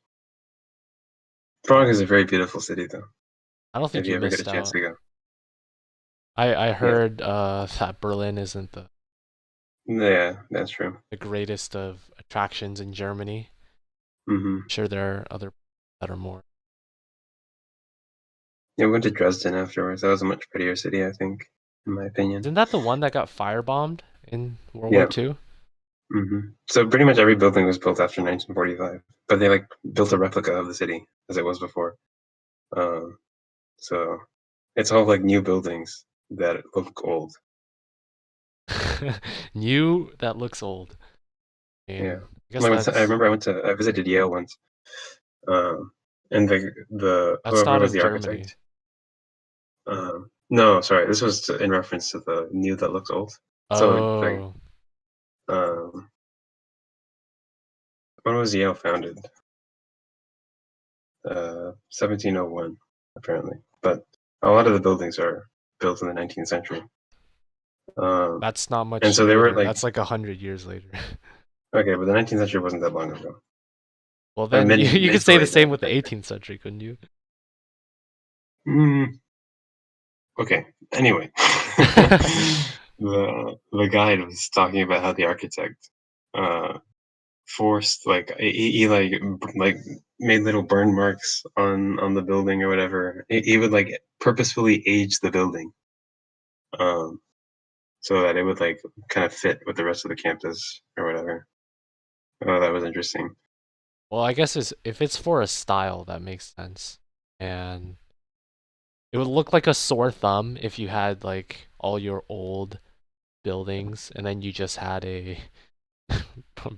S1: Prague is a very beautiful city, though.
S2: I don't
S1: If
S2: think
S1: you
S2: you
S1: ever get a
S2: missed
S1: chance
S2: out.
S1: to go,
S2: I
S1: yeah,
S2: heard that Berlin isn't
S1: yeah, that's true.
S2: the greatest of attractions in Germany.
S1: Hmm.
S2: Sure, there are other that are more.
S1: Yeah, we went to Dresden afterwards. That was a much prettier city, I think, in my opinion.
S2: Isn't that the one that got firebombed in World War
S1: Yeah.
S2: II?
S1: So pretty much every building was built after 1945, but they like built a replica of the city as it was before. Um, so it's all like new buildings that look old.
S2: New that looks old.
S1: Yeah.
S2: And I guess that's
S1: I visited Yale once, um, and the
S2: that's
S1: whoever
S2: not
S1: was
S2: in
S1: the
S2: Germany.
S1: architect. No, sorry, this was in reference to the new that looks old. So like,
S2: Oh,
S1: um, when was Yale founded? 1701, apparently. But a lot of the buildings are built in the 19th century. Um,
S2: that's not
S1: and
S2: much
S1: so they were
S2: later.
S1: like,
S2: That's like 100 years later.
S1: okay, but the 19th century wasn't that long ago.
S2: Well, then you could say the
S1: Mentally,
S2: same with the
S1: I think.
S2: 18th century, couldn't you?
S1: Mm, okay. Anyway, the guide was talking about how the architect uh, forced like he like made little burn marks on the building or whatever. He would like purposefully age the building, um, so that it would like kind of fit with the rest of the campus or whatever. Oh, that was interesting.
S2: Well, I guess if it's for a style, that makes sense. And it would look like a sore thumb if you had like all your old buildings and then you just had a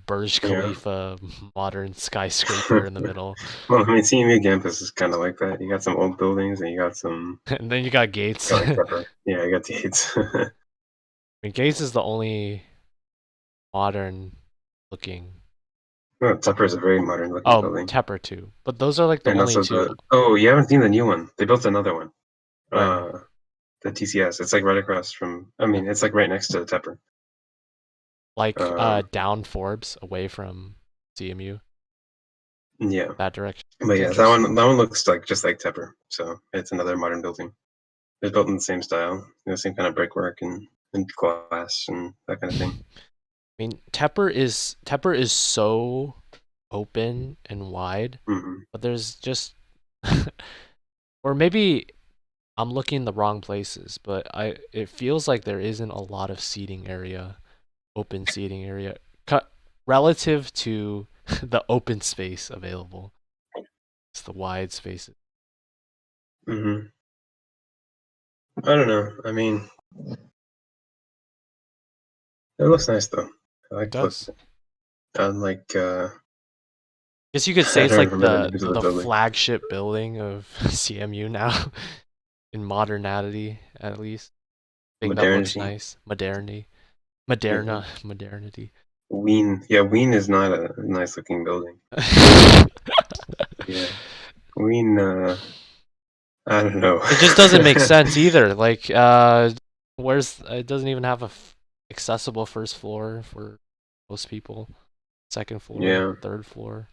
S2: Burj
S1: Yeah.
S2: Khalifa modern skyscraper in the middle.
S1: Well, I mean, CMU campus is kind of like that. You got some old buildings, and you got some
S2: And then you got Gates.
S1: got like
S2: I
S1: pepper. Yeah, you got the Gates.
S2: mean, Gates is the only modern looking.
S1: Oh, Tupper is a very modern looking
S2: Oh,
S1: building.
S2: Tepper too. But those are like the
S1: And
S2: only
S1: also
S2: two.
S1: you haven't seen the new one. They built another one.
S2: Where?
S1: Uh, the TCS. It's like right across from, I
S2: Uh,
S1: mean, it's like right next to the Tepper.
S2: like
S1: Um,
S2: down Forbes away from CMU,
S1: yeah.
S2: that direction.
S1: But
S2: It's
S1: yeah,
S2: interesting.
S1: that one looks like just like Tepper. So it's another modern building. It's built in the same style, same kind of brickwork and glass and that kind of thing.
S2: I mean, Tepper is so open and wide,
S1: Hmm.
S2: but there's just or maybe I'm looking in the wrong places, but it feels like there isn't a lot of seating area, open seating area, cut relative to the open space available. It's the wide spaces.
S1: Hmm. I don't know. I mean, It looks nice though. I
S2: It
S1: like the look.
S2: does.
S1: Unlike
S2: Guess you could
S1: I
S2: say it's
S1: don't
S2: like
S1: remember the
S2: the
S1: names of the
S2: the
S1: building.
S2: flagship building of CMU now, in modernity at least. Thing that looks
S1: Modernity.
S2: nice. Modernity.
S1: Wien. Yeah, Wien is not a nice looking building. Yeah. Wien, I don't know.
S2: It just doesn't make sense either. Like, where's it doesn't even have a accessible first floor for most people. Second floor,
S1: Yeah.
S2: third floor.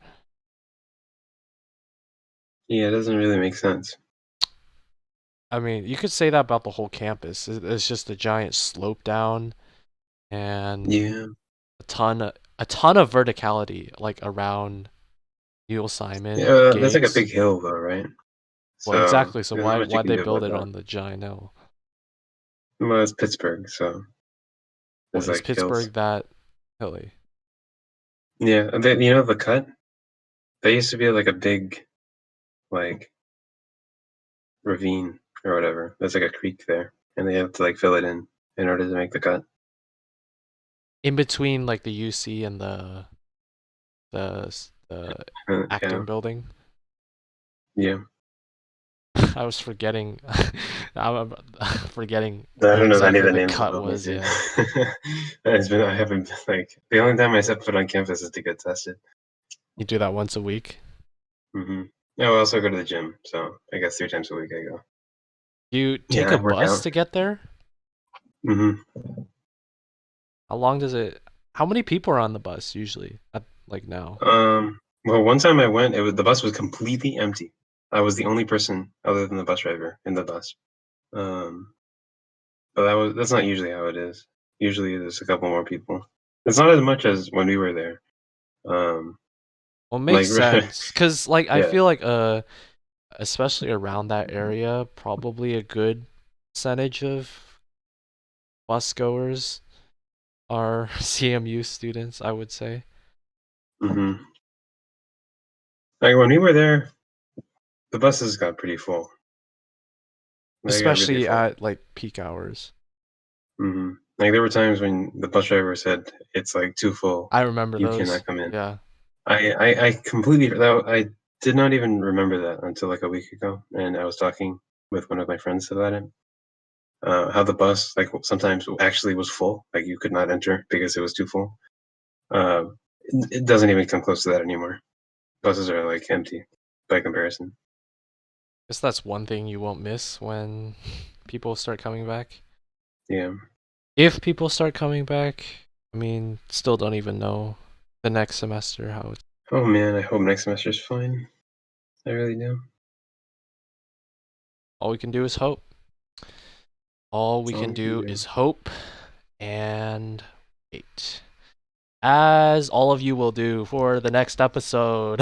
S1: Yeah, it doesn't really make sense.
S2: I mean, you could say that about the whole campus. It's just a giant slope down and
S1: Yeah.
S2: a ton of verticality, like around Neil Simon
S1: Yeah, there's like a
S2: gates.
S1: big hill though, right?
S2: Well,
S1: So
S2: exactly. So
S1: there's not much you
S2: why'd
S1: can
S2: they
S1: do
S2: build
S1: about
S2: it
S1: that.
S2: on the giant hill?
S1: Well, it's Pittsburgh, so
S2: Well,
S1: there's
S2: is
S1: like hills.
S2: Pittsburgh that hilly?
S1: Yeah, you know the cut? There used to be like a big like ravine or whatever. There's like a creek there, and they have to like fill it in order to make the cut.
S2: In between like the UC and the
S1: Yeah,
S2: acting building.
S1: yeah.
S2: I was forgetting. I'm forgetting
S1: I
S2: where
S1: don't know any of
S2: exactly
S1: the
S2: the
S1: names of
S2: cut
S1: buildings,
S2: was.
S1: dude.
S2: Yeah,
S1: I haven't like the only time I set foot on campus is to get tested.
S2: you do that once a week.
S1: Mm-hmm. Yeah, I also go to the gym, so I guess 3 times a week I go.
S2: You take
S1: Yeah,
S2: a
S1: I work
S2: bus
S1: out.
S2: to get there.
S1: Mm-hmm.
S2: How long does it? How many people are on the bus usually? Like now.
S1: Well, one time I went, the bus was completely empty. I was the only person other than the bus driver in the bus. Um, but that's not usually how it is. Usually there's a couple more people. It's not as much as when we were there. Um,
S2: Well, it
S1: like
S2: makes sense because like I
S1: yeah.
S2: feel like especially around that area, probably a good percentage of bus goers are CMU students, I would say.
S1: Mm-hmm. Like when we were there, the buses got pretty full. They got really
S2: Especially
S1: full.
S2: at like peak hours.
S1: Mm-hmm. Like there were times when the bus driver said it's like too full.
S2: I remember
S1: You
S2: those.
S1: cannot come in.
S2: Yeah.
S1: I completely I did not even remember that until like a week ago, and I was talking with one of my friends about it. How the bus like sometimes actually was full, like you could not enter because it was too full. It doesn't even come close to that anymore. Buses are like empty by comparison.
S2: Guess that's one thing you won't miss when people start coming back.
S1: Yeah.
S2: If people start coming back, I mean, still don't even know the next semester how it's.
S1: Oh man, I hope next semester's fine. I really do.
S2: All we can do is hope. All we
S1: That's all
S2: can
S1: we can
S2: do
S1: do.
S2: is hope and wait. As all of you will do for the next episode.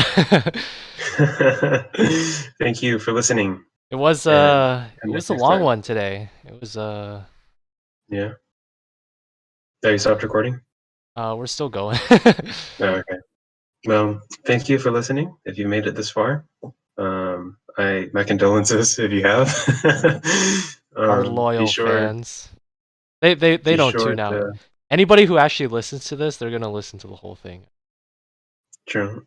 S1: Thank you for listening.
S2: It was
S1: And
S2: it was a
S1: next
S2: long
S1: time.
S2: one today. It was
S1: Yeah. Have you stopped recording?
S2: we're still going.
S1: No, okay. Well, thank you for listening. If you made it this far, my condolences if you have.
S2: Our
S1: Be
S2: loyal
S1: sure
S2: fans. They
S1: be
S2: don't
S1: sure
S2: tune out.
S1: to
S2: Anybody who actually listens to this, they're gonna listen to the whole thing.
S1: true.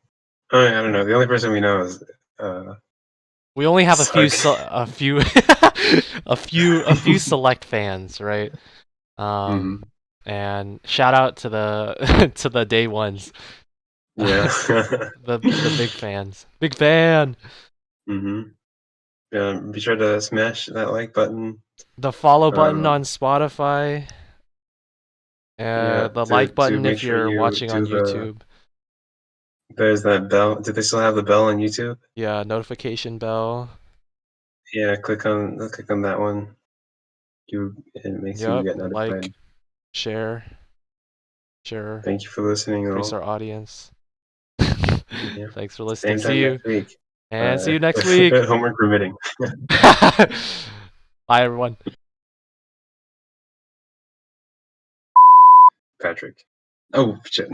S1: I don't know. The only person we know is
S2: We only have a few
S1: Sark.
S2: a few select fans, right?
S1: Hmm.
S2: And shout out to the to the day ones,
S1: Yeah.
S2: the big fans. Big fan.
S1: Hmm. Be sure to smash that like button.
S2: The follow button
S1: Um,
S2: on Spotify.
S1: yeah,
S2: The like
S1: to
S2: button
S1: make
S2: if
S1: sure
S2: you're
S1: you
S2: watching on
S1: do
S2: YouTube.
S1: there's that bell. Do they still have the bell on YouTube?
S2: Yeah, notification bell.
S1: Yeah, click on that one. It makes you
S2: Yep,
S1: get
S2: like,
S1: notified.
S2: share, share,
S1: Thank you for listening,
S2: increase
S1: all.
S2: our audience.
S1: Yeah,
S2: Thanks for listening.
S1: same
S2: See
S1: time
S2: you,
S1: next week.
S2: and see you next week.
S1: Homework permitting.
S2: Bye, everyone.
S1: Patrick. Oh shit.